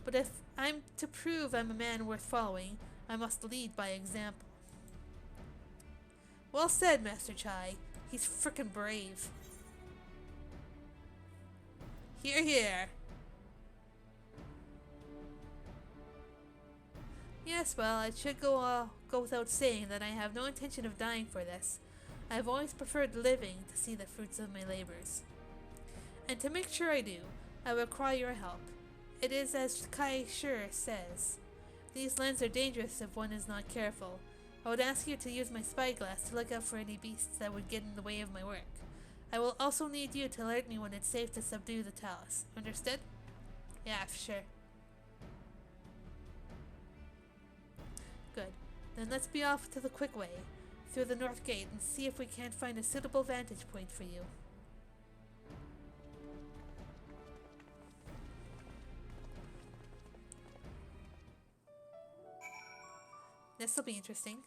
But if I'm to prove I'm a man worth following, I must lead by example. Well said, Master Chai. He's frickin' brave. Hear, hear. Yes, well, it should go without saying that I have no intention of dying for this. I have always preferred living to see the fruits of my labors. And to make sure I do, I require your help. It is as Kai Shur says. These lands are dangerous if one is not careful. I would ask you to use my spyglass to look out for any beasts that would get in the way of my work. I will also need you to alert me when it's safe to subdue the Talus. Understood? Yeah, sure. Good. Then let's be off to the quick way, through the north gate, and see if we can't find a suitable vantage point for you. This'll be interesting.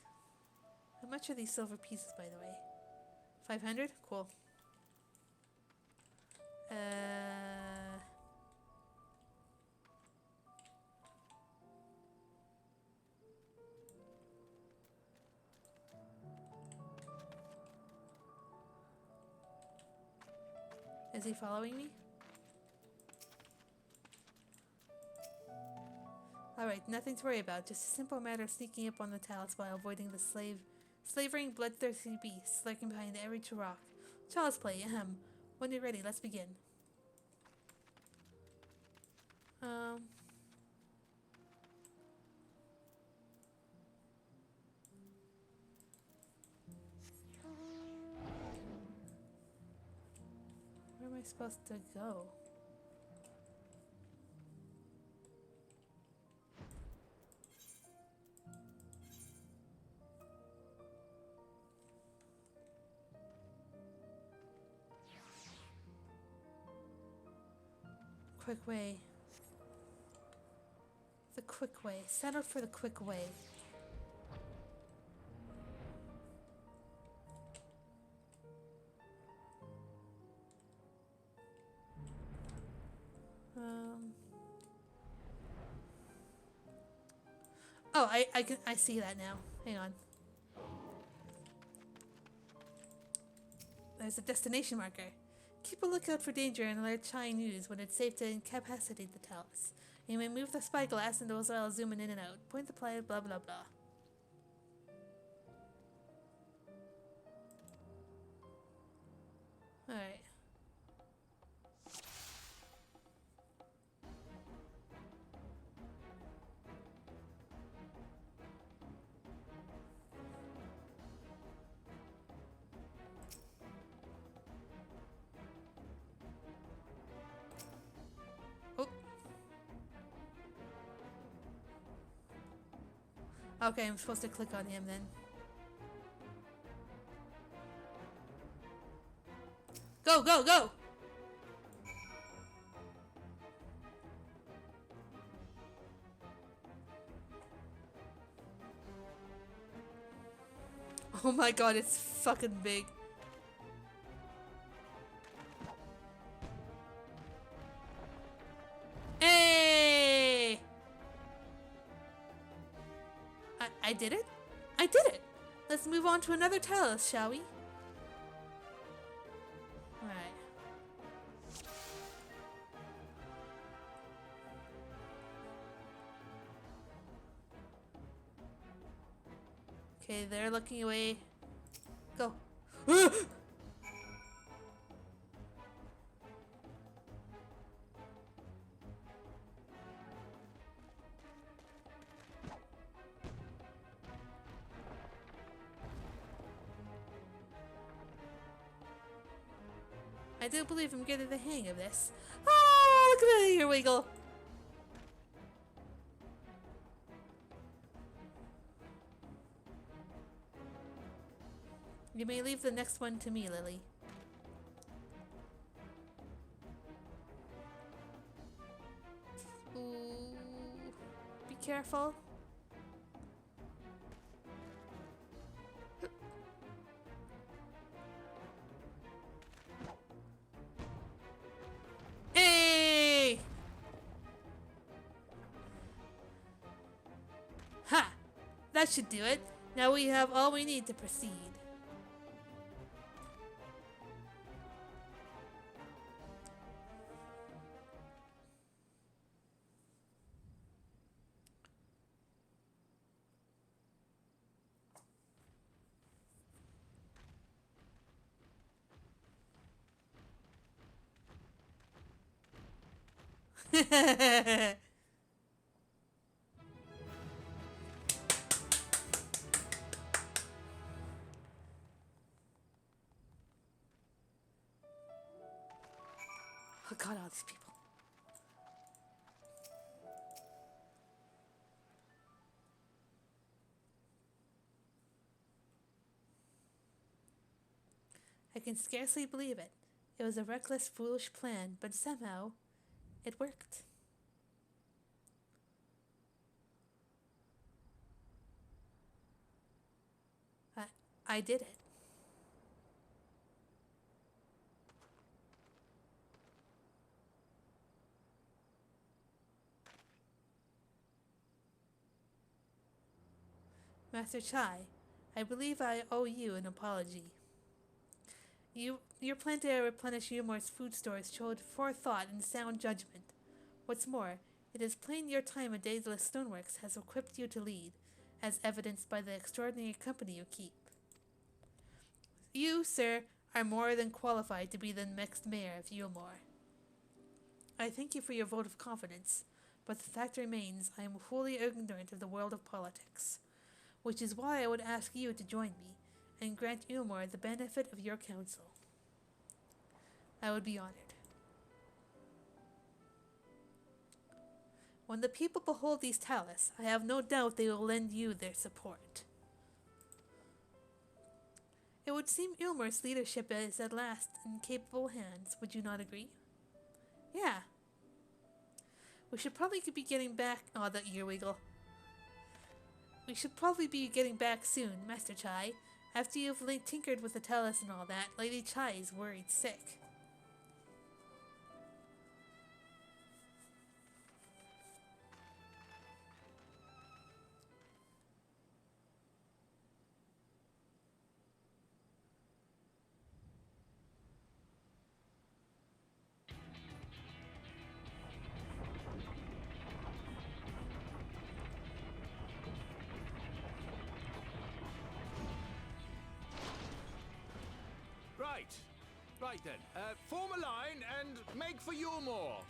How much are these silver pieces, by the way? 500? Cool. Is he following me? Alright, nothing to worry about. Just a simple matter of sneaking up on the Talus while avoiding the slavering, bloodthirsty beasts lurking behind every rock. Child's play, ahem. When you're ready, let's begin. Where am I supposed to go? Quick way. The quick way. Settle for the quick way. Oh, I see that now. Hang on. There's a destination marker. Keep a lookout for danger and alert Chai News when it's safe to incapacitate the Talus. You may move the spyglass and those I'll zoom in and out. Point the play, blah blah blah. Alright. Okay, I'm supposed to click on him then. Go, go, go! Oh my god, it's fucking big. Hey! I did it? I did it! Let's move on to another Talus, shall we? Alright. Okay, they're looking away. Go. do believe I'm getting the hang of this. Oh, look at that ear wiggle! You may leave the next one to me, Lily. Ooh, be careful. Hey! Ha! That should do it. Now we have all we need to proceed. Oh god, all these people. I can scarcely believe it. It was a reckless, foolish plan, but somehow it worked. I did it. Master Chai, I believe I owe you an apology. Your plan to replenish Yumor's food stores showed forethought and sound judgment. What's more, it is plain your time at Daedalus Stoneworks has equipped you to lead, as evidenced by the extraordinary company you keep. You, sir, are more than qualified to be the next mayor of Yumor. I thank you for your vote of confidence, but the fact remains I am wholly ignorant of the world of politics, which is why I would ask you to join me and grant Yumor the benefit of your counsel. I would be honored. When the people behold these talus, I have no doubt they will lend you their support. It would seem Yumor's leadership is at last in capable hands, would you not agree? Yeah. We should probably be getting back. Oh, that ear wiggle. We should probably be getting back soon, Master Chai. After you've tinkered with the talus and all that, Lady Chai is worried sick. Right then, form a line and make for Yulmore.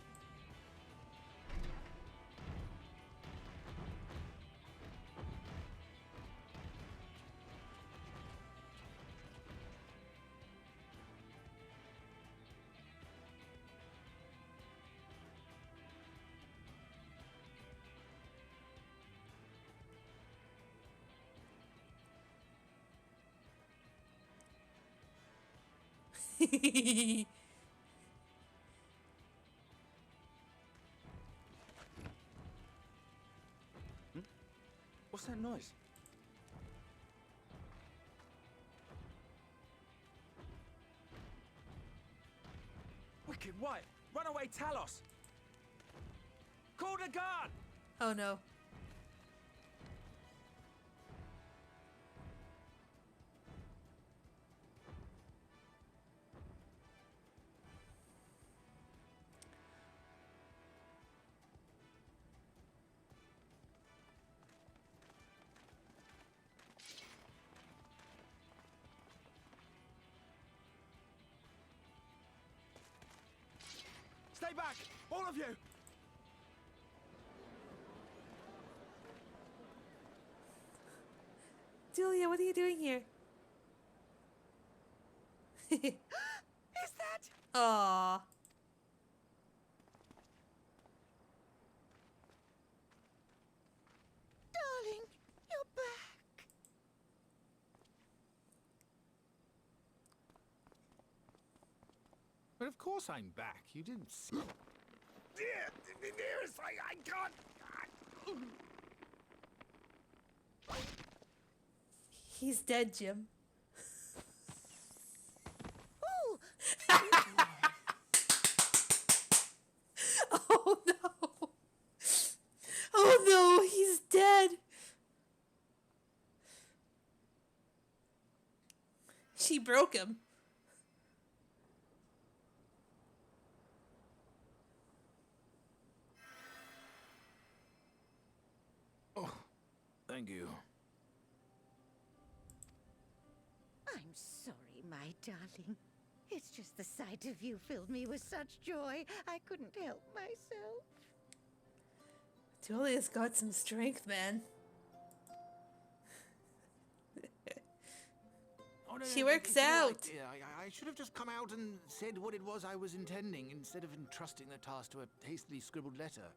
What's that noise? Wicked White! Runaway Talos! Call the guard! Oh no. Stay back! All of you! Julia, what are you doing here? Is that Aww. Darling, you're back. But of course I'm back. You didn't see... Dearest, I can't... He's dead, Jim. Oh, Oh no! Oh no, he's dead! She broke him. Oh, thank you. I'm sorry, my darling. It's just the sight of you filled me with such joy, I couldn't help myself. Julia's got some strength, man. Oh, no, She no, works it's all right, out. dear. I should have just come out and said what it was I was intending, instead of entrusting the task to a hastily scribbled letter.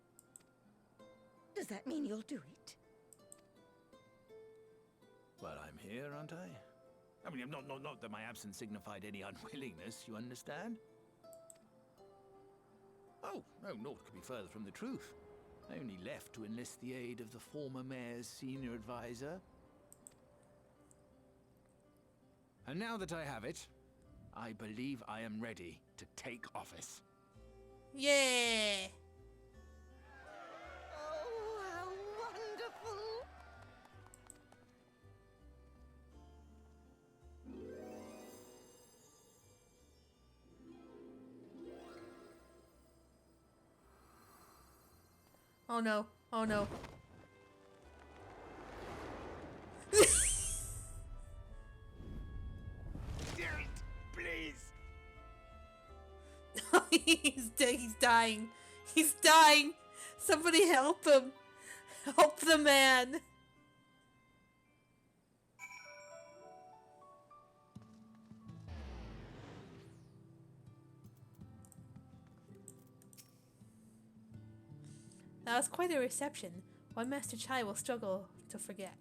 Does that mean you'll do it? Well, I'm here, aren't I? I mean, not that my absence signified any unwillingness, you understand? Oh, no, naught could be further from the truth. I only left to enlist the aid of the former mayor's senior advisor. And now that I have it, I believe I am ready to take office. Yeah! Oh, how wonderful! Oh no, oh no. Dearest, please! He's dead, he's dying. He's dying! Somebody help him! Help the man! That was quite a reception, one Master Chai will struggle to forget.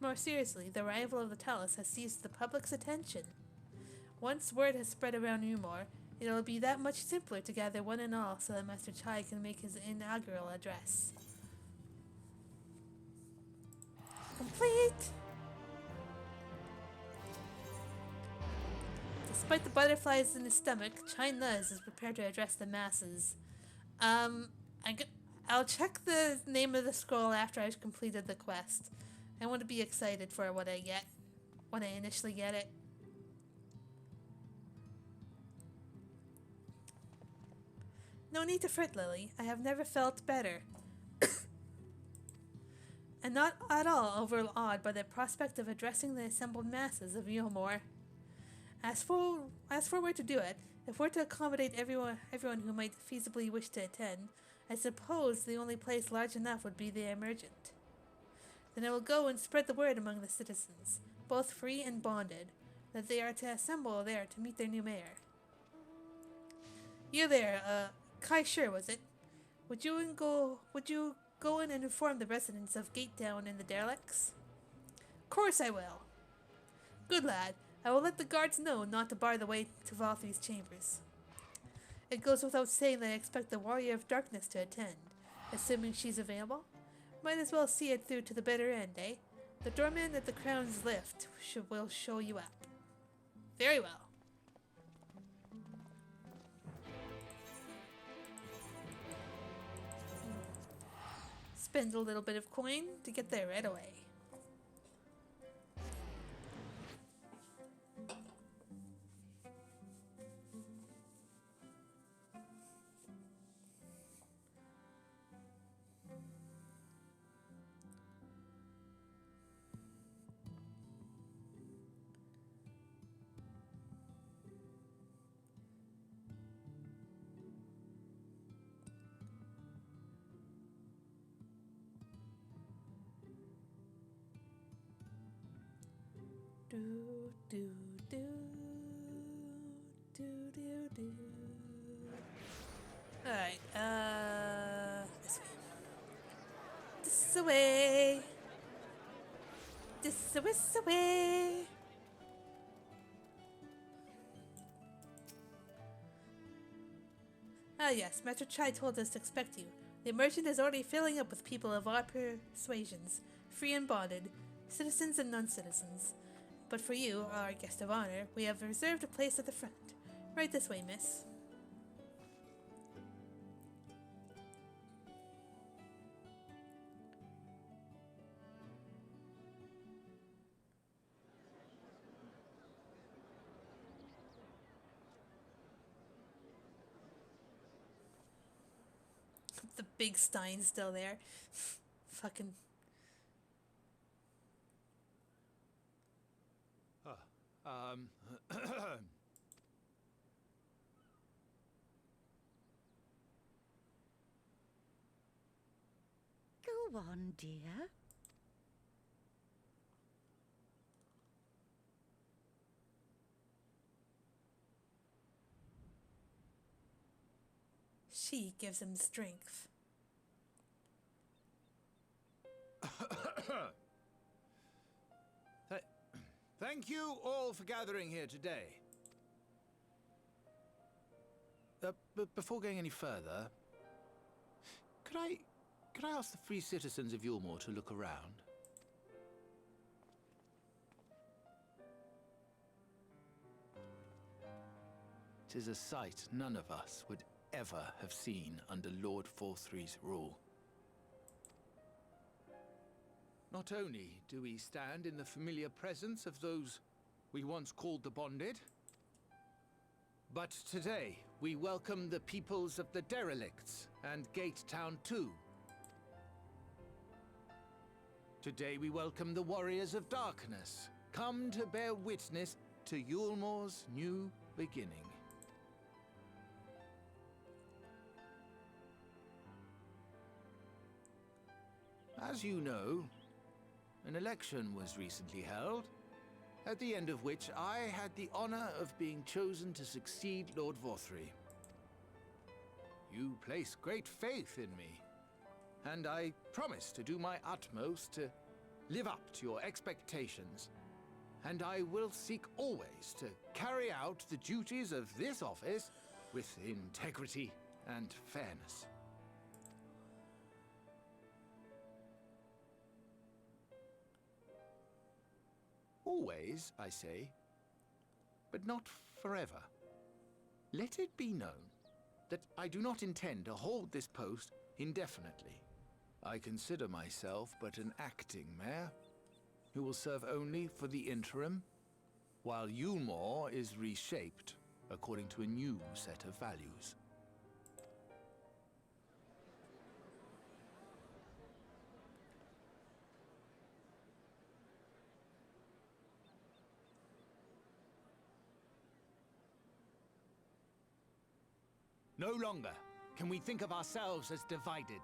More seriously, the arrival of the Talus has seized the public's attention. Once word has spread around Umor, it'll be that much simpler to gather one and all so that Master Chai can make his inaugural address. Complete! Despite the butterflies in his stomach, Chai Nuz is prepared to address the masses. I'll check the name of the scroll after I've completed the quest. I want to be excited for what I get when I initially get it. No need to fret, Lily. I have never felt better. And not at all overawed by the prospect of addressing the assembled masses of Yomor. As for where to do it, if we're to accommodate everyone who might feasibly wish to attend, I suppose the only place large enough would be the Emergent. Then I will go and spread the word among the citizens, both free and bonded, that they are to assemble there to meet their new mayor. You there, Kai Sure, was it? Would you go in and inform the residents of Gate Down and the derelicts? Course I will. Good lad. I will let the guards know not to bar the way to Valthy's chambers. It goes without saying that I expect the Warrior of Darkness to attend, assuming she's available. Might as well see it through to the bitter end, eh? The doorman at the Crown's Lift will show you up. Very well. Spend a little bit of coin to get there right away. Alright, this way. This way. Ah yes, Master Chai told us to expect you. The merchant is already filling up with people of all persuasions, free and bonded, citizens and non-citizens. But for you, our guest of honor, we have reserved a place at the front. Right this way, miss. The big Stein's still there. Fucking. Go on, dear. She gives him strength. Thank you all for gathering here today. But before going any further, could I ask the free citizens of Yulmore to look around? Tis a sight none of us would ever have seen under Lord Forthry's rule. Not only do we stand in the familiar presence of those we once called the Bonded, but today we welcome the peoples of the Derelicts and Gate Town too. Today we welcome the Warriors of Darkness, come to bear witness to Yulmore's new beginning. As you know, an election was recently held, at the end of which I had the honor of being chosen to succeed Lord Forthry. You place great faith in me, and I promise to do my utmost to live up to your expectations, and I will seek always to carry out the duties of this office with integrity and fairness. Always, I say, but not forever. Let it be known that I do not intend to hold this post indefinitely. I consider myself but an acting mayor, who will serve only for the interim, while Yulmore is reshaped according to a new set of values. No longer can we think of ourselves as divided,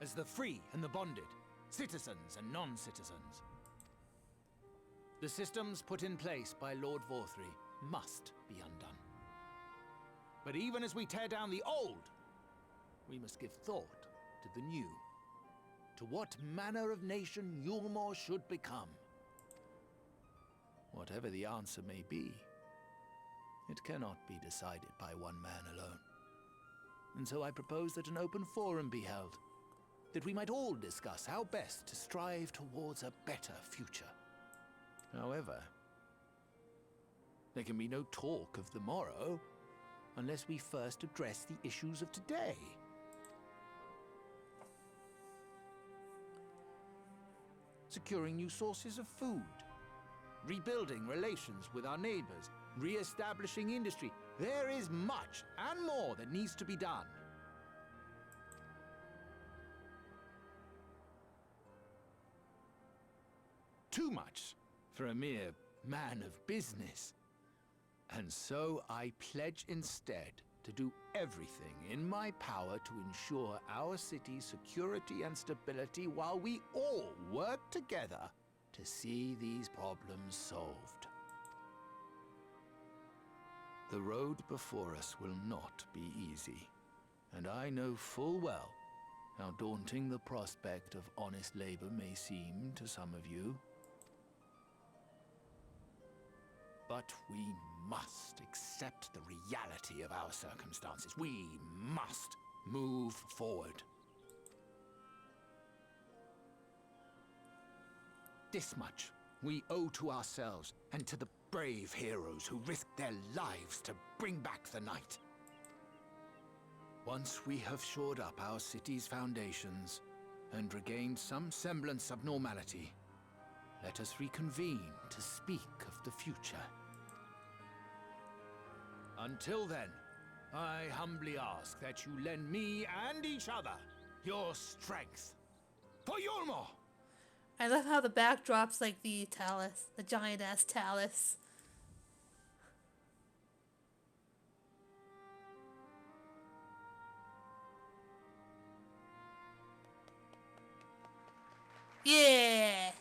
as the free and the bonded, citizens and non-citizens. The systems put in place by Lord Forthry must be undone. But even as we tear down the old, we must give thought to the new, to what manner of nation Yulmore should become. Whatever the answer may be, it cannot be decided by one man alone. And so I propose that an open forum be held, that we might all discuss how best to strive towards a better future. However, there can be no talk of the morrow unless we first address the issues of today. Securing new sources of food, rebuilding relations with our neighbors, re-establishing industry. There is much and more that needs to be done. Too much for a mere man of business. And so I pledge instead to do everything in my power to ensure our city's security and stability while we all work together to see these problems solved. The road before us will not be easy, and I know full well how daunting the prospect of honest labor may seem to some of you. But we must accept the reality of our circumstances. We must move forward. This much we owe to ourselves and to the brave heroes who risked their lives to bring back the night. Once we have shored up our city's foundations and regained some semblance of normality, let us reconvene to speak of the future. Until then, I humbly ask that you lend me and each other your strength. For Yulmore! I love how the backdrop's like the talus, the giant ass talus. Yeah!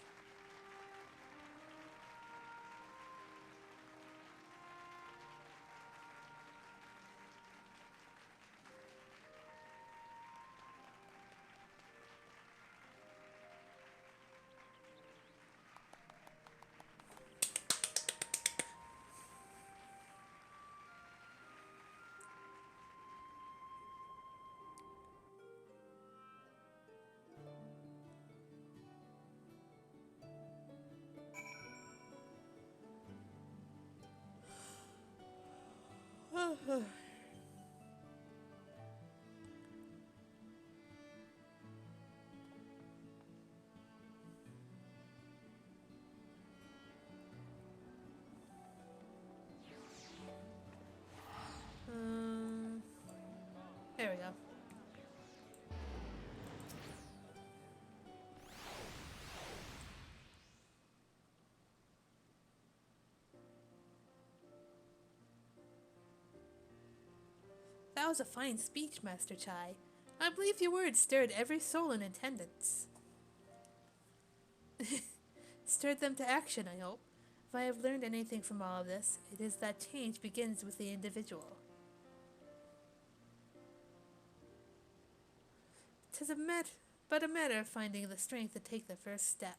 There we go. That was a fine speech, Master Chai. I believe your words stirred every soul in attendance. Stirred them to action, I hope. If I have learned anything from all of this, it is that change begins with the individual. 'Tis but a matter of finding the strength to take the first step.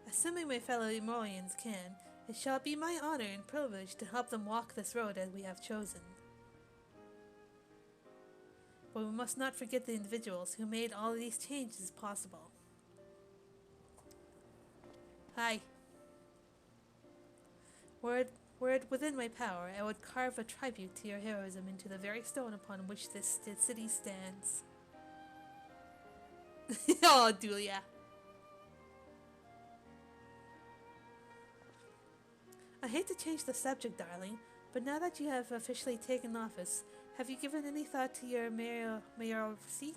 Assuming my fellow Emolians can, it shall be my honor and privilege to help them walk this road as we have chosen. But we must not forget the individuals who made all these changes possible. Hi. Were it within my power, I would carve a tribute to your heroism into the very stone upon which this city stands. Oh, Dulia. I hate to change the subject, darling, but now that you have officially taken office, have you given any thought to your mayoral seat?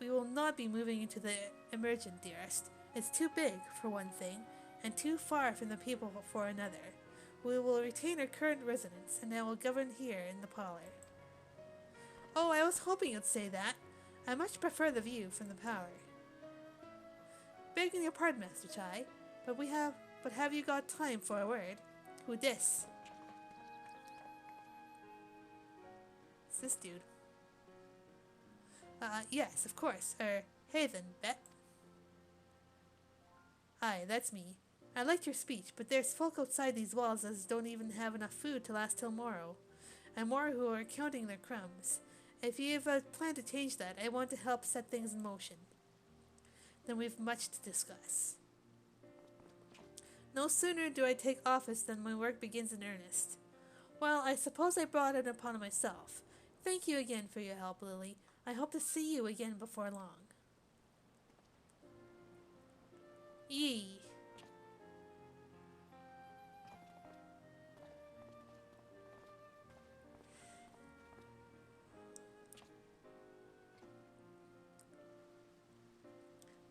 We will not be moving into the emergent, dearest. It's too big, for one thing, and too far from the people for another. We will retain our current residence, and I will govern here in the parlor. Oh, I was hoping you'd say that. I much prefer the view from the parlor. Begging your pardon, Master Chai, but have you got time for a word? Who dis? It's this dude. Yes, of course. Hey then, Bet. Aye, that's me. I liked your speech, but there's folk outside these walls as don't even have enough food to last till morrow, and more who are counting their crumbs. If you've a plan to change that, I want to help set things in motion. Then we've much to discuss. No sooner do I take office than my work begins in earnest. Well, I suppose I brought it upon myself. Thank you again for your help, Lily. I hope to see you again before long. Yee.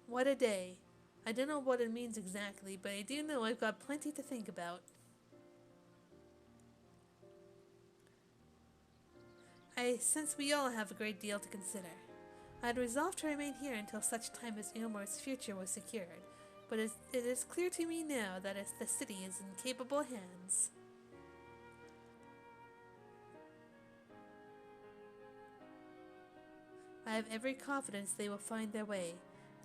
What a day. I don't know what it means exactly, but I do know I've got plenty to think about. I sense we all have a great deal to consider. I had resolved to remain here until such time as Ilmore's future was secured, but it is clear to me now that the city is in capable hands. I have every confidence they will find their way,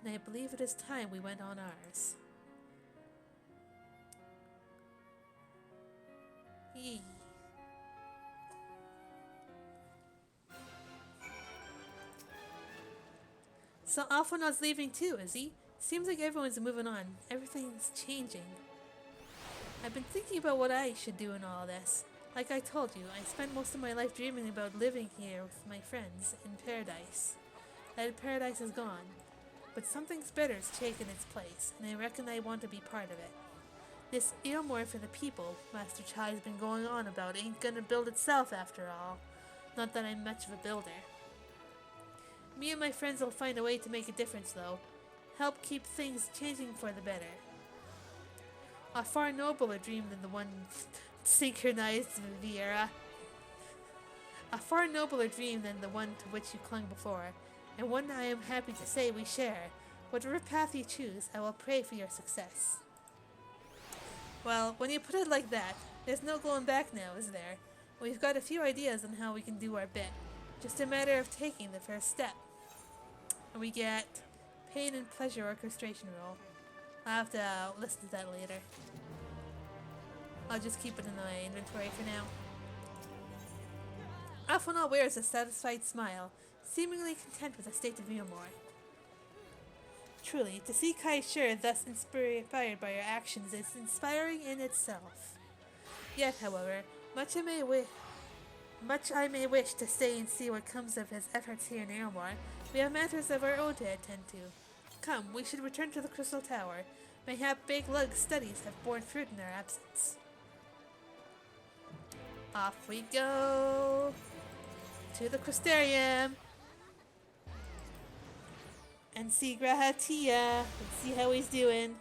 and I believe it is time we went on ours. Yee. So Alphonse's leaving too, is he? Seems like everyone's moving on. Everything's changing. I've been thinking about what I should do in all this. Like I told you, I spent most of my life dreaming about living here with my friends in paradise. That paradise is gone, but something's better's taken its place, and I reckon I want to be part of it. This Earmore for the people Master Chai's been going on about ain't gonna build itself after all. Not that I'm much of a builder. Me and my friends will find a way to make a difference, though. Help keep things changing for the better. A far nobler dream than the one synchronized Viera. A far nobler dream than the one to which you clung before, and one I am happy to say we share. Whatever path you choose, I will pray for your success. Well, when you put it like that, there's no going back now, is there? We've got a few ideas on how we can do our bit. Just a matter of taking the first step. And we get pain and pleasure orchestration roll. I'll have to listen to that later. I'll just keep it in my inventory for now. Alphonse wears a satisfied smile, seemingly content with the state of Earmore. Truly, to see Kai Shur thus inspired by your actions is inspiring in itself. Yet, however, much I may wish to stay and see what comes of his efforts here in Earmore, we have matters of our own to attend to. Come, we should return to the Crystal Tower. Mayhap Big Lug's studies have borne fruit in our absence. Off we go to the Crystarium and see Grahatia. Let's see how he's doing.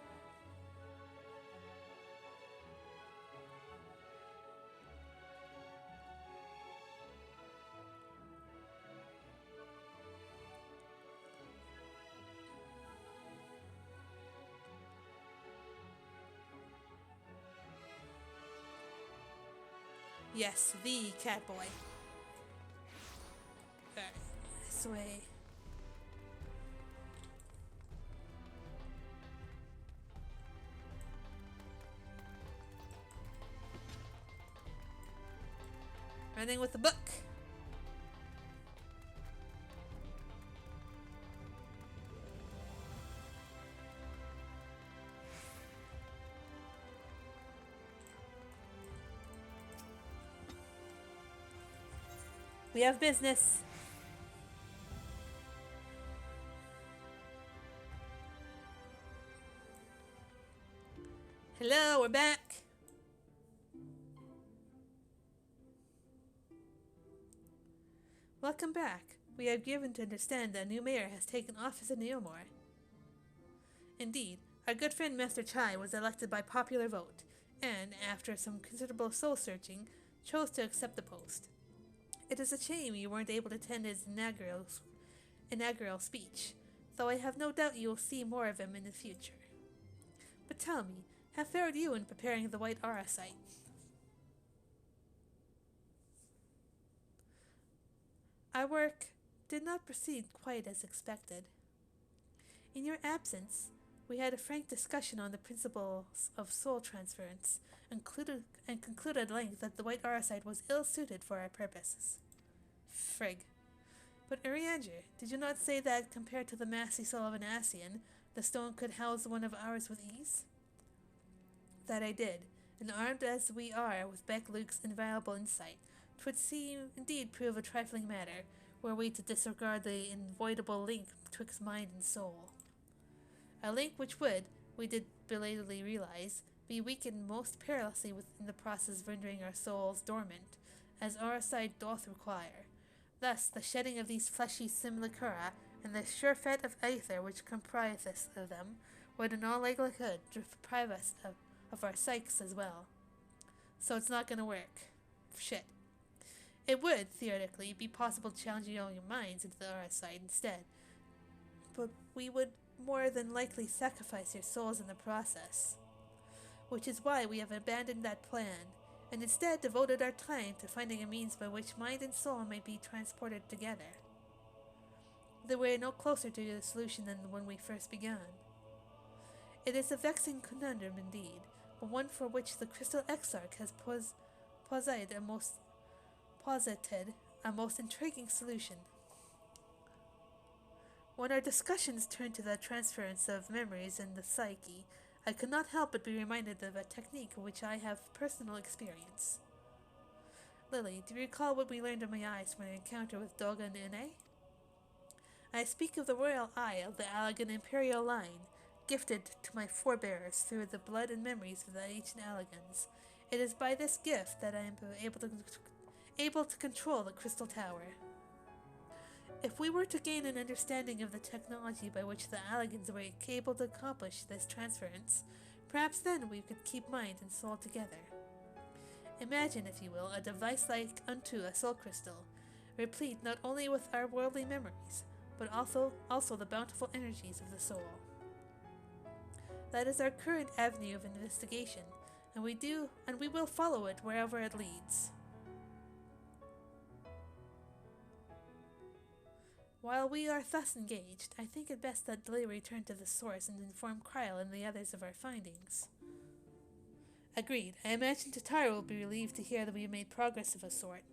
Yes, the Catboy. Alright, this way. Running with the book. We have business. Hello, we're back. Welcome back. We have given to understand that a new mayor has taken office in Earmore. Indeed, our good friend Master Chai was elected by popular vote, and, after some considerable soul-searching, chose to accept the post. It is a shame you weren't able to attend his inaugural speech, though I have no doubt you will see more of him in the future. But tell me, how fared you in preparing the White Aura site? Our work did not proceed quite as expected. In your absence, we had a frank discussion on the principles of soul transference, and concluded at length that the White Aura site was ill-suited for our purposes. Frig. But Urianger, did you not say that, compared to the massy soul of an Asian, the stone could house one of ours with ease? That I did, and armed as we are with Beck Luke's invaluable insight, 'twould seem indeed prove a trifling matter, were we to disregard the unavoidable link betwixt mind and soul. A link which would, we did belatedly realize, be weakened most perilously within the process rendering our souls dormant, as our sight doth require. Thus, the shedding of these fleshy simulacra, and the surfeit of aether which compriseth of them, would in all likelihood deprive us of our psyches as well. So it's not gonna work. Shit. It would, theoretically, be possible to challenge your minds into the aura side instead. But we would more than likely sacrifice your souls in the process. Which is why we have abandoned that plan, and instead devoted our time to finding a means by which mind and soul may be transported together. Though we are no closer to the solution than when we first began. It is a vexing conundrum indeed, but one for which the Crystal Exarch has posited a most intriguing solution. When our discussions turned to the transference of memories in the psyche, I could not help but be reminded of a technique in which I have personal experience. Lily, do you recall what we learned in my eyes from an encounter with Dogan Ine? I speak of the royal eye of the Allegan imperial line, gifted to my forebears through the blood and memories of the ancient Allegans. It is by this gift that I am able to control the Crystal Tower. If we were to gain an understanding of the technology by which the Allegans were able to accomplish this transference, perhaps then we could keep mind and soul together. Imagine, if you will, a device like unto a soul crystal, replete not only with our worldly memories, but also the bountiful energies of the soul. That is our current avenue of investigation, and we will follow it wherever it leads. While we are thus engaged, I think it best that Lily return to the source and inform Kryle and the others of our findings. Agreed. I imagine Tatara will be relieved to hear that we have made progress of a sort.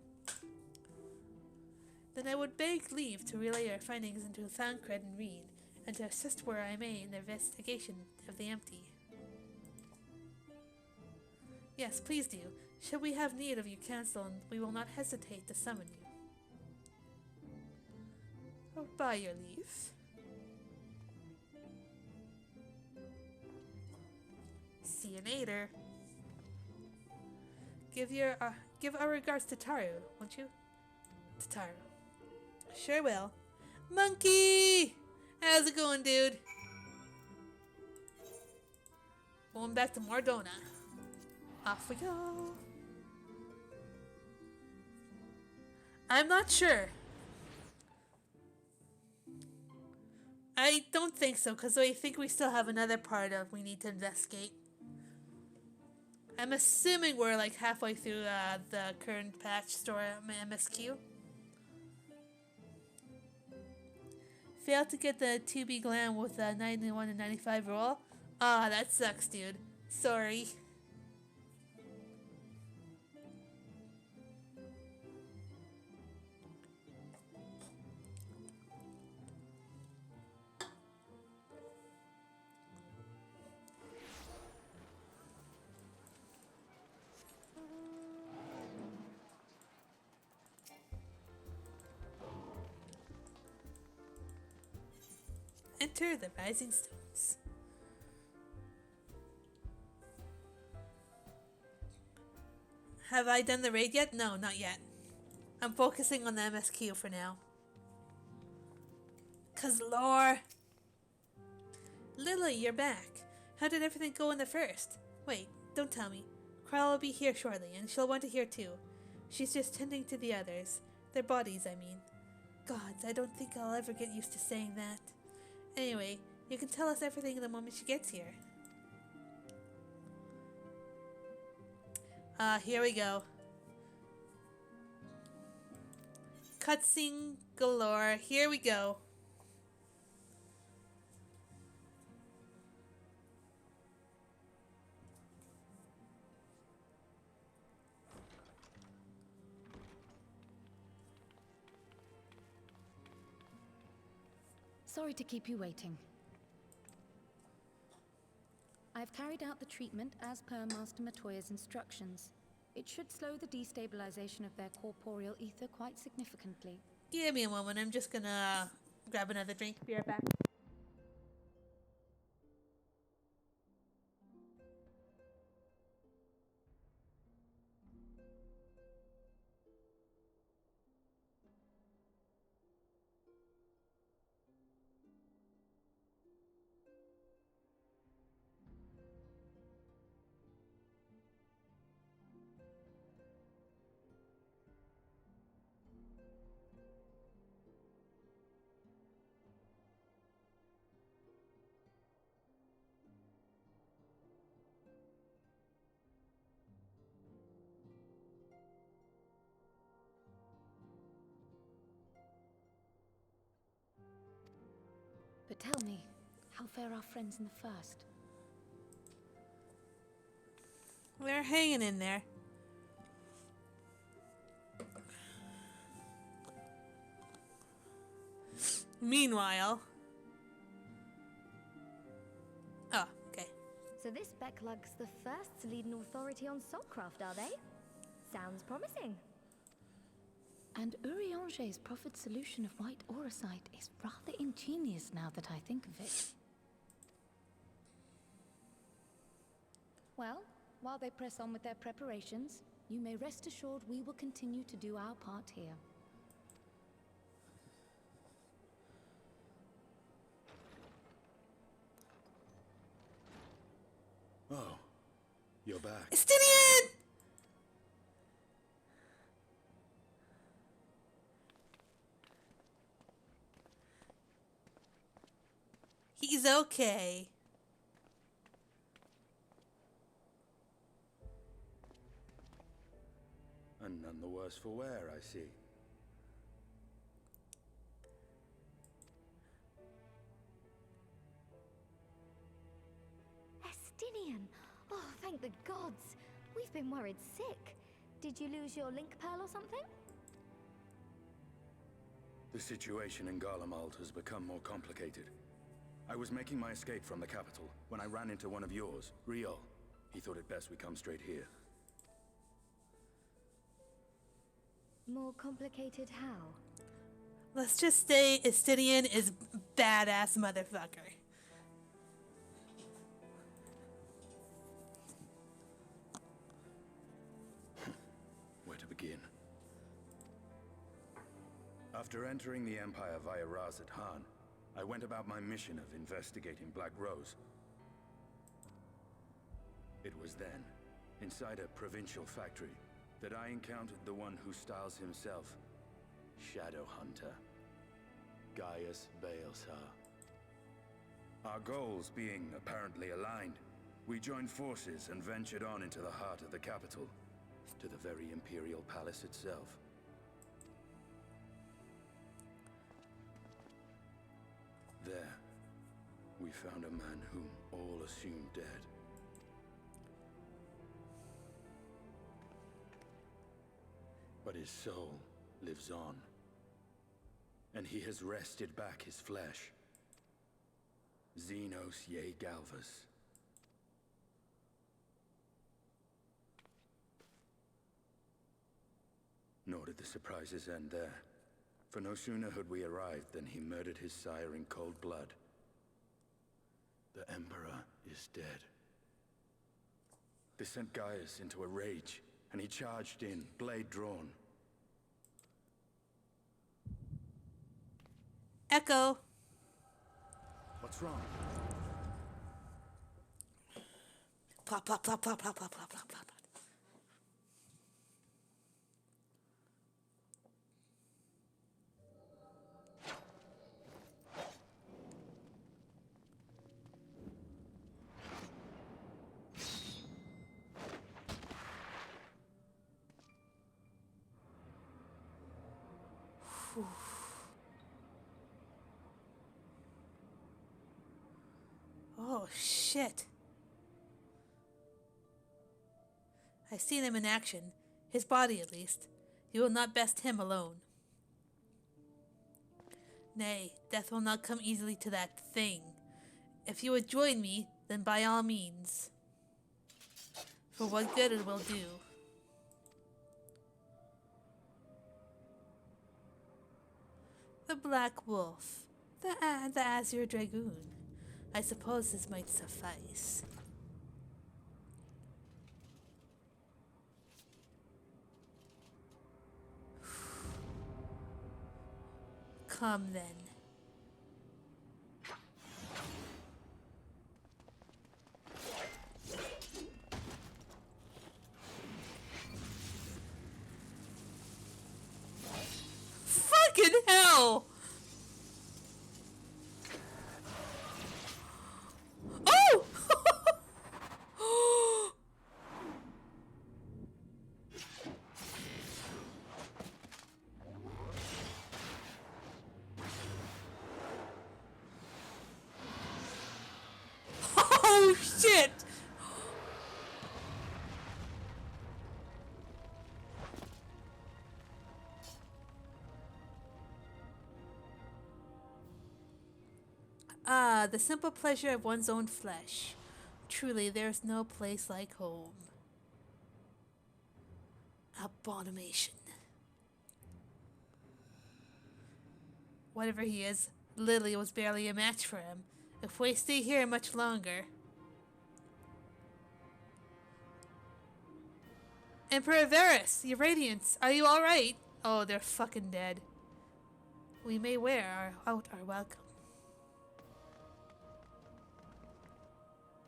Then I would beg leave to relay our findings into Thancred and Reed, and to assist where I may in the investigation of the empty. Yes, please do. Should we have need of your counsel, we will not hesitate to summon you. Oh, by your leave. See you later. Give our regards to Taru, won't you? To Taru. Sure will. Monkey! How's it going, dude? Going back to Mordona. Off we go. I'm not sure. I don't think so, because I think we still have another part of we need to investigate. I'm assuming we're like halfway through the current patch story at MSQ. Failed to get the 2B glam with the 91 and 95 roll. Ah, that sucks, dude. Sorry. Enter the Rising Stones. Have I done the raid yet? No, not yet. I'm focusing on the MSQ for now. 'Cause lore. Lily, you're back. How did everything go in the first? Wait, don't tell me. Kryle will be here shortly, and she'll want to hear too. She's just tending to the others. Their bodies, I mean. Gods, I don't think I'll ever get used to saying that. Anyway, you can tell us everything the moment she gets here. Here we go. Cutscene galore. Here we go. Sorry to keep you waiting. I've carried out the treatment as per Master Matoya's instructions. It should slow the destabilization of their corporeal ether quite significantly. Give me a moment, I'm just gonna grab another drink. Be right back. But tell me, how fare our friends in the first? They're hanging in there. Meanwhile... Oh, okay. So this Becklug's the first to lead an authority on soulcraft, are they? Sounds promising. And Urianger's proffered solution of white auracite is rather ingenious now that I think of it. Well, while they press on with their preparations, you may rest assured we will continue to do our part here. Oh, you're back. Estinian! He's okay. And none the worse for wear, I see. Estinian! Oh, thank the gods! We've been worried sick. Did you lose your link pearl or something? The situation in Garlemald has become more complicated. I was making my escape from the capital when I ran into one of yours, Riol. He thought it best we come straight here. More complicated how? Let's just say Estinian is badass motherfucker. Where to begin? After entering the Empire via Razat Han, I went about my mission of investigating Black Rose. It was then, inside a provincial factory, that I encountered the one who styles himself Shadow Hunter, Gaius Baelsar. Our goals being apparently aligned, we joined forces and ventured on into the heart of the capital, to the very Imperial Palace itself. There, we found a man whom all assumed dead. But his soul lives on, and he has wrested back his flesh. Xenos Ye Galvas. Nor did the surprises end there, for no sooner had we arrived than he murdered his sire in cold blood. The Emperor is dead. This sent Gaius into a rage, and he charged in, blade drawn. Echo. What's wrong? Plop, plop, plop, plop, plop, plop, plop, plop, plop. Oh, shit. I've seen him in action. His body, at least. You will not best him alone. Nay, death will not come easily to that thing. If you would join me, then by all means. For what good it will do. The Black Wolf. The Azure Dragoon. I suppose this might suffice. Come then. Fucking hell! Oh! shit! Ah, the simple pleasure of one's own flesh. Truly, there's no place like home. Abomination. Whatever he is, Lily was barely a match for him. If we stay here much longer... Emperor Varus, your radiance, are you alright? Oh, they're fucking dead. We may wear out our welcome.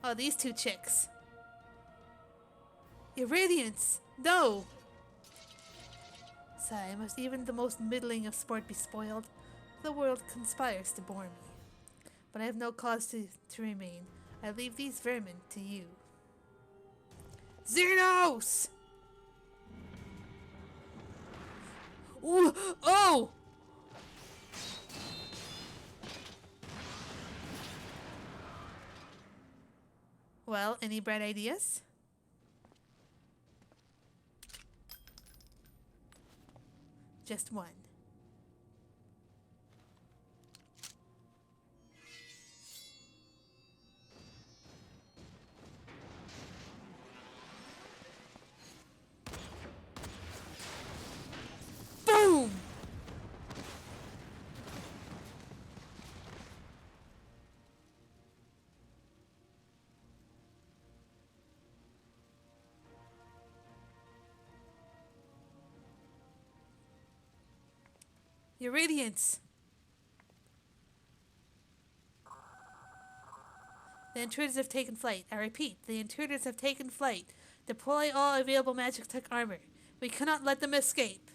Oh, these two chicks. Your radiance! No! Sigh, must even the most middling of sport be spoiled? The world conspires to bore me. But I have no cause to remain. I leave these vermin to you. Xenos! Ooh, oh! Well, any bright ideas? Just one. Boom! Your radiance! The intruders have taken flight. I repeat, the intruders have taken flight. Deploy all available magic tech armor. We cannot let them escape.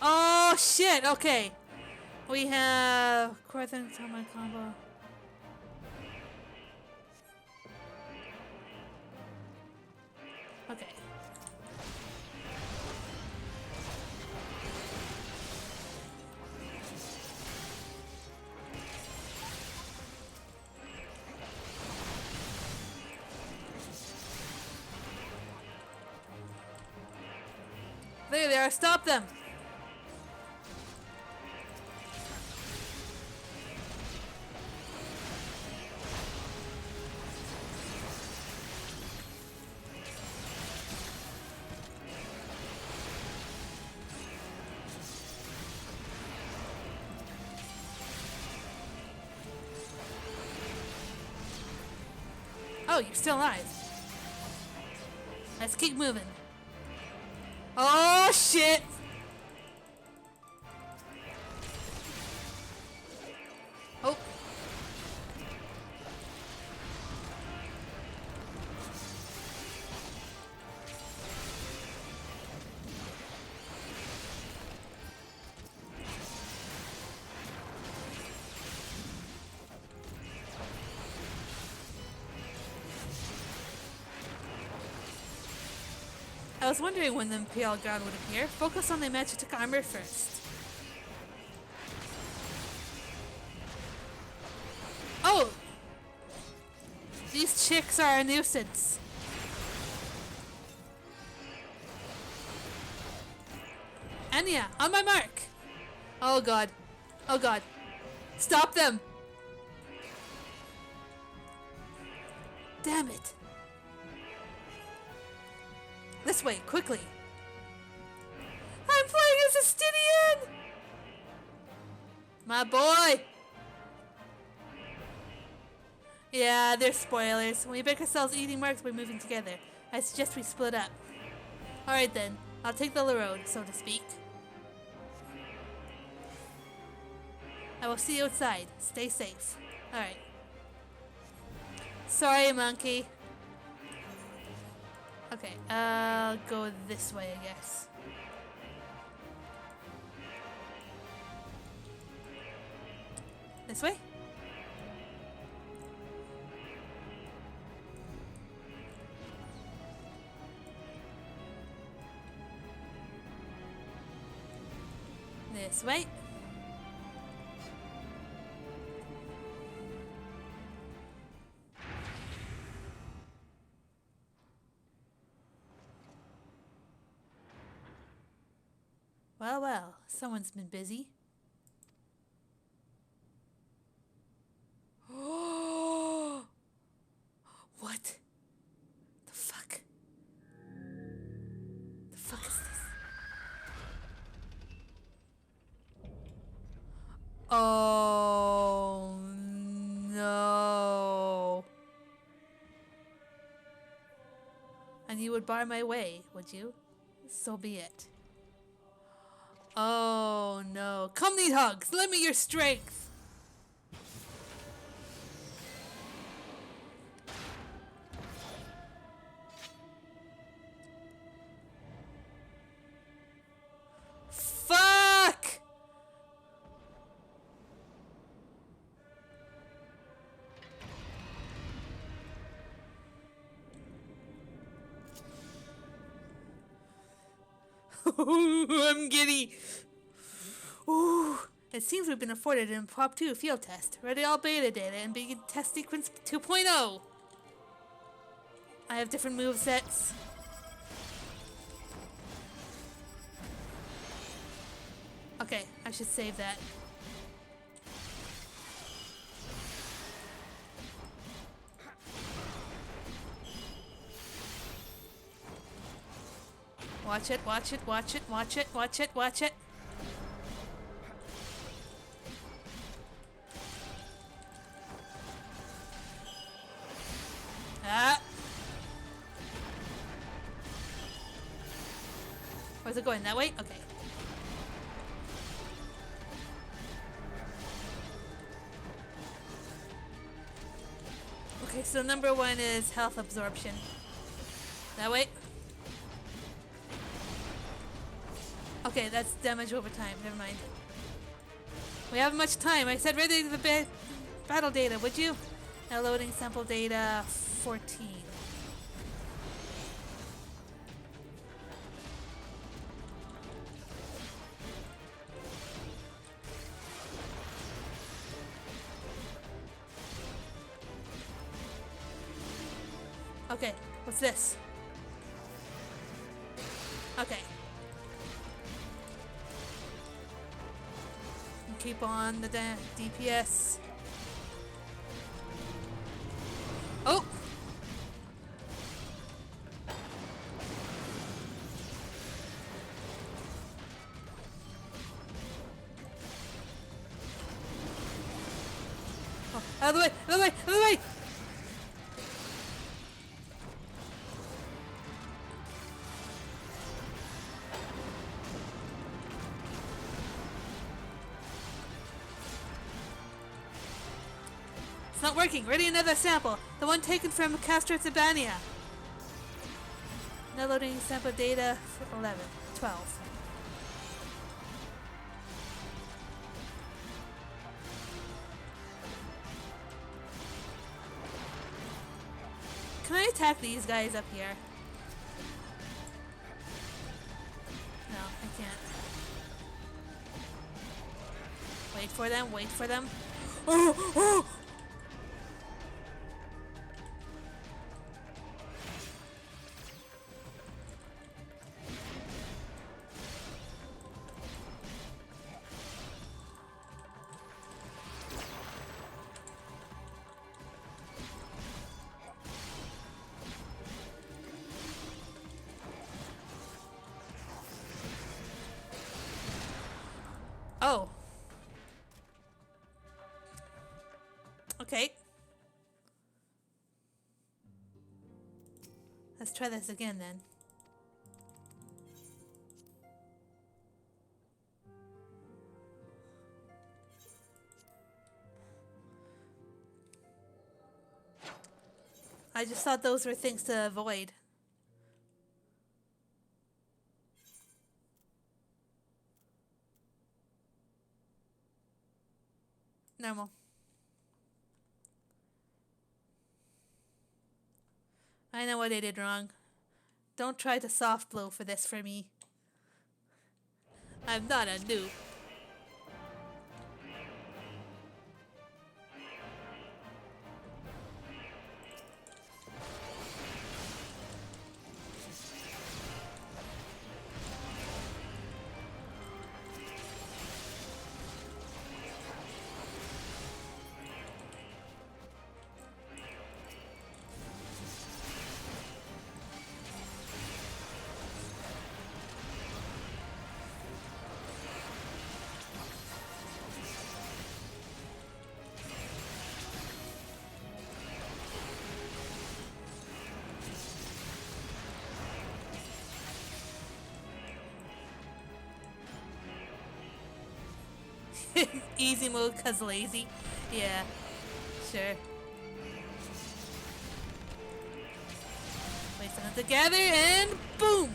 Oh shit, okay. We have Corthan Summon combo. Okay. There they are, stop them! Oh, you're still alive. Let's keep moving. Oh, shit! Oh. I was wondering when the Imperial Guard would appear. Focus on the magic armor first. Oh! These chicks are a nuisance. Anya, on my mark! Oh god. Oh god. Stop them! Damn it. This way, quickly. I'm playing as a Stydian! My boy! Yeah, there's spoilers. When we make ourselves eating marks by moving together, I suggest we split up. Alright then, I'll take the road, so to speak. I will see you outside. Stay safe. Alright. Sorry, monkey. Okay, I'll go this way, I guess. This way? This way? Well, well, someone's been busy. What? The fuck? The fuck is this? Oh no. And you would bar my way, would you? So be it. Oh no. Come need hugs. Lend me your strength. Fuck! I'm giddy. Ooh. It seems we've been afforded an Prop 2 field test. Ready all beta data and begin test sequence 2.0. I have different move sets. Okay, I should save that. Watch it, watch it, watch it, watch it, watch it, watch it. Ah! Where's it going? That way? Okay. Okay, so number 1 is health absorption. That way? Okay, that's damage over time. Never mind. We have much time. I said ready to the battle data, would you? Now loading sample data 14. Okay, what's this? Okay. Keep on the DPS. Oh! Oh, out of the way! Out of the way! Out of the way! It's not working. Ready another sample. The one taken from Castor Zibania. Now loading sample data for 11, 12. Can I attack these guys up here? No, I can't. Wait for them, wait for them. Oh! Oh! Oh. Okay. Let's try this again then. I just thought those were things to avoid. Normal. I know what I did wrong. Don't try to soft blow for this for me. I'm not a noob. Easy mode cause lazy. Yeah, sure. Place them together and boom!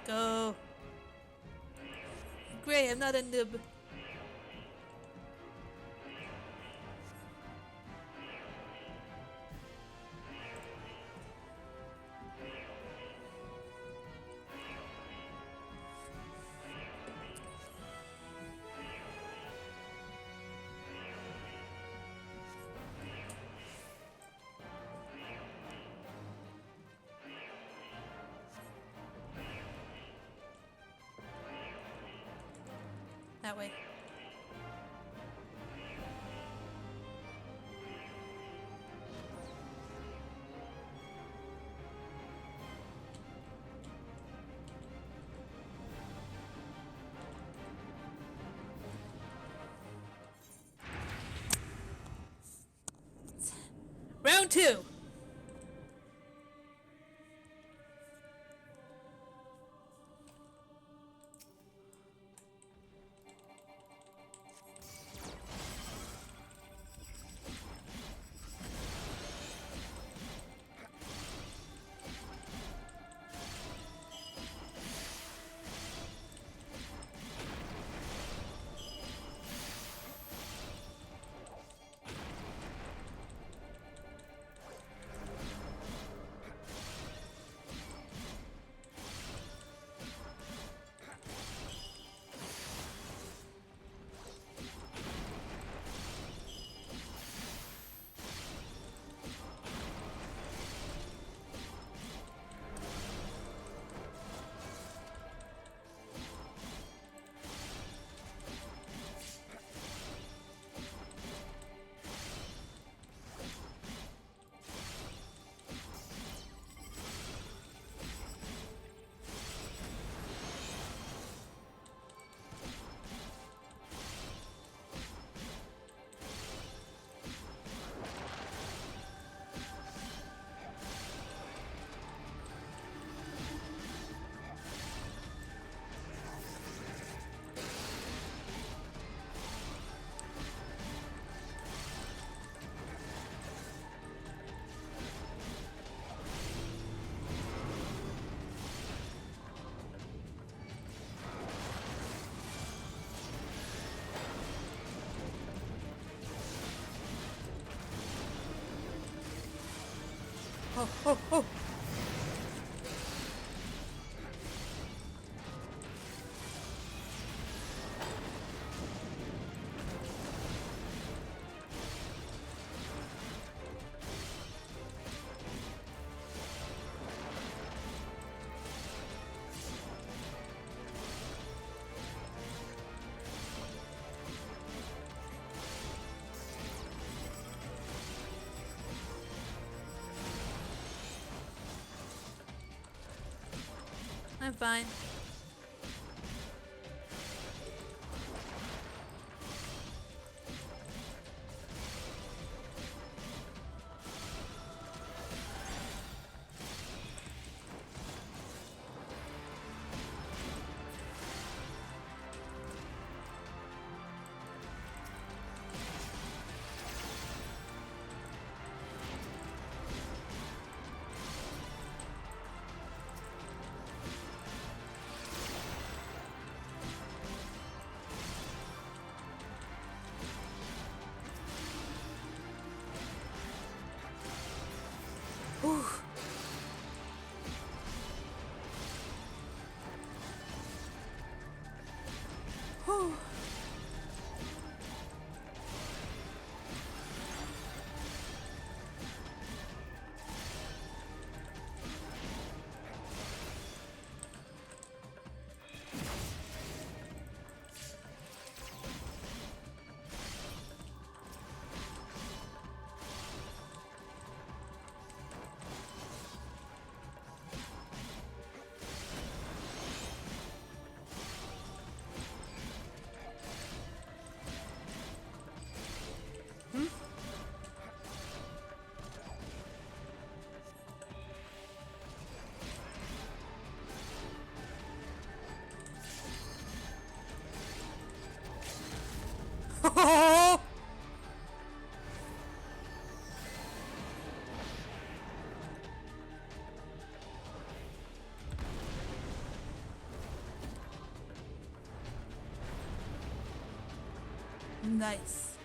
Go. Great, I'm not a noob. That way. Round 2. Oh, oh, oh. I'm fine. Whew. Nice.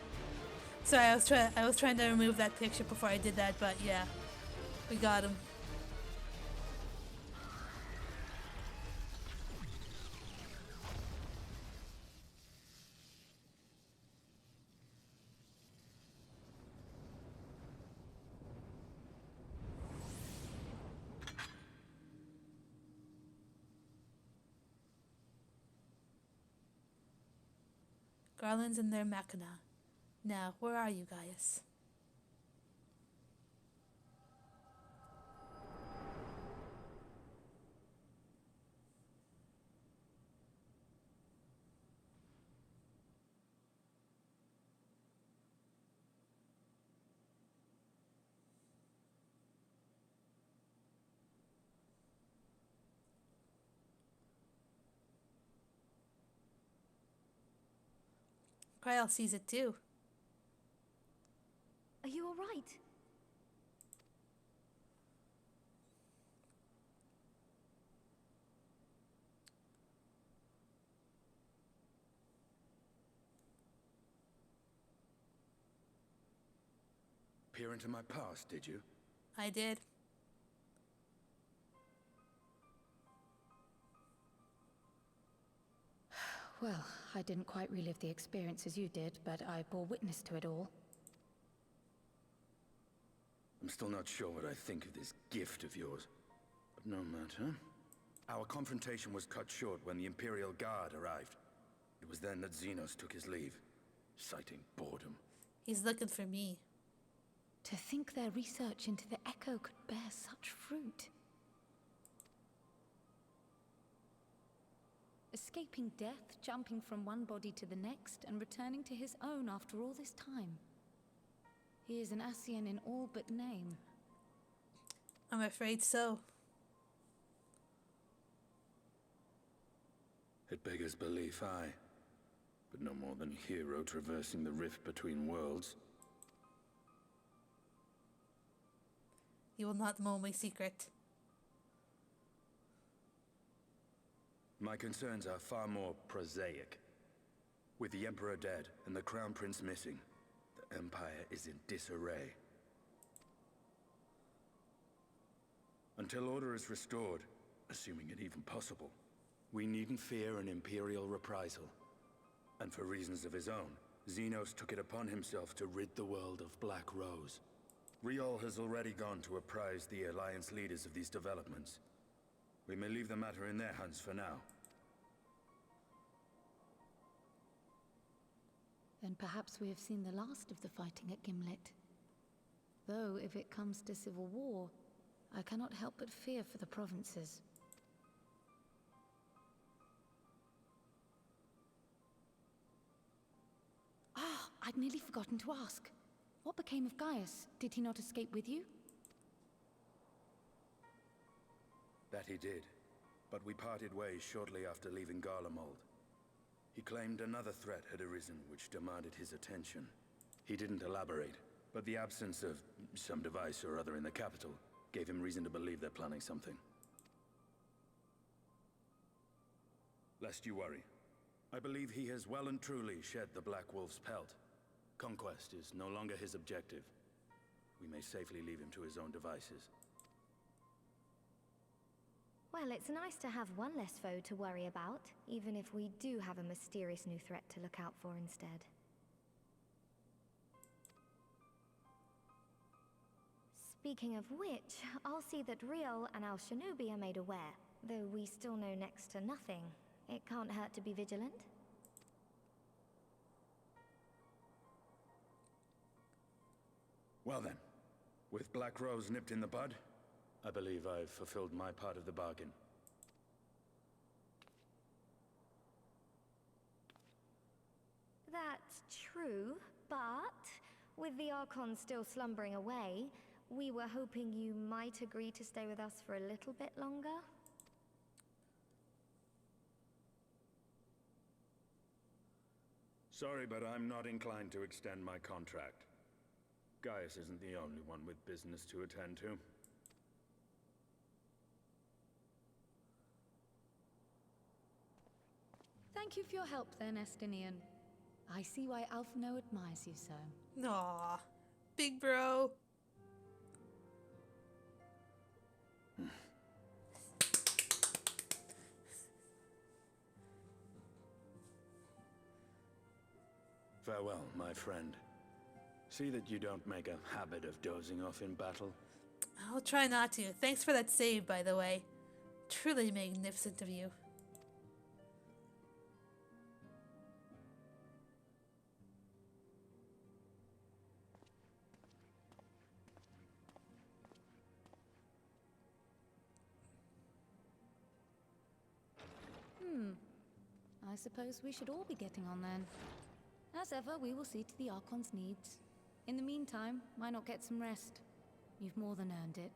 Sorry, I was trying to remove that picture before I did that, but yeah. We got him. Garlands and their machina. Now, where are you guys? Kyle sees it too. Are you all right? Peer into my past, did you? I did. Well, I didn't quite relive the experience as you did, but I bore witness to it all. I'm still not sure what I think of this gift of yours. But no matter. Our confrontation was cut short when the Imperial Guard arrived. It was then that Xenos took his leave, citing boredom. He's looking for me. To think their research into the Echo could bear such fruit. Escaping death, jumping from one body to the next, and returning to his own after all this time. He is an Ascian in all but name. I'm afraid so. It beggars belief, aye. But no more than a hero traversing the rift between worlds. You will not know my secret. My concerns are far more prosaic. With the Emperor dead and the Crown Prince missing, the Empire is in disarray. Until order is restored, assuming it even possible, we needn't fear an Imperial reprisal. And for reasons of his own, Xenos took it upon himself to rid the world of Black Rose. Riol has already gone to apprise the Alliance leaders of these developments. We may leave the matter in their hands for now. Then perhaps we have seen the last of the fighting at Gimlet. Though, if it comes to civil war, I cannot help but fear for the provinces. Ah, I'd nearly forgotten to ask. What became of Gaius? Did he not escape with you? That he did, but we parted ways shortly after leaving Garlemald. He claimed another threat had arisen which demanded his attention. He didn't elaborate, but the absence of some device or other in the capital gave him reason to believe they're planning something. Lest you worry, I believe he has well and truly shed the Black Wolf's pelt. Conquest is no longer his objective. We may safely leave him to his own devices. Well, it's nice to have one less foe to worry about, even if we do have a mysterious new threat to look out for instead. Speaking of which, I'll see that Riel and Al Shinobi are made aware. Though we still know next to nothing, it can't hurt to be vigilant. Well then, with Black Rose nipped in the bud, I believe I've fulfilled my part of the bargain. That's true, but with the Archon still slumbering away, we were hoping you might agree to stay with us for a little bit longer. Sorry, but I'm not inclined to extend my contract. Gaius isn't the only one with business to attend to. Thank you for your help then, Estinian. I see why Alphino admires you so. Aw, big bro. Farewell, my friend. See that you don't make a habit of dozing off in battle. I'll try not to. Thanks for that save, by the way. Truly magnificent of you. I suppose we should all be getting on then. As ever, we will see to the Archon's needs. In the meantime, why not get some rest? You've more than earned it.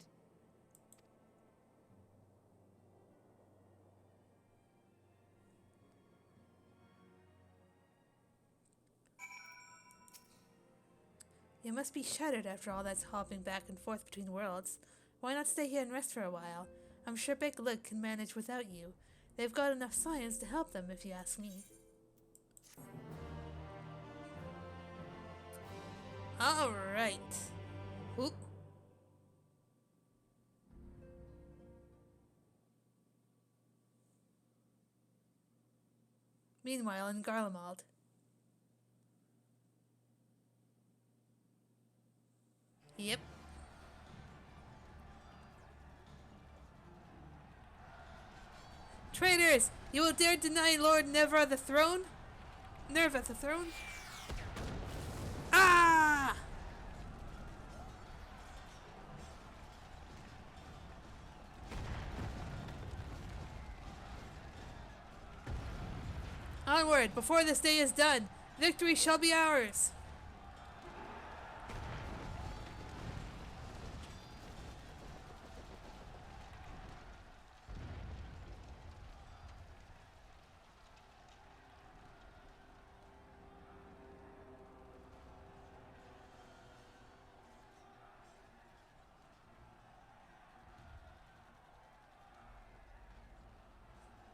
You must be shattered after all that hopping back and forth between worlds. Why not stay here and rest for a while? I'm sure Big Lick can manage without you. They've got enough science to help them, if you ask me. Alright. Oop. Meanwhile, in Garlemald. Yep. Traitors! You will dare deny Lord Nerva the throne? Nerva the throne? Ah! Onward, before this day is done. Victory shall be ours.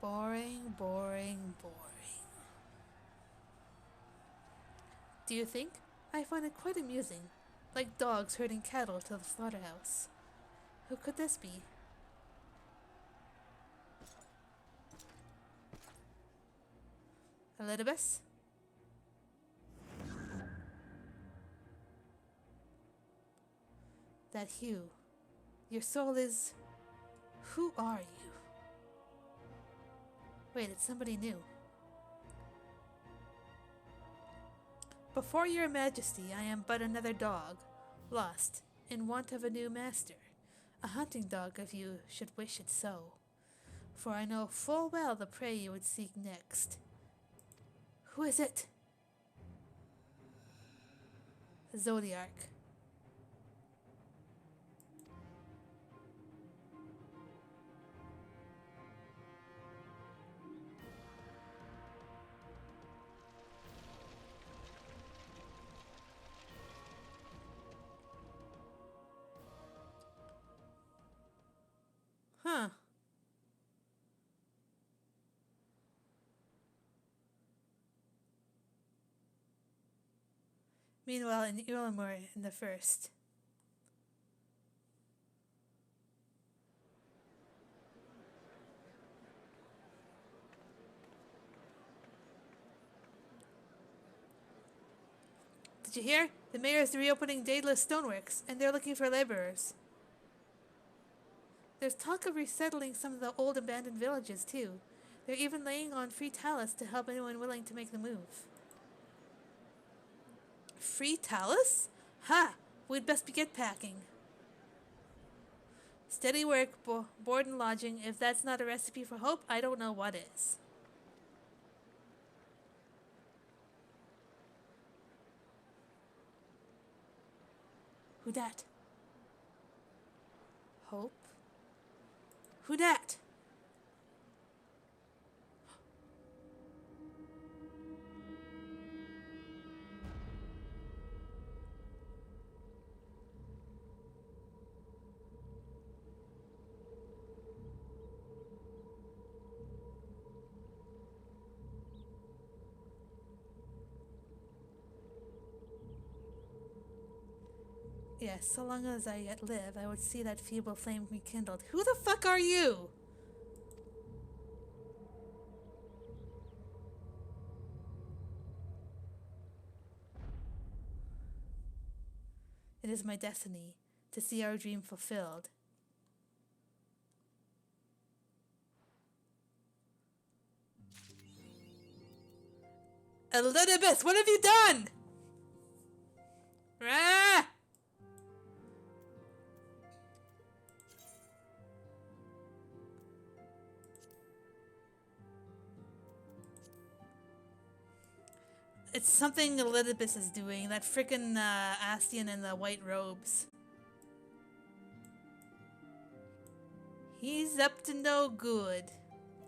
Boring, boring, boring. Do you think? I find it quite amusing. Like dogs herding cattle to the slaughterhouse. Who could this be? Elidibus? That hue. Your soul is... Who are you? Wait, it's somebody new. Before your majesty, I am but another dog, lost, in want of a new master. A hunting dog if you should wish it so. For I know full well the prey you would seek next. Who is it? Zodiarch. Huh. Meanwhile, in Ulamur in the first. Did you hear? The mayor is reopening Daedalus Stoneworks, and they're looking for laborers. There's talk of resettling some of the old abandoned villages, too. They're even laying on free talus to help anyone willing to make the move. Free talus? Ha! We'd best be get packing. Steady work, board and lodging. If that's not a recipe for hope, I don't know what is. Who dat? Hope? Who dat? Yes, so long as I yet live, I would see that feeble flame rekindled. Who the fuck are you? It is my destiny to see our dream fulfilled. Elizabeth, what have you done? Ah! It's something Elizabeth is doing. That frickin' Astian in the white robes. He's up to no good.